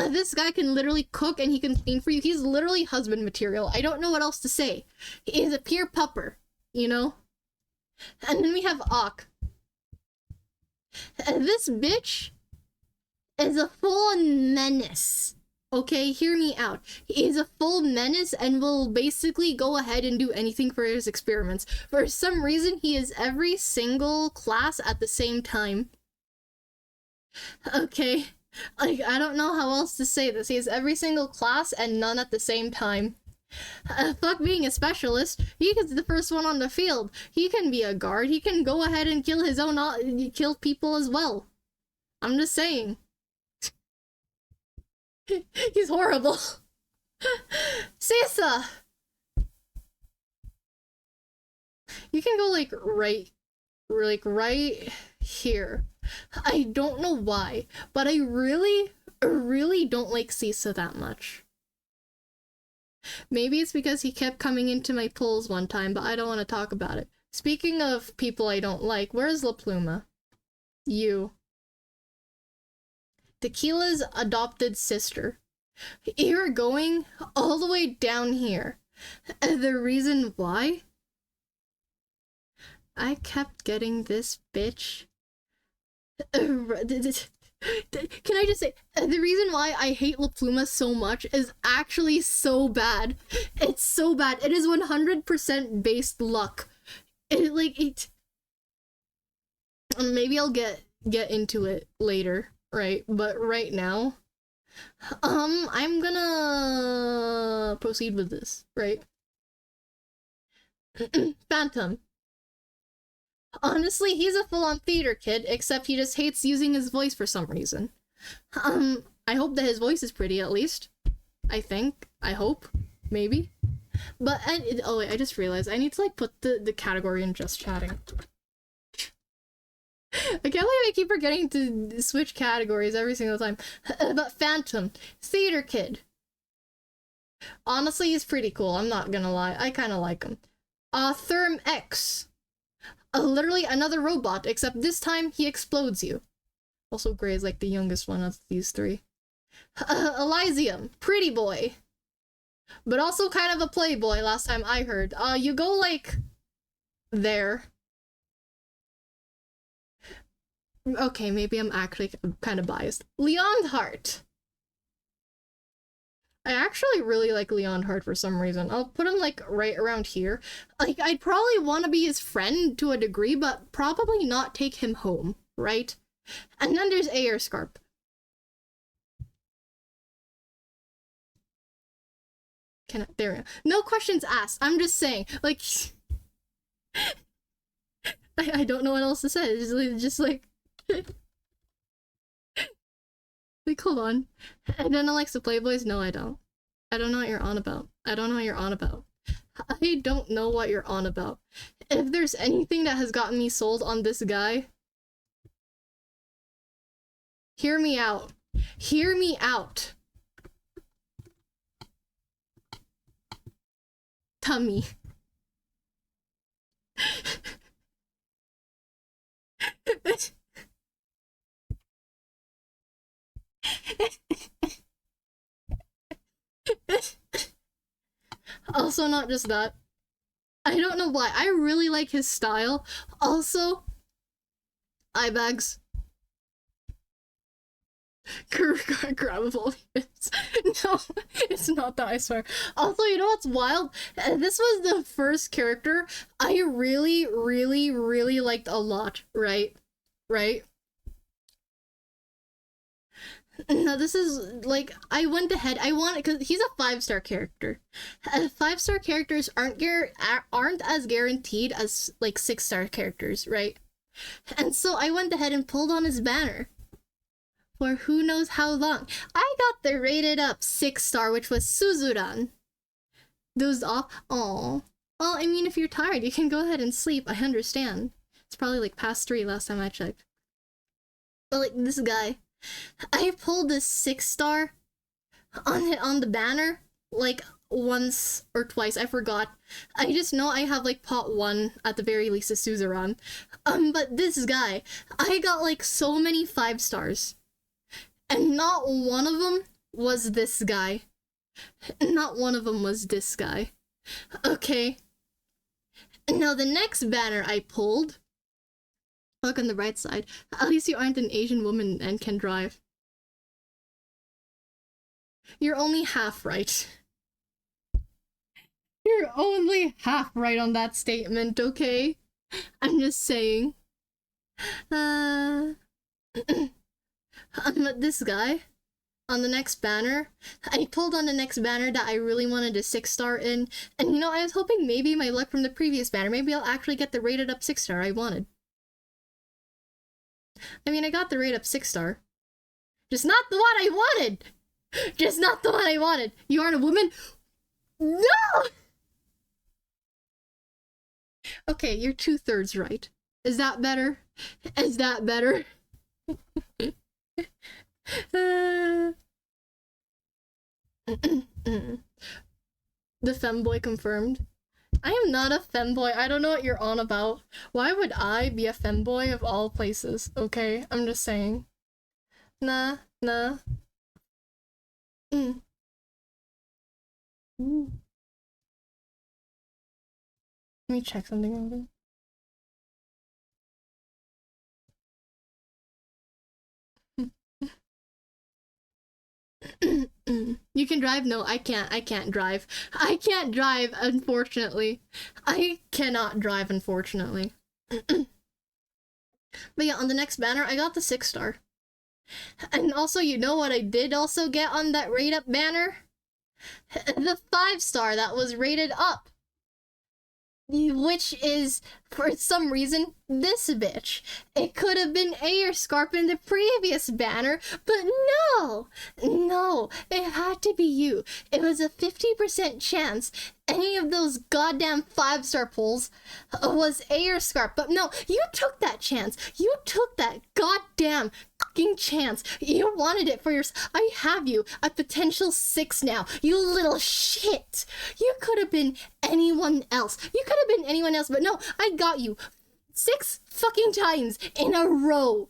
This guy can literally cook and he can clean for you. He's literally husband material. I don't know what else to say. He is a pure pupper, you know? And then we have Ak. This bitch is a full menace. Okay, hear me out. He is a full menace and will basically go ahead and do anything for his experiments. For some reason, he is every single class at the same time. Okay, like, I don't know how else to say this. He has every single class and none at the same time. Fuck being a specialist. He is the first one on the field. He can be a guard. He can go ahead and kill his own, kill people as well. I'm just saying. He's horrible. Sisa! You can go, like, right here. I don't know why, but I really don't like Sisa that much. Maybe it's because he kept coming into my pulls one time, but I don't want to talk about it. Speaking of people I don't like, where's La Pluma? You. Tequila's adopted sister. You're going all the way down here. The reason why? I kept getting this bitch. Can I just say, the reason why I hate La Pluma so much is actually so bad. It's so bad. It is 100% based luck. Maybe I'll get into it later, right? But right now, I'm gonna proceed with this, right? Phantom. Honestly, he's a full-on theater kid, except he just hates using his voice for some reason. I hope that his voice is pretty, at least. I think. I hope. Maybe. But, oh wait, I just realized I need to, like, put the category in just chatting. I can't believe I keep forgetting to switch categories every single time. But Phantom. Theater kid. Honestly, he's pretty cool, I'm not gonna lie. I kinda like him. Therm X. Literally another robot, except this time he explodes you. Also, Gray is like the youngest one of these three. Elysium, pretty boy. But also kind of a playboy last time I heard. You go like there. Okay, maybe I'm actually kind of biased. Leonhardt. I actually really like Leonhardt for some reason. I'll put him like right around here. Like, I'd probably want to be his friend to a degree, but probably not take him home, right? And then there's Aerscarp. There we go. No questions asked. I'm just saying, like, I don't know what else to say. It's just like, like, hold on. Adena likes the Playboys? No, I don't. I don't know what you're on about. I don't know what you're on about. I don't know what you're on about. If there's anything that has gotten me sold on this guy, hear me out. Hear me out. Tummy. Also, not just that. I don't know why. I really like his style. Also, eye bags. Grabbable. No, it's not that, I swear. Also, you know what's wild? This was the first character I really, really, really liked a lot, right? Right? No, this is like, I went ahead. I want it because he's a 5-star character. 5-star characters aren't as guaranteed as like 6-star characters, right? And so I went ahead and pulled on his banner for who knows how long. I got the rated up 6-star, which was Suzuran. Those off. Oh, well, I mean, if you're tired, you can go ahead and sleep. I understand. It's probably like past 3 last time I checked. But like this guy, I pulled this 6-star on the banner like once or twice. I forgot. I just know I have like pot 1 at the very least of Suzuran. But this guy, I got like so many 5-stars. And not one of them was this guy. Not one of them was this guy. Okay. Now the next banner I pulled. Look on the right side. At least you aren't an Asian woman and can drive. You're only half right. You're only half right on that statement, okay? I'm just saying. This guy, on the next banner, I pulled on the next banner that I really wanted a 6-star in, and you know, I was hoping maybe my luck from the previous banner, maybe I'll actually get the rated up 6-star I wanted. I mean, I got the rated up 6-star. Just not the one I wanted! Just not the one I wanted! You aren't a woman? No! Okay, you're 2/3 right. Is that better? Is that better? The femboy confirmed. I am not a femboy. I don't know what you're on about. Why would I be a femboy of all places? Okay, I'm just saying. Nah. Ooh. Let me check something over. You can drive? No, I can't. I can't drive. I can't drive, unfortunately. I cannot drive, unfortunately. But yeah, on the next banner, I got the 6-star. And also, you know what I did also get on that rate up banner? The 5-star that was rated up. Which is, for some reason, this bitch. It could have been Aerscarp in the previous banner, but no! No, it had to be you. It was a 50% chance any of those goddamn 5-star pulls was Aerscarp, but no, you took that chance. You took that goddamn fucking chance. You wanted it for yourself. I have you at potential 6 now, you little shit. You could have been anyone else. You could have been anyone else, but no, I got you 6 fucking times in a row.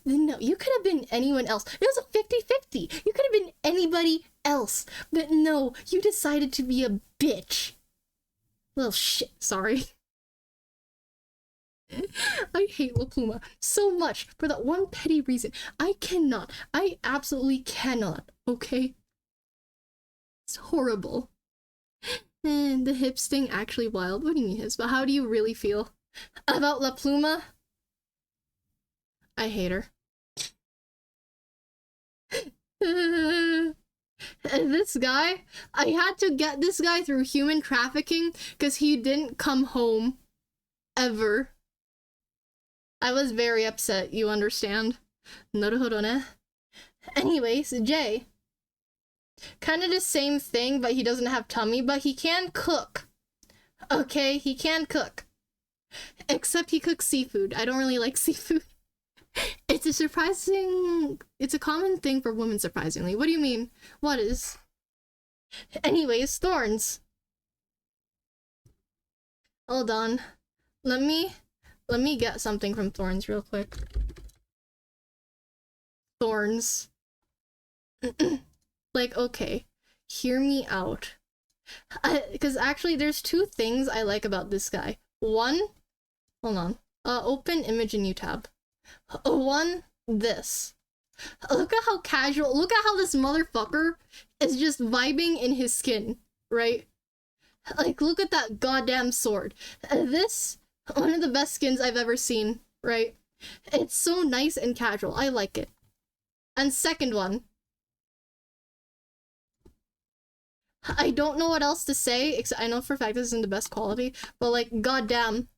No, you could have been anyone else. It was a 50-50. You could have been anybody else. But no, you decided to be a bitch. Little shit, sorry. I hate La Pluma so much for that one petty reason. I absolutely cannot, okay? It's horrible. And the hips thing actually wild. What do you mean hips? But how do you really feel about La Pluma? I hate her. This guy, I had to get this guy through human trafficking because he didn't come home ever. I was very upset, you understand? Naruhodo ne. Anyways, Jay. Kind of the same thing, but he doesn't have tummy, but he can cook. Okay, he can cook. Except he cooks seafood. I don't really like seafood. It's a common thing for women, surprisingly. What do you mean? What is? Anyways, thorns. Hold on. Let me get something from thorns real quick. Thorns. Like, okay, hear me out. Because actually, there's 2 things I like about this guy. One, hold on. Open image in new tab. One, this. Look at how casual, look at how this motherfucker is just vibing in his skin, right? Like, look at that goddamn sword. This, one of the best skins I've ever seen, right? It's so nice and casual. I like it. And second one, I don't know what else to say, except I know for a fact this isn't the best quality, but like, goddamn.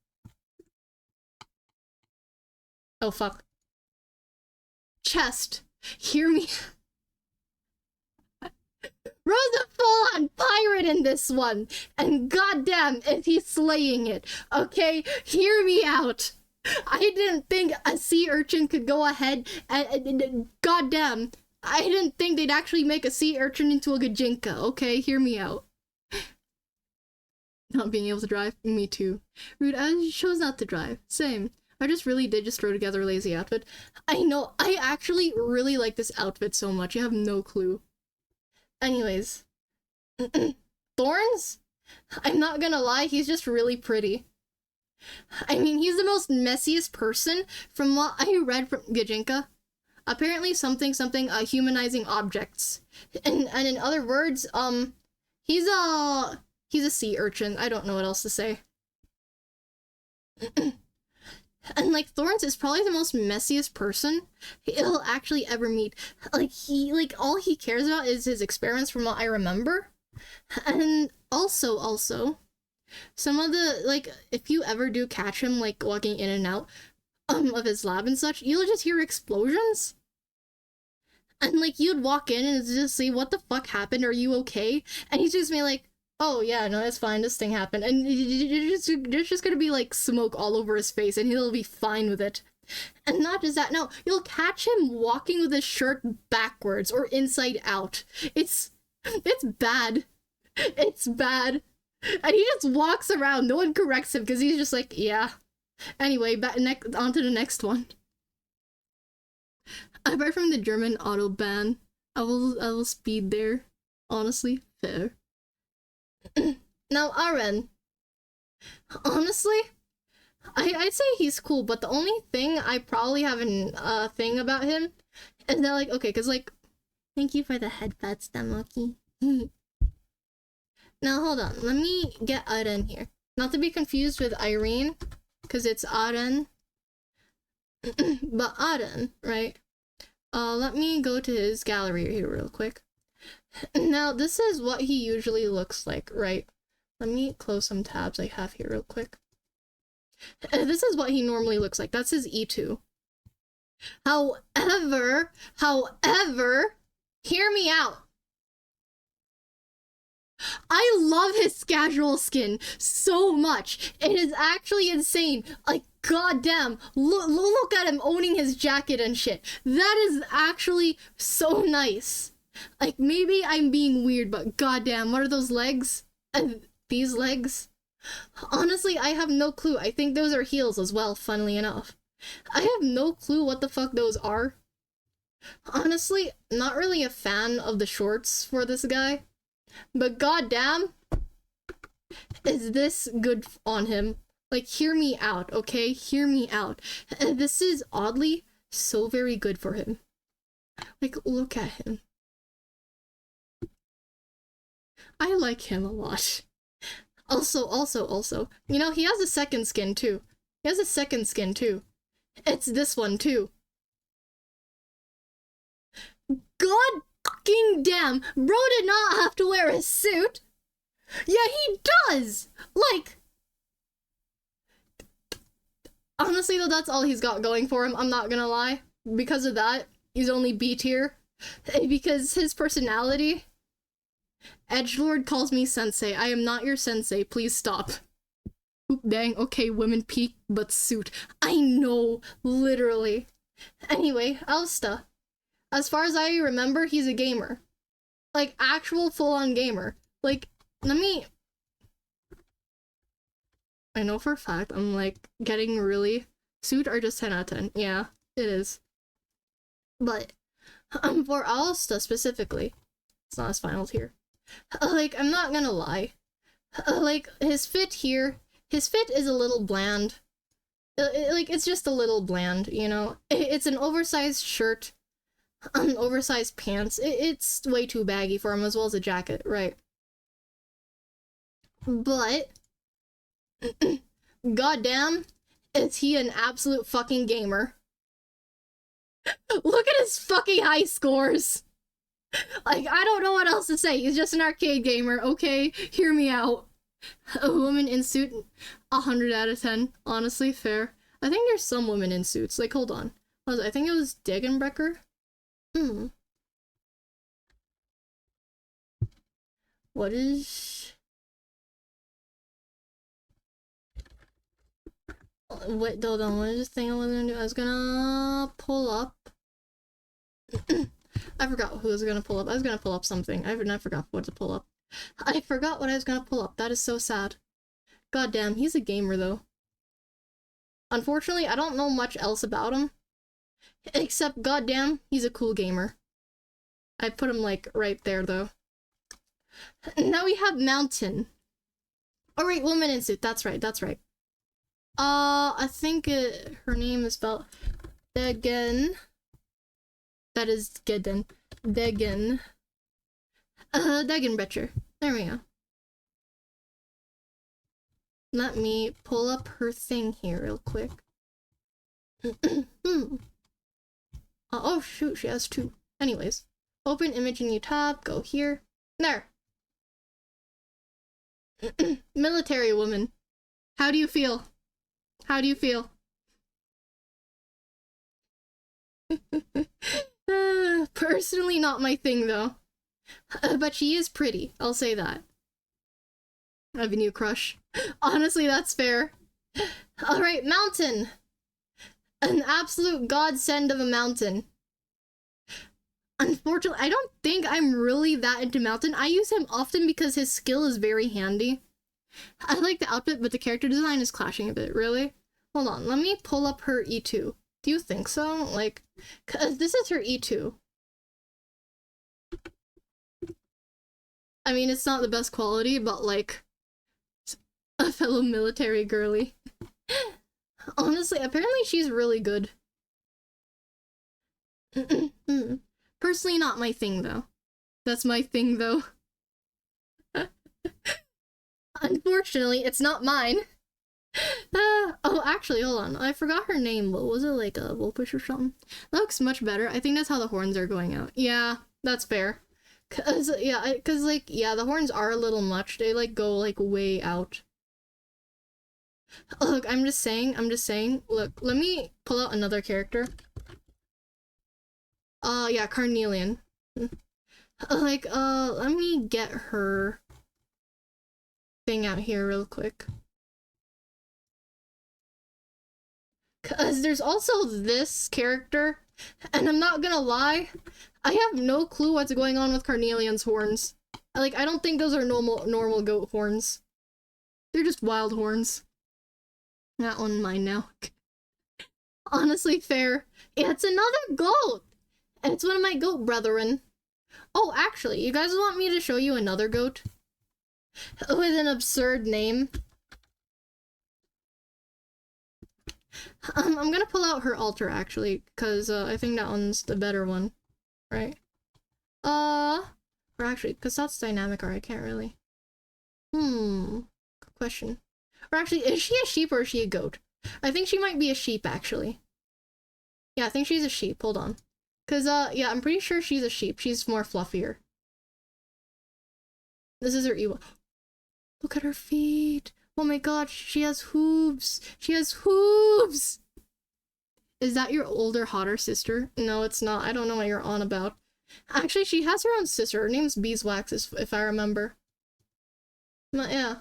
Oh, fuck. Chest. Hear me. Rose a full-on pirate in this one, and goddamn is he slaying it, okay? Hear me out. I didn't think a sea urchin could go ahead and goddamn, I didn't think they'd actually make a sea urchin into a gajinka, okay? Hear me out. Not being able to drive? Me too. Rude, I chose not to drive. Same. I just really did just throw together a lazy outfit. I know, I actually really like this outfit so much, you have no clue. Anyways. Thorns? I'm not gonna lie, he's just really pretty. I mean, he's the most messiest person from what I read from Gajinka. Apparently something, humanizing objects. And in other words, he's a sea urchin. I don't know what else to say. And like, Thorns is probably the most messiest person he'll actually ever meet. Like, all he cares about is his experiments from what I remember. And also, some of the, like, if you ever do catch him, like, walking in and out of his lab and such, you'll just hear explosions. And, like, you'd walk in and just see, what the fuck happened? Are you okay? And he's just be like, oh yeah, no, it's fine, this thing happened. And there's just gonna be, like, smoke all over his face, and he'll be fine with it. And not just that, no, you'll catch him walking with his shirt backwards or inside out. It's bad. It's bad. And he just walks around, no one corrects him, because he's just like, yeah. Anyway, on to the next one. Apart from the German autobahn, I will speed there. Honestly, fair. Now, Aren. Honestly, I'd say he's cool, but the only thing I probably have a thing about him is that, like, okay, because, like, Thank you for the headphones, Damoki. Now hold on, let me get Aren here. Not to be confused with Irene, because it's Aren. But Aren, right? Let me go to his gallery here real quick. Now, this is what he usually looks like, right? Let me close some tabs I have here real quick. This is what he normally looks like. That's his E2. However, hear me out. I love his casual skin so much. It is actually insane. Like, goddamn, look at him owning his jacket and shit. That is actually so nice. Like, maybe I'm being weird, but goddamn, what are those legs? These legs? Honestly, I have no clue. I think those are heels as well, funnily enough. I have no clue what the fuck those are. Honestly, not really a fan of the shorts for this guy. But goddamn, is this good on him? Like, hear me out, okay? Hear me out. This is oddly so very good for him. Like, look at him. I like him a lot. Also, you know, he has a second skin too. It's this one too. God fucking damn, bro did not have to wear a suit. Yeah, he does. Like, honestly though, that's all he's got going for him, I'm not gonna lie. Because of that, he's only B tier. Because his personality. Edgelord calls me sensei. I am not your sensei. Please stop. Oop, dang. Okay, women peak, but suit. I know. Literally. Anyway, Alsta. As far as I remember, he's a gamer. Like, actual full-on gamer. Like, let me... I know for a fact I'm, like, getting really... Suit are just 10 out of 10. Yeah, it is. But, for Alsta specifically, it's not his final tier. Like, I'm not gonna lie. Like, his fit here, his fit is a little bland. Like, it's just a little bland, you know? It's an oversized shirt, oversized pants. It's way too baggy for him, as well as a jacket, right? But, goddamn, is he an absolute fucking gamer. Look at his fucking high scores! Like, I don't know what else to say. He's just an arcade gamer, okay? Hear me out. A woman in suit, 100 out of 10. Honestly, fair. I think there's some women in suits. Like, hold on. I think it was Degenbrecher? What is... Wait, hold on. What is this thing I was gonna do? I was gonna pull up... I forgot who was gonna pull up. I was gonna pull up something. I forgot what to pull up. I forgot what I was gonna pull up. That is so sad. God damn, he's a gamer though. Unfortunately, I don't know much else about him. Except, goddamn, he's a cool gamer. I put him, like, right there though. Now we have Mountain. Oh right, woman in suit. That's right, that's right. I think her name is spelled Degen. That is Gedden. Degen. Degenbrecher. There we go. Let me pull up her thing here real quick. Oh shoot, she has two. Anyways. Open image in new tab, go here. There! Military woman. How do you feel? How do you feel? Personally, not my thing, though. But she is pretty, I'll say that. I have a new crush. Honestly, that's fair. Alright, Mountain! An absolute godsend of a Mountain. Unfortunately, I don't think I'm really that into Mountain. I use him often because his skill is very handy. I like the outfit, but the character design is clashing a bit, really. Hold on, let me pull up her E2. Do you think so? Like, 'cause this is her E2. I mean, it's not the best quality, but like, a fellow military girly. Honestly, apparently she's really good. Personally, not my thing, though. That's my thing, though. Unfortunately, it's not mine. Oh, actually, hold on. I forgot her name. What was it, like a Wolfish or something? That looks much better. I think that's how the horns are going out. Yeah, that's fair. Cause, yeah, like, yeah, the horns are a little much. They, like, go, like, way out. Look, I'm just saying. Look, let me pull out another character. Yeah, Carnelian. Like, let me get her thing out here real quick. Cause there's also this character, and I'm not gonna lie, I have no clue what's going on with Carnelian's horns. Like, I don't think those are normal goat horns. They're just wild horns. Not on mine now. Honestly, fair. Yeah, it's another goat! And it's one of my goat brethren. Oh, actually, you guys want me to show you another goat? With an absurd name? I'm gonna pull out her altar, actually, because I think that one's the better one. Right? Or actually, because that's dynamic art, I can't really. Good question. Or actually, is she a sheep or is she a goat? I think she might be a sheep, actually. Yeah, I think she's a sheep. Hold on. Because, yeah, I'm pretty sure she's a sheep. She's more fluffier. This is her Ewa. Look at her feet. Oh my god, she has hooves. She has hooves! Is that your older, hotter sister? No, it's not. I don't know what you're on about. Actually, she has her own sister. Her name's Beeswax, if I remember. But, yeah.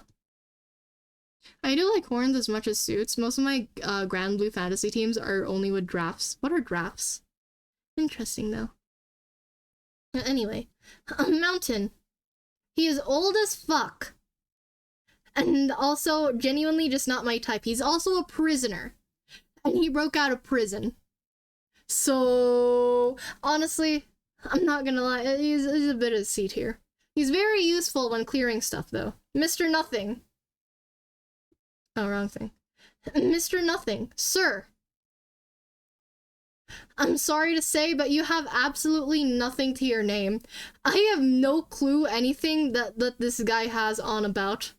I do like horns as much as suits. Most of my Grand Blue Fantasy teams are only with drafts. What are drafts? Interesting, though. Anyway. Mountain. He is old as fuck. And also, genuinely just not my type. He's also a prisoner. And he broke out of prison. So, honestly, I'm not gonna lie. He's a bit of a C tier. He's very useful when clearing stuff, though. Mr. Nothing. Oh, wrong thing. Mr. Nothing. Sir. I'm sorry to say, but you have absolutely nothing to your name. I have no clue anything that this guy has on about.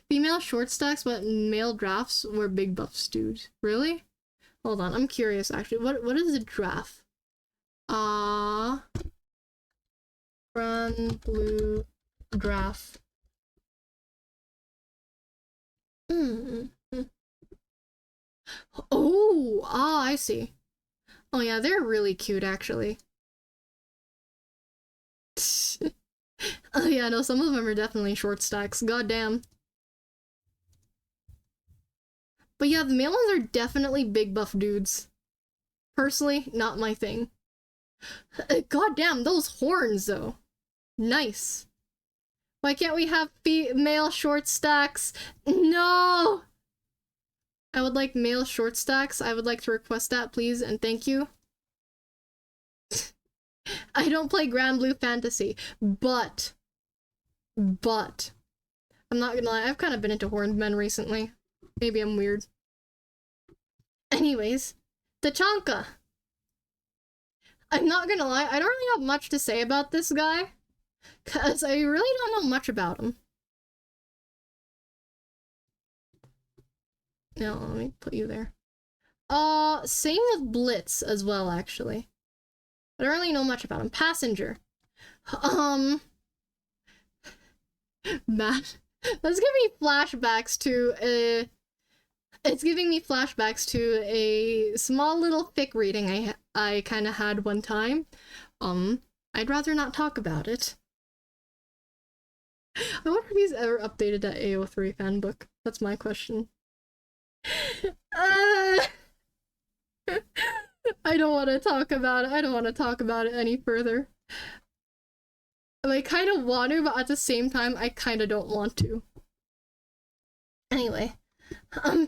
Female short stacks, but male drafts were big buffs, dude. Really? Hold on, I'm curious, actually. What is a draft? Grand Blue draft. Oh, I see. Oh yeah, they're really cute, actually. Oh yeah, no, some of them are definitely short stacks. Goddamn. But yeah, the male ones are definitely big buff dudes. Personally, not my thing. Goddamn, those horns, though. Nice. Why can't we have male short stacks? No! I would like male short stacks. I would like to request that, please, and thank you. I don't play Grand Blue Fantasy, but, I'm not gonna lie, I've kind of been into horned men recently. Maybe I'm weird. Anyways, Tachanka. I'm not gonna lie, I don't really have much to say about this guy, because I really don't know much about him. No, let me put you there. Same with Blitz as well, actually. I don't really know much about him. Passenger. Matt. That's giving me flashbacks to it's giving me flashbacks to a small little fic reading I kind of had one time. I'd rather not talk about it. I wonder if he's ever updated that AO3 fanbook. That's my question. I don't want to talk about it. I don't want to talk about it any further. I kind of want to, but at the same time, I kind of don't want to. Anyway.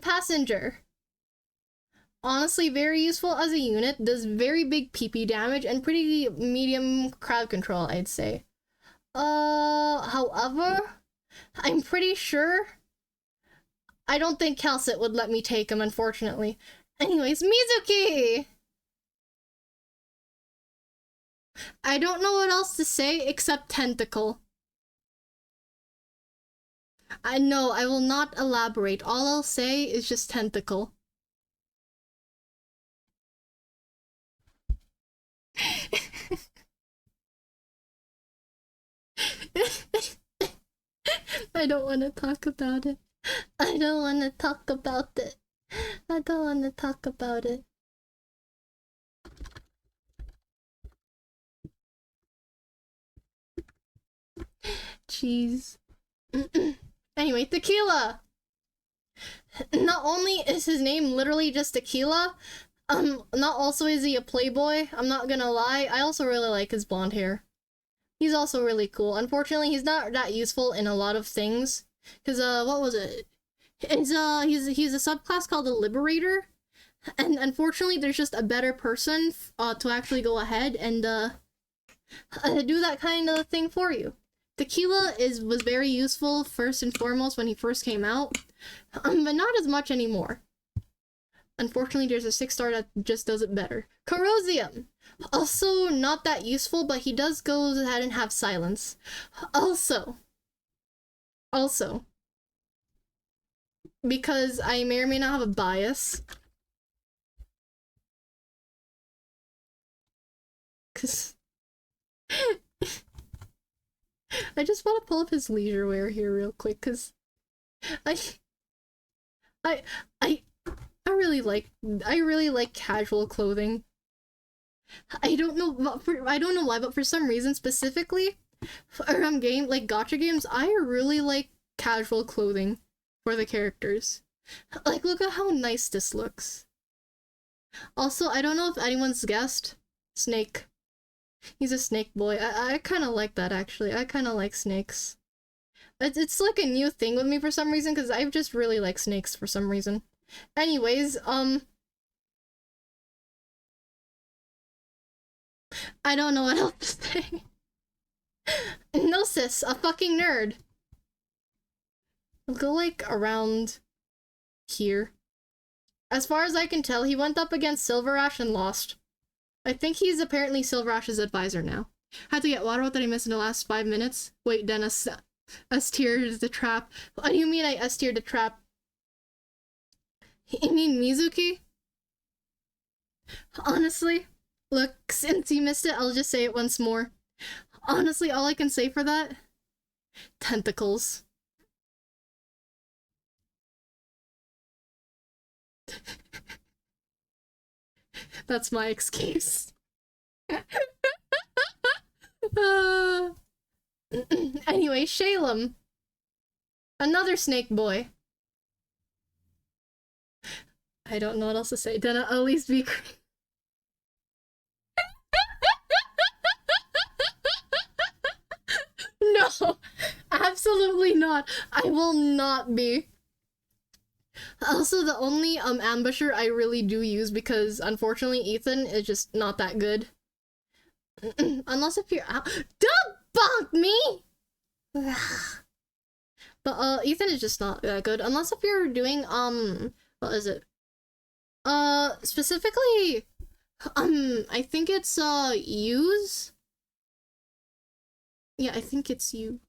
Passenger. Honestly, very useful as a unit, does very big PP damage, and pretty medium crowd control, I'd say. However, I'm pretty sure I don't think Calcit would let me take him, unfortunately. Anyways, Mizuki! I don't know what else to say except tentacle. I know, I will not elaborate. All I'll say is just tentacle. I don't want to talk about it. I don't want to talk about it. I don't want to talk about it. Jeez. Anyway, tequila! Not only is his name literally just tequila, not also is he a playboy, I'm not gonna lie, I also really like his blonde hair. He's also really cool. Unfortunately, he's not that useful in a lot of things. Cause, what was it? It's, he's a subclass called the Liberator. And unfortunately, there's just a better person, to actually go ahead and, do that kind of thing for you. Tequila was very useful first and foremost when he first came out, but not as much anymore. Unfortunately, there's a 6-star that just does it better. Corrosium! Also not that useful, but he does go ahead and have silence. Also, because I may or may not have a bias, because I just want to pull up his leisure wear here real quick, because I really like casual clothing. I don't know why, but for some reason, specifically around gacha games, I really like casual clothing for the characters. Like, look at how nice this looks. Also, I don't know if anyone's guessed, Snake. He's a snake boy. I kind of like that, actually. I kind of like snakes. It's like a new thing with me for some reason, because I just really like snakes for some reason. Anyways, I don't know what else to say. Gnosis, a fucking nerd. I'll go, like, around here. As far as I can tell, he went up against Silver Ash and lost. I think he's apparently Silver Ash's advisor now. Had to get water. What did I miss in the last 5 minutes? Wait, Dennis. S-tiered the trap. What do you mean I S-tiered the trap? You mean Mizuki? Honestly, look, since you missed it, I'll just say it once more. Honestly, all I can say for that? Tentacles. That's my excuse. Anyway, Shalem. Another snake boy. I don't know what else to say. Then at least be No, absolutely not. I will not be. Also, the only ambusher I really do use, because unfortunately Ethan is just not that good. Unless if you're out. Don't bonk me! But Ethan is just not that good. Unless if you're doing what is it? Specifically, I think it's use. Yeah, I think it's you.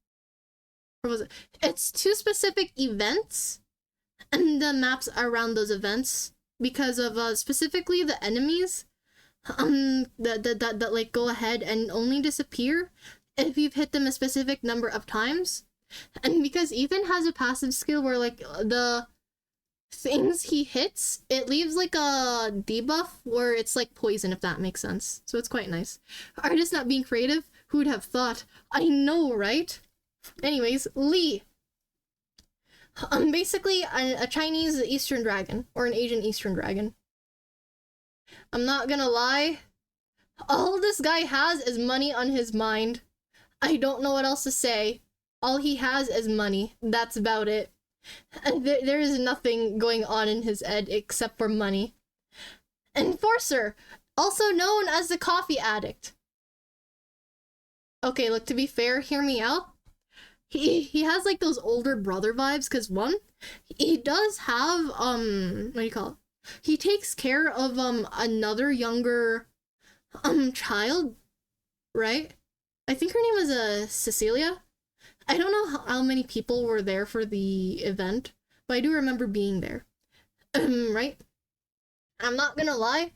Or was it? It's 2 specific events, and the maps around those events, because of specifically the enemies that like go ahead and only disappear if you've hit them a specific number of times. And because Ethan has a passive skill where like the things he hits, it leaves like a debuff where it's like poison, if that makes sense. So it's quite nice. Artist not being creative? Who'd have thought? I know, right? Anyways, Lee. Basically a Chinese Eastern dragon, or an Asian Eastern dragon. I'm not gonna lie, all this guy has is money on his mind. I don't know what else to say. All he has is money. That's about it. There is nothing going on in his head except for money. Enforcer, also known as the coffee addict. Okay, look, to be fair, hear me out. He has like those older brother vibes, because one, he does have what do you call it? He takes care of another younger child, right? I think her name was Cecilia. I don't know how many people were there for the event, but I do remember being there. Right? I'm not gonna lie,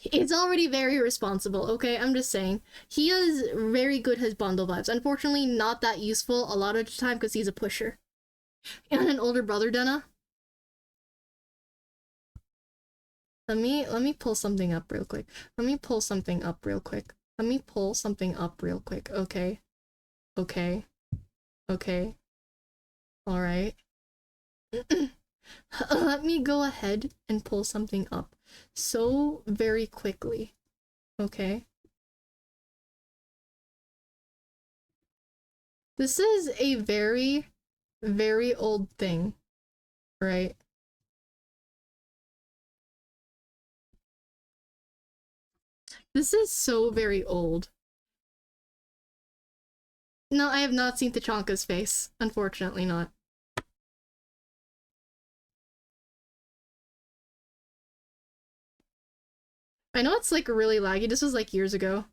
it's already very responsible, okay? I'm just saying. He is very good his bundle vibes. Unfortunately, not that useful a lot of the time because he's a pusher. And an older brother, Denna. Let me pull something up real quick. Let me pull something up real quick. Let me pull something up real quick. Okay. Okay. Okay. Alright. Let me go ahead and pull something up so very quickly. Okay. This is a very, very old thing, right? This is so very old. No, I have not seen Tachanka's face. Unfortunately not. I know it's like really laggy. This was like years ago.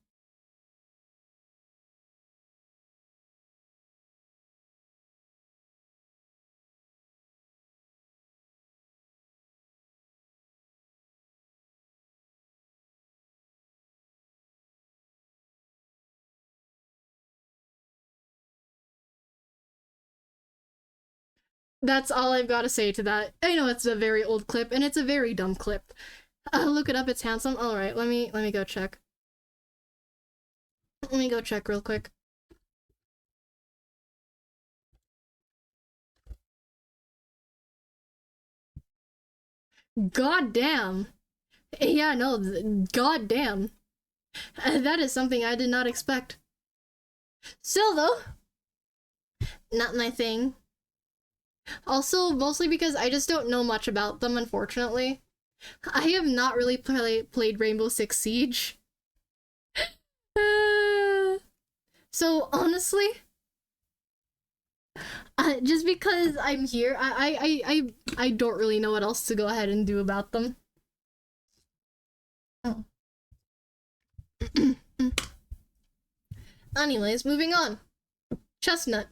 That's all I've got to say to that. I know it's a very old clip, and it's a very dumb clip. Look it up, it's handsome. Alright, let me go check. Let me go check real quick. God damn. Yeah, no, god damn. That is something I did not expect. Still, though, not my thing. Also, mostly because I just don't know much about them, unfortunately. I have not really played Rainbow Six Siege. So, honestly, just because I'm here, I don't really know what else to go ahead and do about them. Oh. Anyways, moving on. Chestnut.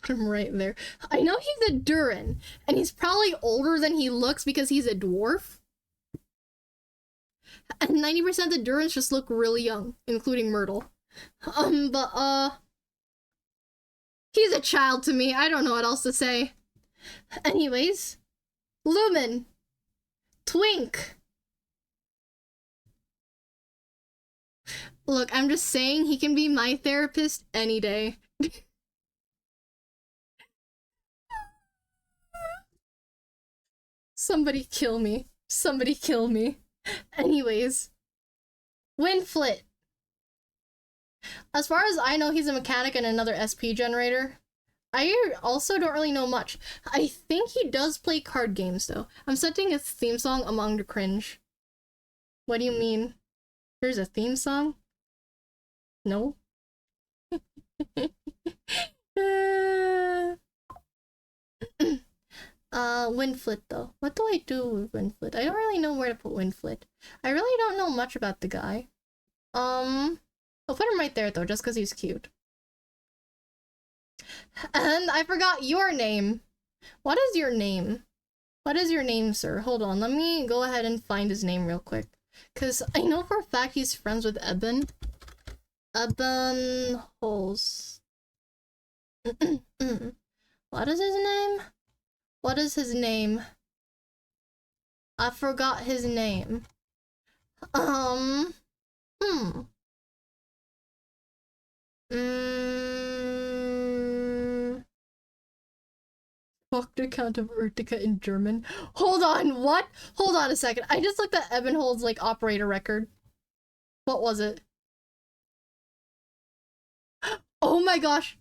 From right there. I know he's a Durin, and he's probably older than he looks because he's a dwarf. And 90% of the Durins just look really young, including Myrtle. He's a child to me. I don't know what else to say. Anyways, Lumen. Twink. Look, I'm just saying he can be my therapist any day. Somebody kill me. Somebody kill me. Anyways. Winflit. As far as I know, he's a mechanic and another SP generator. I also don't really know much. I think he does play card games, though. I'm setting his theme song Among the Cringe. What do you mean? There's a theme song? No? Winflit, though. What do I do with Winflit? I don't really know where to put Winflit. I really don't know much about the guy. I'll put him right there, though, just because he's cute. And I forgot your name. What is your name? What is your name, sir? Hold on, let me go ahead and find his name real quick. Because I know for a fact he's friends with Eben. Eben Holes. What is his name? What is his name? I forgot his name. Fuck the Count of Urtica in German. Hold on, what? Hold on a second. I just looked at Ebenhold's, like, operator record. What was it? Oh my gosh.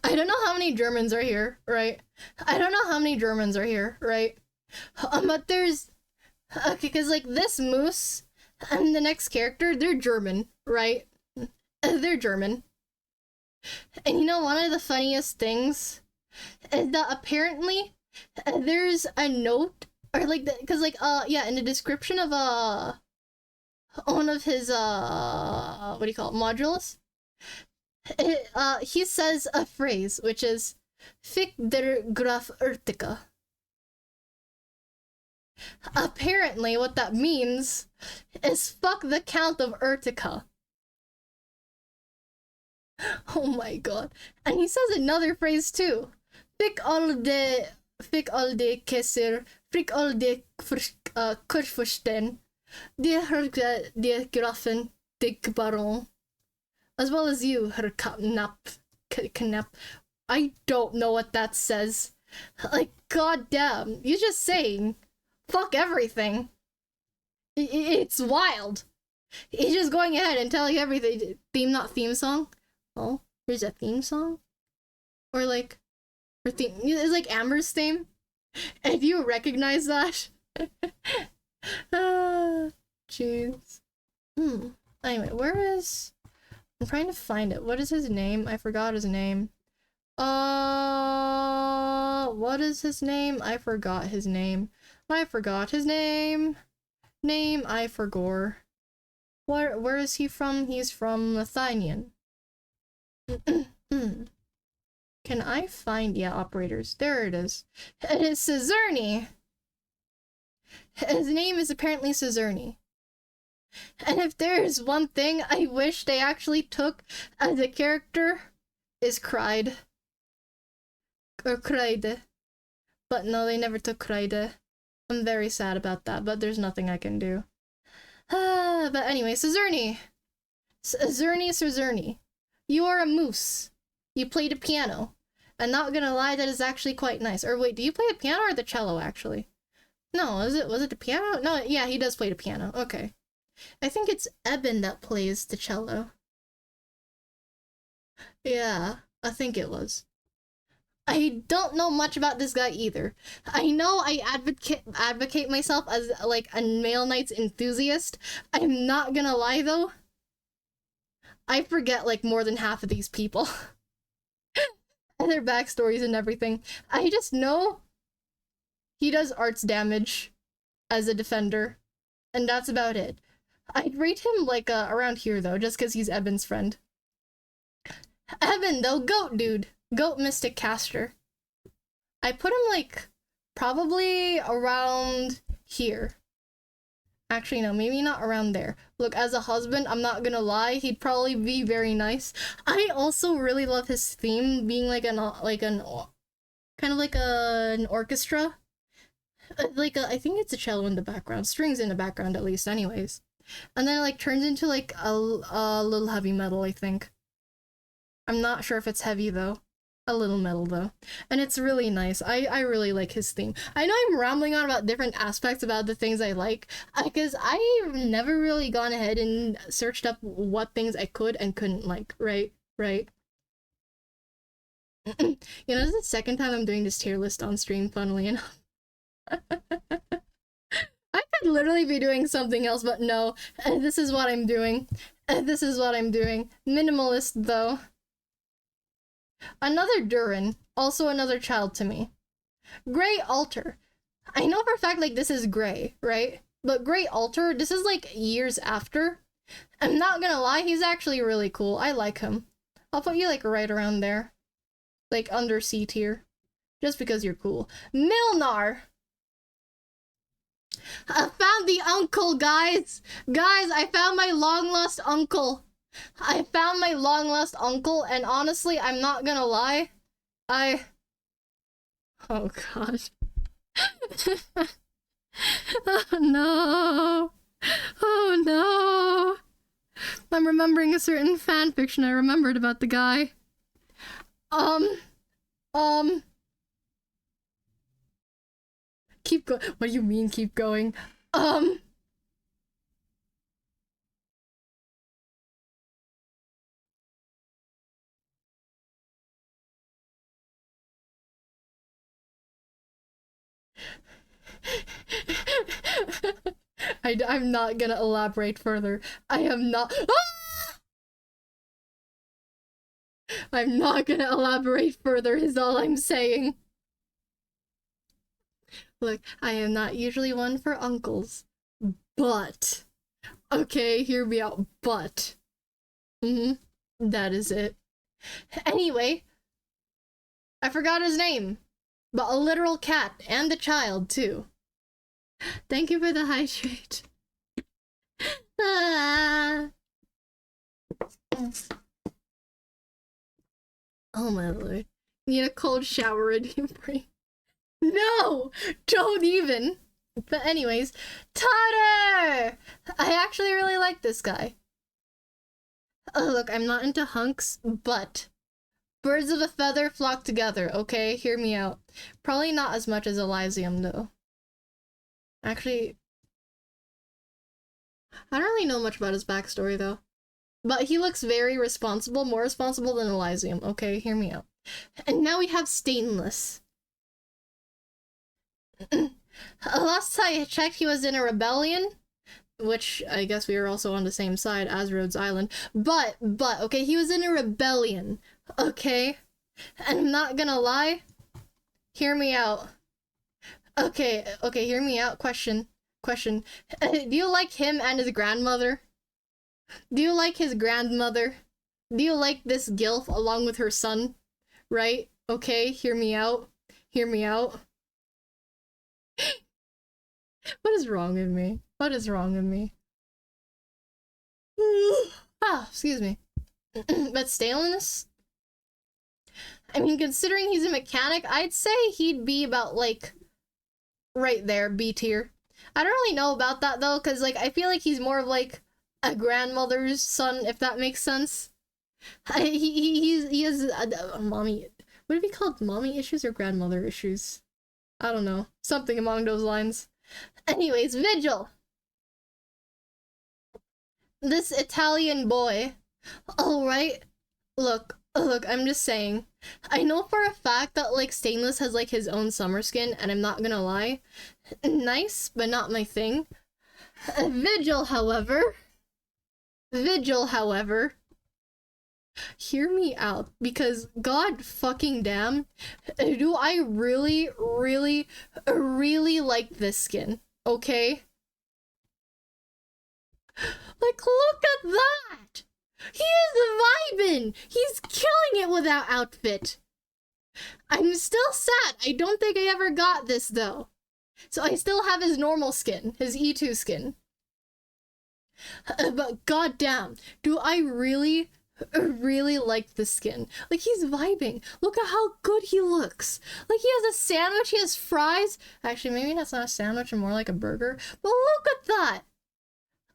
I don't know how many Germans are here, right? I don't know how many Germans are here, right? But there's... Okay, because, like, this moose and the next character, they're German, right? They're German. And you know, one of the funniest things is that apparently there's a note, or like, because, like, yeah, in the description of, one of his what do you call it, modules, he says a phrase which is "Fick der Graf Urtica." Apparently, what that means is "fuck the Count of Urtica." Oh my god! And he says another phrase too: "Fick all de Kesser, frick all de Kurfürsten, de Grafen, de Baron." As well as you, Herr Knapp. I don't know what that says. Like, goddamn, you're just saying, fuck everything. It's wild. He's just going ahead and telling everything. Not theme song? Oh, there's a theme song? Or like, it's like Amber's theme. And you recognize that? Jeez. Anyway, where is... I'm trying to find it. What is his name? I forgot his name. What is his name? I forgot his name. I forgot his name. I forgot. Where is he from? He's from Lithuanian. Can I find... Yeah, operators. There it is. It is Cezerny. His name is apparently Cezerny. And if there's one thing I wish they actually took as a character, is Cried. Or Kreide. But no, they never took Kreide. I'm very sad about that, but there's nothing I can do. But anyway, Cezerny. Cezerny. You are a moose. You play the piano. I'm not gonna lie, that is actually quite nice. Or wait, do you play the piano or the cello, actually? No, was it the piano? No, yeah, he does play the piano. Okay. I think it's Eben that plays the cello. Yeah, I think it was. I don't know much about this guy either. I know I advocate myself as like a Male Knights enthusiast. I'm not gonna lie though, I forget like more than half of these people. And their backstories and everything. I just know he does arts damage as a defender. And that's about it. I'd rate him like around here though, just because he's Eben's friend. Eben though, goat dude. Goat Mystic Caster. I put him like probably around here. Actually no, maybe not around there. Look, as a husband, I'm not gonna lie, he'd probably be very nice. I also really love his theme being like an kind of like an orchestra. I think it's a cello in the background, strings in the background at least anyways. And then it like turns into like a little heavy metal, I think. I'm not sure if it's heavy though. A little metal though. And it's really nice. I really like his theme. I know I'm rambling on about different aspects about the things I like, because I've never really gone ahead and searched up what things I could and couldn't like, right? You know, this is the second time I'm doing this tier list on stream, funnily enough. I could literally be doing something else, but no. This is what I'm doing. Minimalist, though. Another Durin. Also another child to me. Grey Altar. I know for a fact, like, this is Grey, right? But Grey Altar, this is, like, years after. I'm not gonna lie, he's actually really cool. I like him. I'll put you, like, right around there. Like, under C tier. Just because you're cool. Milnar! I found the uncle, guys! Guys, I found my long-lost uncle! And honestly, I'm not gonna lie, oh god. Oh no! I'm remembering a certain fanfiction I remembered about the guy. Keep going. What do you mean keep going? I'm not gonna elaborate further. I am not. Ah! I'm not gonna elaborate further, is all I'm saying. Look, I am not usually one for uncles, but Okay, hear me out, but... that is it. Anyway, I forgot his name, but a literal cat and a child too. Thank you for the hydrate. Ah. Oh my lord. Need a cold shower in your brain. No! Don't even! But anyways, Tutter! I actually really like this guy. Oh, look, I'm not into hunks, but birds of a feather flock together, okay? Hear me out. Probably not as much as Elysium, though. Actually, I don't really know much about his backstory, though. But he looks very responsible, more responsible than Elysium, okay? Hear me out. And now we have Stainless. Last I checked, he was in a rebellion, which I guess we were also on the same side as Rhodes Island. But, okay, he was in a rebellion, okay? And I'm not gonna lie, hear me out. Okay, hear me out. Question. Do you like him and his grandmother? Do you like his grandmother? Do you like this gilf along with her son? Right? Okay, hear me out. Hear me out. What is wrong with me? What is wrong with me? Excuse me. But Stainless? I mean, considering he's a mechanic, I'd say he'd be about, like, right there, B tier. I don't really know about that, though, because, like, I feel like he's more of, like, a grandmother's son, if that makes sense. He has a mommy... Would it be called mommy issues or grandmother issues? I don't know. Something along those lines. Anyways, Vigil! This Italian boy. Alright. Look, I'm just saying. I know for a fact that, like, Stainless has, like, his own summer skin, and I'm not gonna lie. Nice, but not my thing. Vigil, however, hear me out, because god fucking damn, do I really, really, really like this skin, okay? Like, look at that! He is vibing! He's killing it with that outfit! I'm still sad. I don't think I ever got this, though. So I still have his normal skin, his E2 skin. But goddamn, do I really, really like this skin. Like, he's vibing. Look at how good he looks. Like, he has a sandwich, he has fries. Actually, maybe that's not a sandwich, and more like a burger. But look at that!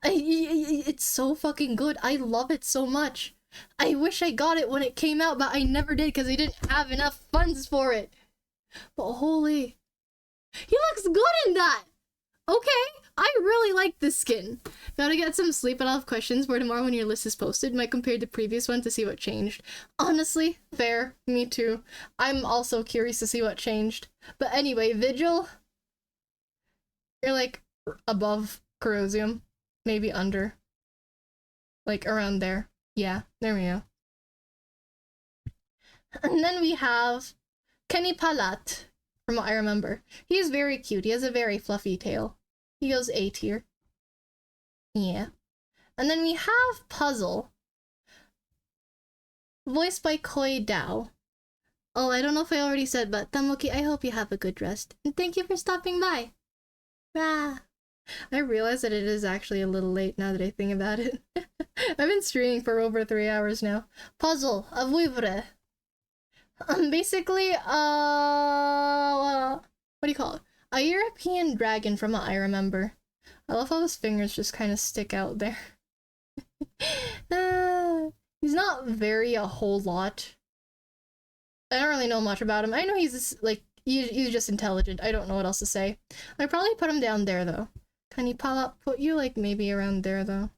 It's so fucking good. I love it so much. I wish I got it when it came out, but I never did because I didn't have enough funds for it. But holy... He looks good in that! Okay, I really like this skin. Gotta get some sleep, and I'll have questions for tomorrow when your list is posted. Might compare the previous one to see what changed. Honestly, fair. Me too. I'm also curious to see what changed. But anyway, Vigil... You're like above Corrosium. Maybe under. Like around there. Yeah, there we go. And then we have Kenny Palat, from what I remember. He is very cute. He has a very fluffy tail. He goes A tier. Yeah. And then we have Puzzle, voiced by Koi Dao. Oh, I don't know if I already said, but Tamoki, I hope you have a good rest. And thank you for stopping by. Ah. I realize that it is actually a little late now that I think about it. I've been streaming for over 3 hours now. Puzzle, a vivre. Basically, what do you call it? A European dragon from what I remember. I love how his fingers just kind of stick out there. He's not very a whole lot. I don't really know much about him. I know he's just, like, he's just intelligent. I don't know what else to say. I'd probably put him down there, though. Can you put you, like, maybe around there, though?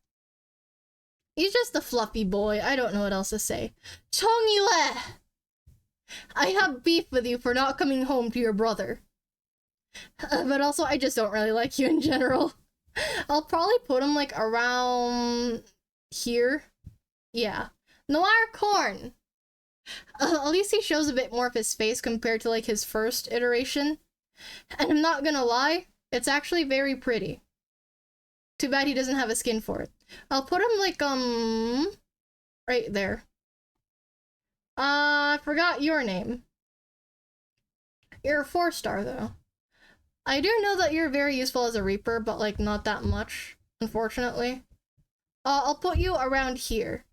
He's just a fluffy boy. I don't know what else to say. Chongyue! I have beef with you for not coming home to your brother. But also, I just don't really like you in general. I'll probably put him, like, around here. Yeah. Noir Corn! At least he shows a bit more of his face compared to, like, his first iteration. And I'm not gonna lie, it's actually very pretty. Too bad he doesn't have a skin for it. I'll put him like, right there. I forgot your name. You're a 4-star though. I do know that you're very useful as a Reaper, but like not that much, unfortunately. I'll put you around here.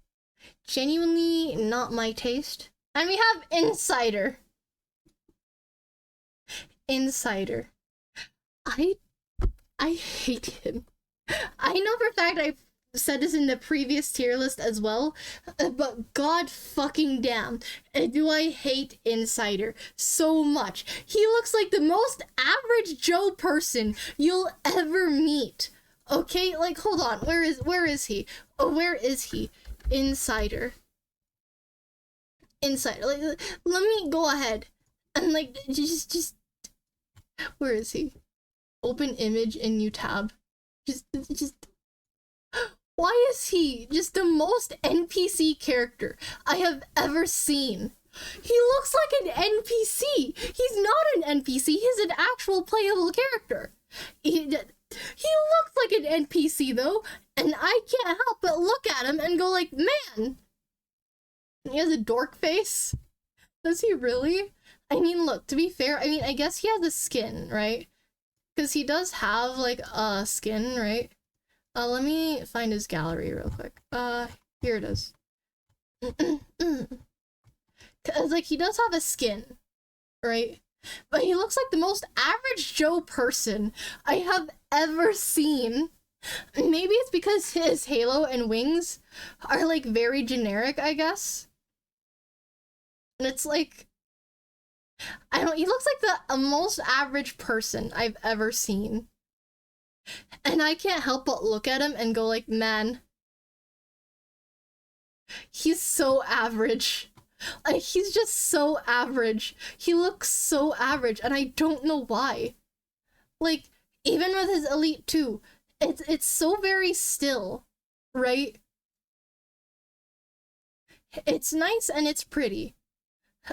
Genuinely not my taste. And we have Insider. Insider. I hate him. I know for a fact I've said this in the previous tier list as well, but god fucking damn, do I hate Insider so much. He looks like the most average Joe person you'll ever meet. Okay, like hold on, where is he? Oh, where is he? Insider. Like, let me go ahead and like just where is he? Open image in new tab. Just why is he just the most NPC character I have ever seen? He looks like an NPC. He's not an NPC. He's an actual playable character. He looks like an NPC though, and I can't help but look at him and go like, man. He has a dork face. Does he really? I mean, look, to be fair, I mean, I guess he has a skin, right? Because he does have, like, a skin, right? Let me find his gallery real quick. Here it is. Cause, like, he does have a skin, right? But he looks like the most average Joe person I have ever seen. Maybe it's because his halo and wings are, like, very generic, I guess. And it's like, I don't, he looks like the most average person I've ever seen. And I can't help but look at him and go like, man, he's so average. Like, he's just so average. He looks so average, and I don't know why. Like, even with his Elite 2, it's so very still, right? It's nice and it's pretty.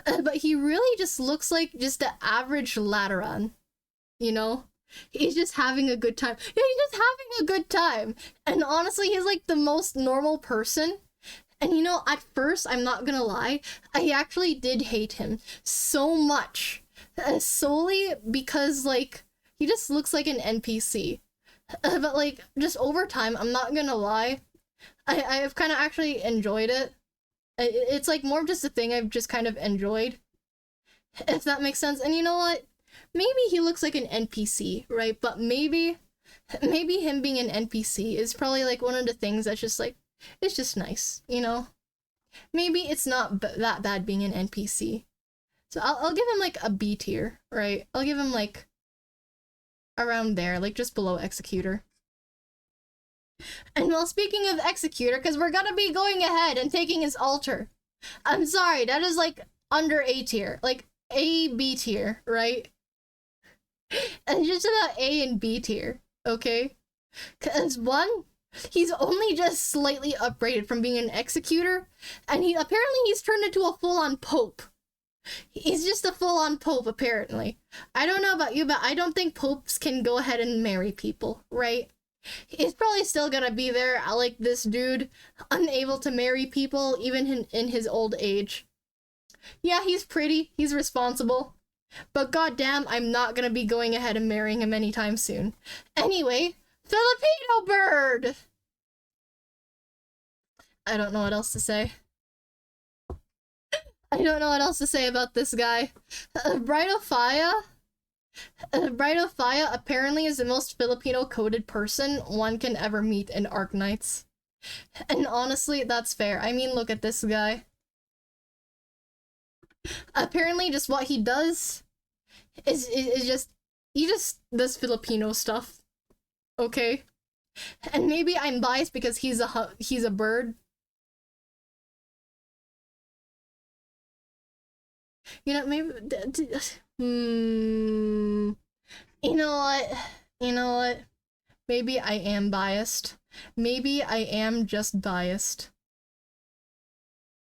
But he really just looks like just the average Lateran, you know? He's just having a good time. Yeah, he's just having a good time. And honestly, he's like the most normal person. And you know, at first, I'm not gonna lie, I actually did hate him so much. Solely because, like, he just looks like an NPC. But like, just over time, I'm not gonna lie, I've kind of actually enjoyed it. It's like more of just a thing I've just kind of enjoyed, if that makes sense. And you know what? Maybe he looks like an NPC, right? But maybe him being an NPC is probably like one of the things that's just like, it's just nice, you know? Maybe it's not that bad being an NPC. So I'll give him like a B tier, right? I'll give him like around there, like just below Executor. And well, speaking of Executor, because we're gonna be going ahead and taking his altar. I'm sorry, that is like under A tier. Like A, B tier, right? And just about A and B tier, okay? Because one, he's only just slightly upgraded from being an Executor, and he's turned into a full-on Pope. He's just a full-on Pope, apparently. I don't know about you, but I don't think Popes can go ahead and marry people, right? He's probably still gonna be there, like this dude, unable to marry people, even in his old age. Yeah, he's pretty, he's responsible, but goddamn, I'm not gonna be going ahead and marrying him anytime soon. Anyway, Filipino bird! I don't know what else to say. I don't know what else to say about this guy. Brightofia apparently is the most Filipino-coded person one can ever meet in Arknights. And honestly, that's fair. I mean, look at this guy. Apparently, just what he does is just... he just does Filipino stuff. Okay? And maybe I'm biased because he's a bird. You know, maybe... You know what? Maybe I am biased. Maybe I am just biased.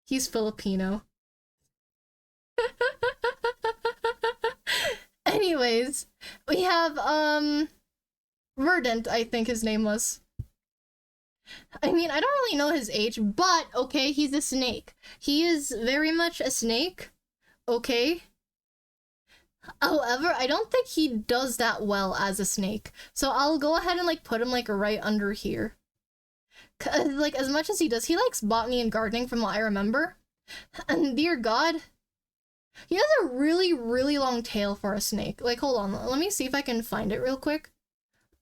He's Filipino. Anyways, we have, Verdant, I think his name was. I mean, I don't really know his age, but okay, he's a snake. He is very much a snake, okay? However, I don't think he does that well as a snake. So I'll go ahead and like put him like right under here. 'Cause, like, as much as he does, he likes botany and gardening from what I remember. And dear God, he has a really, really long tail for a snake. Like, hold on, let me see if I can find it real quick.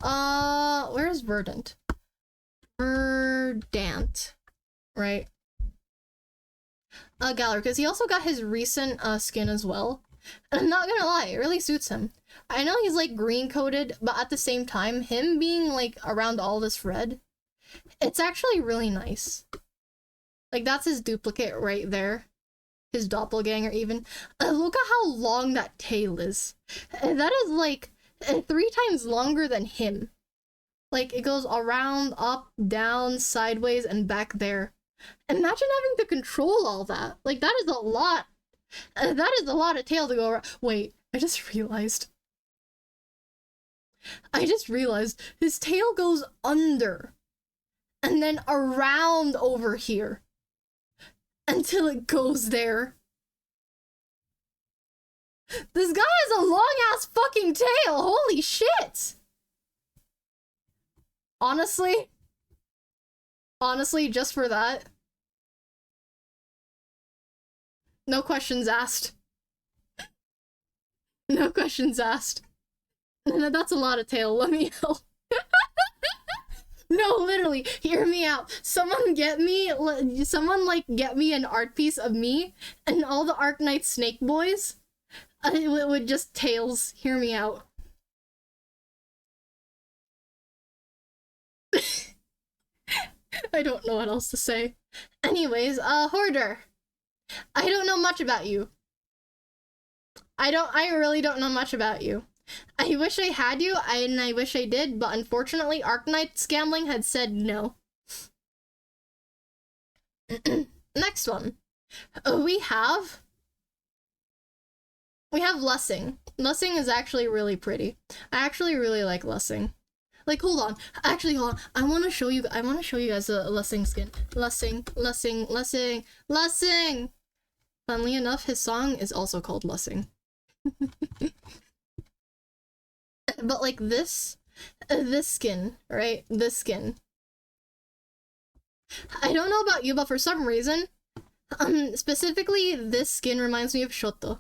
Where's Verdant? Verdant, right? Galler, because he also got his recent skin as well. And I'm not gonna lie, it really suits him. I know he's like green coated, but at the same time, him being like around all this red, it's actually really nice. Like, that's his duplicate right there. His doppelganger, even. Look at how long that tail is. That is like 3 times longer than him. Like, it goes around, up, down, sideways, and back there. Imagine having to control all that. Like, that is a lot. That is a lot of tail to go around. Wait, I just realized his tail goes under and then around over here until it goes there. This guy has a long ass fucking tail. Holy shit. Honestly, just for that. No questions asked. No questions asked. That's a lot of tail. Let me help. No, literally, hear me out. Someone get me an art piece of me and all the Arknight Snake boys with just tails. Hear me out. I don't know what else to say. Anyways, Hoarder. I don't know much about you. I really don't know much about you. I wish I had you, and I wish I did, but unfortunately, Arknight Scambling had said no. Next one. We have Lussing. Lussing is actually really pretty. I actually really like Lussing. Like, hold on. Actually, hold on. I want to show you guys a Lussing skin. Lussing. Funnily enough, his song is also called Lussing. But like this skin, right? This skin. I don't know about you, but for some reason, specifically this skin reminds me of Shoto.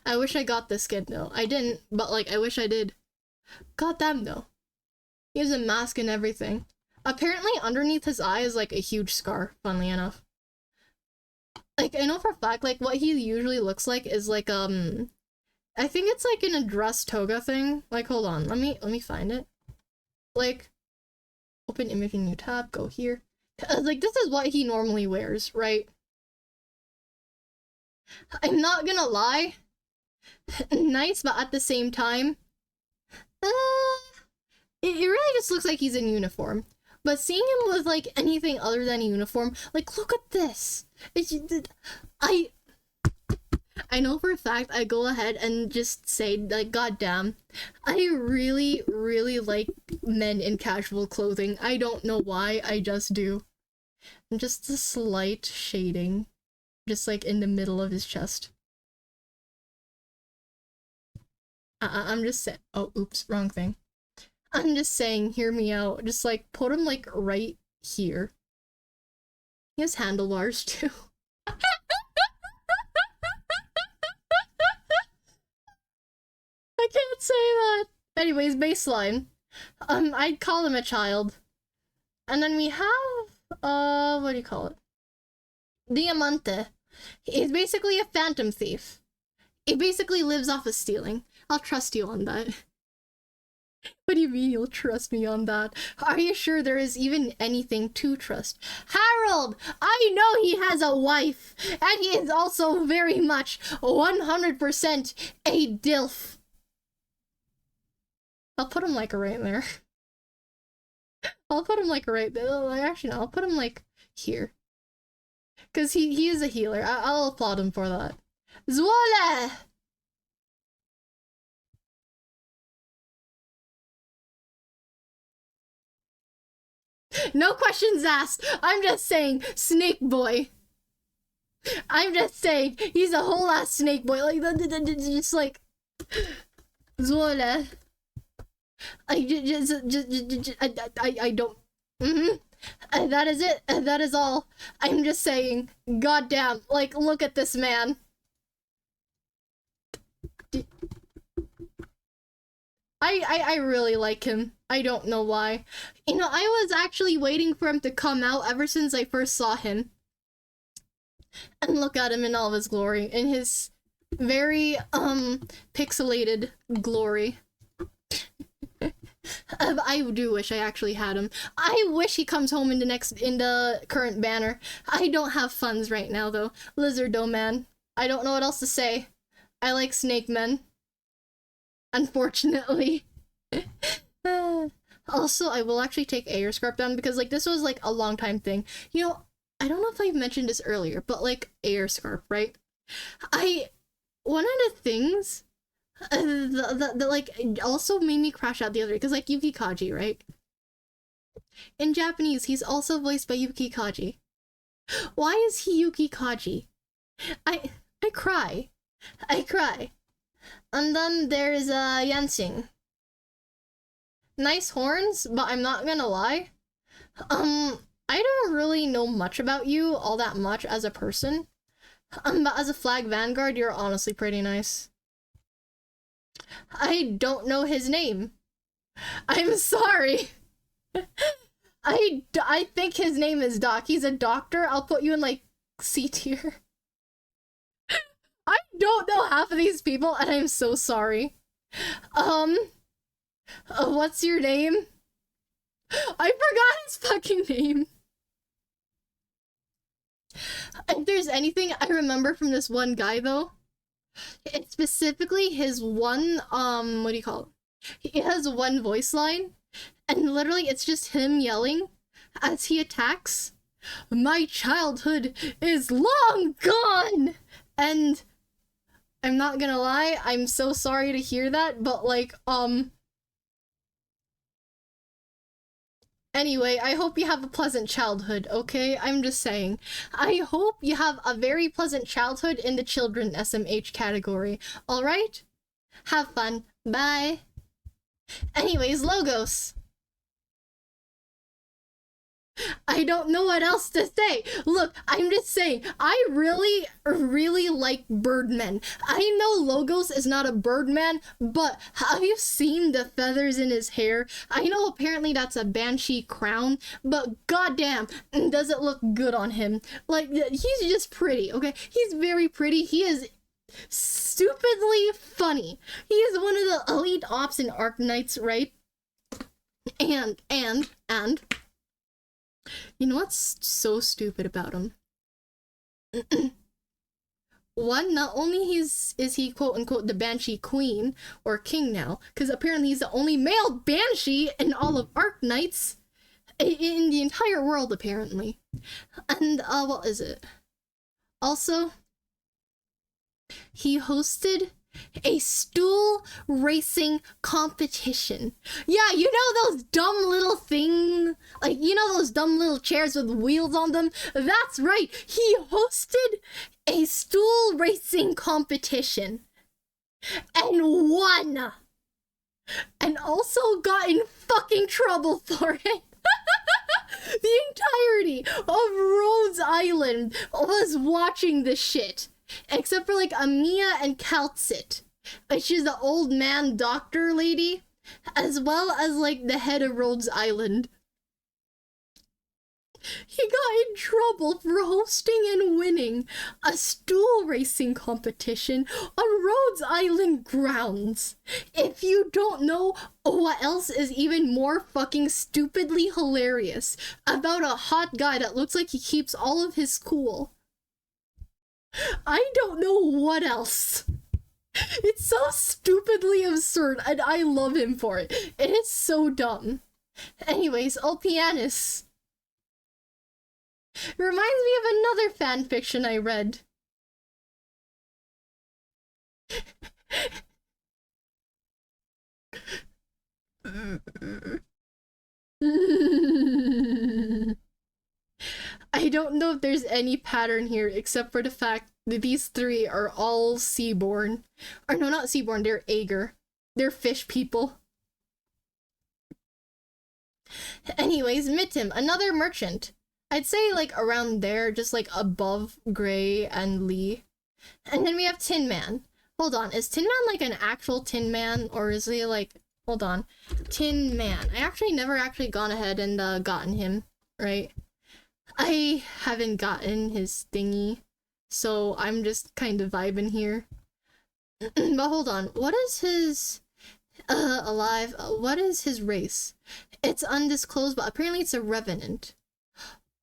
I wish I got this skin though. I didn't, but like I wish I did. God damn though. He has a mask and everything. Apparently underneath his eye is like a huge scar, funnily enough. Like, I know for a fact, like, what he usually looks like is like, I think it's like in a dress toga thing. Like, hold on, let me find it. Like, open image in new tab, go here. Like, this is what he normally wears, right? I'm not gonna lie. Nice, but at the same time, it really just looks like he's in uniform. But seeing him with, like, anything other than a uniform, like, look at this! I know for a fact I go ahead and just say, like, goddamn, I really, really like men in casual clothing. I don't know why, I just do. And just a slight shading, just, like, in the middle of his chest. I'm just saying, oh, oops, wrong thing. I'm just saying, hear me out. Just, like, put him, like, right here. He has handlebars, too. I can't say that. Anyways, baseline. I'd call him a child. And then we have, what do you call it? Diamante. He's basically a phantom thief. He basically lives off of stealing. I'll trust you on that. What do you mean you'll trust me on that? Are you sure there is even anything to trust? Harold! I know he has a wife! And he is also very much 100% a DILF. I'll put him like right there. I'll put him like right there. Actually, no, I'll put him like here. Because he is a healer. I'll applaud him for that. Zwole! No questions asked. I'm just saying, Snake Boy. I'm just saying, he's a whole ass snake boy. Like, just like, Zola. I don't. That is it. That is all. I'm just saying, goddamn. Like, look at this man. I really like him. I don't know why. You know, I was actually waiting for him to come out ever since I first saw him. And look at him in all of his glory. In his very, pixelated glory. I do wish I actually had him. I wish he comes home in the current banner. I don't have funds right now, though. Lizardo man. I don't know what else to say. I like snake men. Unfortunately. Also, I will actually take Air Scarp down because, like, this was, like, a long time thing. You know, I don't know if I've mentioned this earlier, but, like, Air Scarp, right? One of the things that like, also made me crash out the other day, because, like, Yuki Kaji, right? In Japanese, he's also voiced by Yuki Kaji. Why is he Yuki Kaji? I cry. I cry. And then there's Yensing. Nice horns, but I'm not gonna lie. I don't really know much about you all that much as a person. But as a flag vanguard, you're honestly pretty nice. I don't know his name. I'm sorry. I think his name is Doc. He's a doctor. I'll put you in, like, C tier. I don't know half of these people, and I'm so sorry. What's your name? I forgot his fucking name. If there's anything I remember from this one guy, though, it's specifically his one, what do you call it? He has one voice line, and literally it's just him yelling as he attacks. My childhood is long gone! And I'm not gonna lie, I'm so sorry to hear that, but, like, anyway, I hope you have a pleasant childhood, okay? I'm just saying. I hope you have a very pleasant childhood in the children SMH category, alright? Have fun. Bye. Anyways, Logos. I don't know what else to say. Look, I'm just saying, I really, really like Birdmen. I know Logos is not a Birdman, but have you seen the feathers in his hair? I know apparently that's a Banshee crown, but goddamn, does it look good on him. Like, he's just pretty, okay? He's very pretty. He is stupidly funny. He is one of the elite ops in Arknights, right? And you know what's so stupid about him? One, not only is he quote-unquote the Banshee Queen, or King now, because apparently he's the only male Banshee in all of Arknights, in the entire world, apparently. And, what is it? Also, he hosted a stool racing competition. Yeah, you know those dumb little things, like, you know those dumb little chairs with wheels on them? That's right, he hosted a stool racing competition and won, and also got in fucking trouble for it. The entirety of Rhodes Island was watching this shit. Except for, like, Amiya and Kaltsit. She's the old man doctor lady. As well as, like, the head of Rhodes Island. He got in trouble for hosting and winning a stool racing competition on Rhodes Island grounds. If you don't know what else is even more fucking stupidly hilarious about a hot guy that looks like he keeps all of his cool, I don't know what else. It's so stupidly absurd, and I love him for it. It is so dumb. Anyways, Ulpianus. Reminds me of another fanfiction I read. don't know if there's any pattern here except for the fact that these three are all seaborn. Or no, not seaborn, they're Ager. They're fish people. Anyways, Mittim, another merchant. I'd say like around there, just like above Gray and Lee. And then we have Tin Man. Hold on, is Tin Man like an actual Tin Man, or is he like... Hold on. Tin Man. I actually never actually gone ahead and gotten him, right? I haven't gotten his thingy, so I'm just kind of vibing here. But hold on, what is his... alive? What is his race? It's undisclosed, but apparently it's a revenant.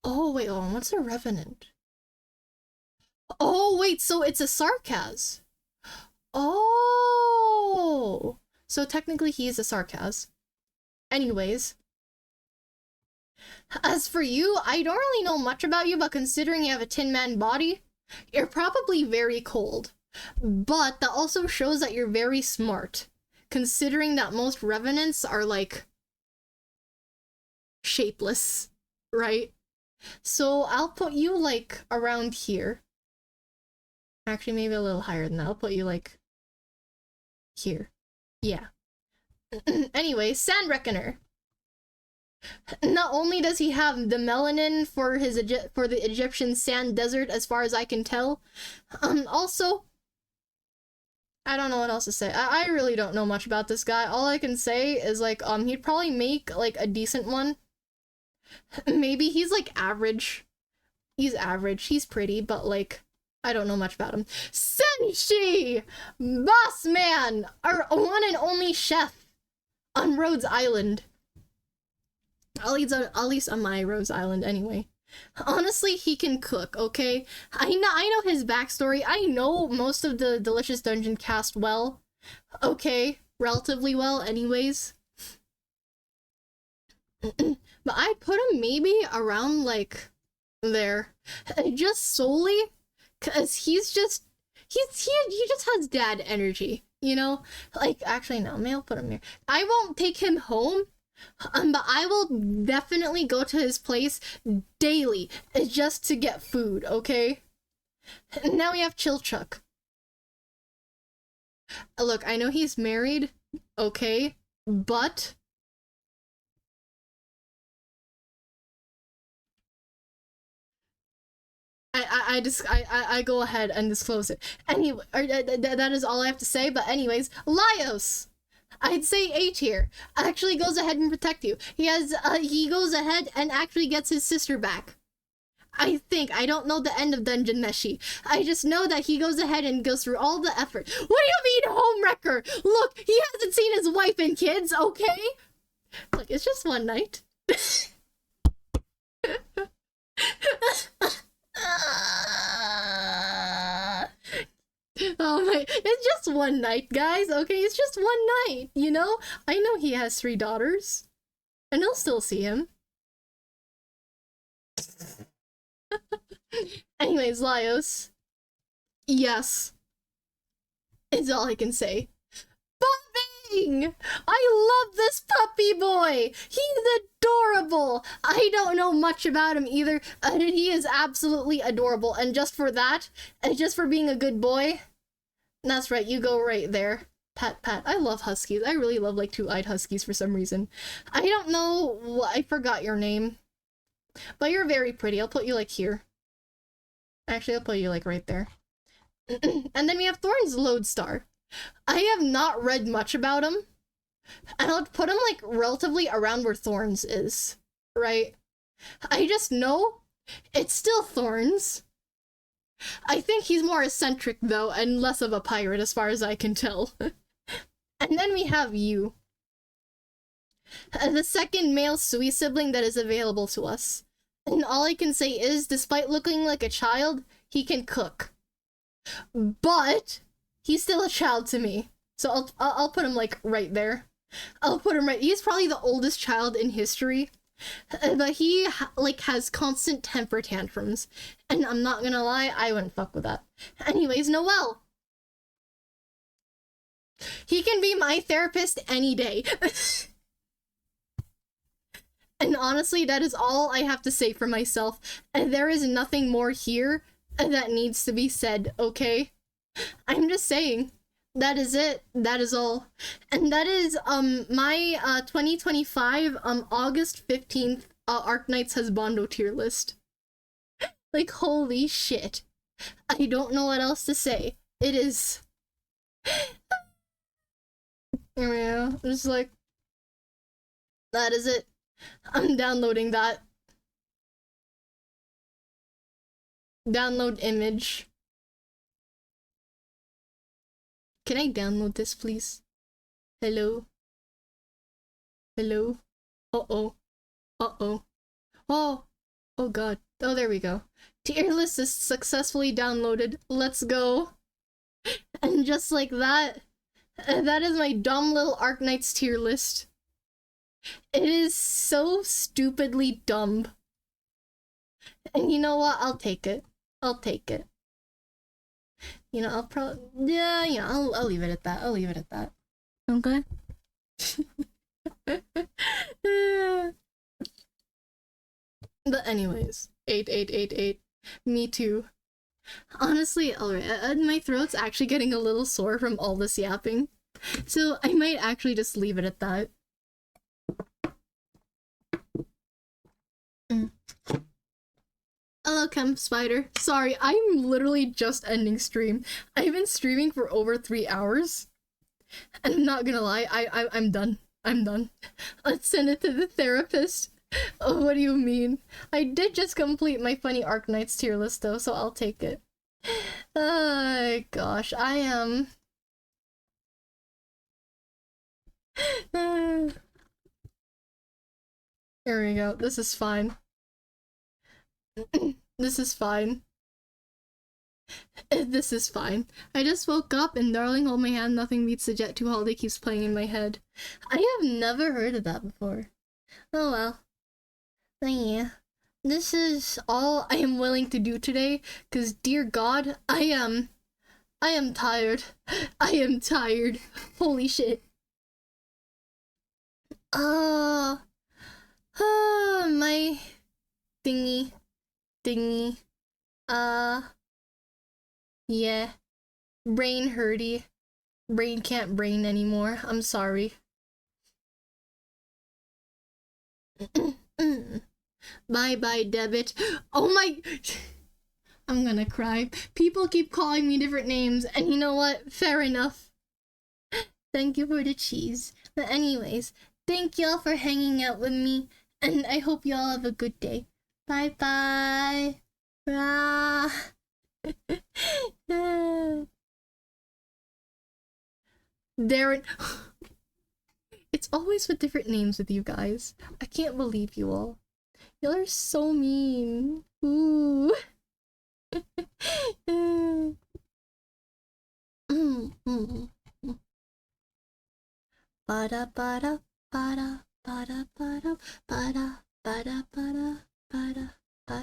Oh, wait, hold on, what's a revenant? Oh, wait, so it's a Sarkaz. Oh! So technically he is a Sarkaz. Anyways. As for you, I don't really know much about you, but considering you have a Tin Man body, you're probably very cold. But that also shows that you're very smart, considering that most revenants are, like, shapeless, right? So I'll put you, like, around here. Actually, maybe a little higher than that. I'll put you, like, here. Yeah. Anyway, Sand Reckoner. Not only does he have the melanin for his for the Egyptian sand desert, as far as I can tell, also, I don't know what else to say. I really don't know much about this guy. All I can say is, like, he'd probably make, like, a decent one. Maybe he's, like, average. He's average. He's pretty, but, like, I don't know much about him. Senshi! Boss man! Our one and only chef on Rhodes Island. At least on my Rhodes Island, anyway. Honestly, he can cook, okay? I know his backstory. I know most of the Delicious Dungeon cast well. Okay, relatively well, anyways. But I'd put him maybe around, like, there. Just solely because he just has dad energy, you know? Like, actually, no, maybe I'll put him here. I won't take him home, but I will definitely go to his place daily just to get food, okay? Now we have Chilchuck. Look, I know he's married, okay, but... I go ahead and disclose it. Anyway, that is all I have to say, but anyways, Laios! I'd say A tier. Actually goes ahead and protect you. He goes ahead and actually gets his sister back. I think. I don't know the end of Dungeon Meshi. I just know that he goes ahead and goes through all the effort. What do you mean, homewrecker? Look, he hasn't seen his wife and kids, okay? Look, it's just one night. Oh my, it's just one night, guys, okay? It's just one night, you know? I know he has 3 daughters. And I'll still see him. Anyways, Laios. Yes. Is all I can say. Bobbing! I love this puppy boy! He's adorable! I don't know much about him either, and he is absolutely adorable. And just for that, and just for being a good boy, that's right, you go right there. Pat, pat. I love huskies. I really love, like, 2-eyed huskies for some reason. I don't know I forgot your name. But you're very pretty. I'll put you, like, here. Actually, I'll put you, like, right there. And then we have Thorn's Lodestar. I have not read much about him. And I'll put him, like, relatively around where Thorns is. Right? I just know it's still Thorns. I think he's more eccentric, though, and less of a pirate, as far as I can tell. And then we have you. The second male Sui sibling that is available to us. And all I can say is, despite looking like a child, he can cook. But he's still a child to me. So I'll put him, like, right there. I'll put him right... He's probably the oldest child in history. But he, like, has constant temper tantrums. And I'm not gonna lie, I wouldn't fuck with that. Anyways, Noel. He can be my therapist any day. And honestly, that is all I have to say for myself. And there is nothing more here that needs to be said, okay? I'm just saying. That is it. That is all. And that is my 2025 August 15th Arknights Husbando tier list. Like, holy shit. I don't know what else to say. It is. Yeah, just like, that is it. I'm downloading that. Download image. Can I download this, please? Hello? Hello? Uh-oh. Uh-oh. Oh! Oh god. Oh, there we go. Tier list is successfully downloaded. Let's go. And just like that, that is my dumb little Arknights tier list. It is so stupidly dumb. And you know what? I'll take it. I'll take it. You know, I'll probably... Yeah, you know, I'll leave it at that. I'll leave it at that. Okay? But anyways, 8888. Me too. Honestly, alright, my throat's actually getting a little sore from all this yapping. So I might actually just leave it at that. Hello, Chem Spider. Sorry, I'm literally just ending stream. I've been streaming for over 3 hours. And I'm not gonna lie, I'm done. I'm done. Let's send it to the therapist. Oh, what do you mean? I did just complete my funny Arknights tier list though, so I'll take it. Oh gosh, I am... There we go. This is fine. This is fine. This is fine. I just woke up and Darling Hold My Hand, Nothing Beats the Jet 2 holiday keeps playing in my head. I have never heard of that before. Oh well. But yeah. This is all I am willing to do today, because dear God, I am tired. I am tired. Holy shit. My thingy. Yeah. Brain hurty. Brain can't brain anymore. I'm sorry. Bye-bye, debit. Oh my... I'm gonna cry. People keep calling me different names, and you know what? Fair enough. Thank you for the cheese. But anyways, thank y'all for hanging out with me, and I hope y'all have a good day. Bye-bye. Darren... It's always with different names with you guys. I can't believe you all. Y'all are so mean. Ooh. Bada bada bada bada bada bada bada bada bada.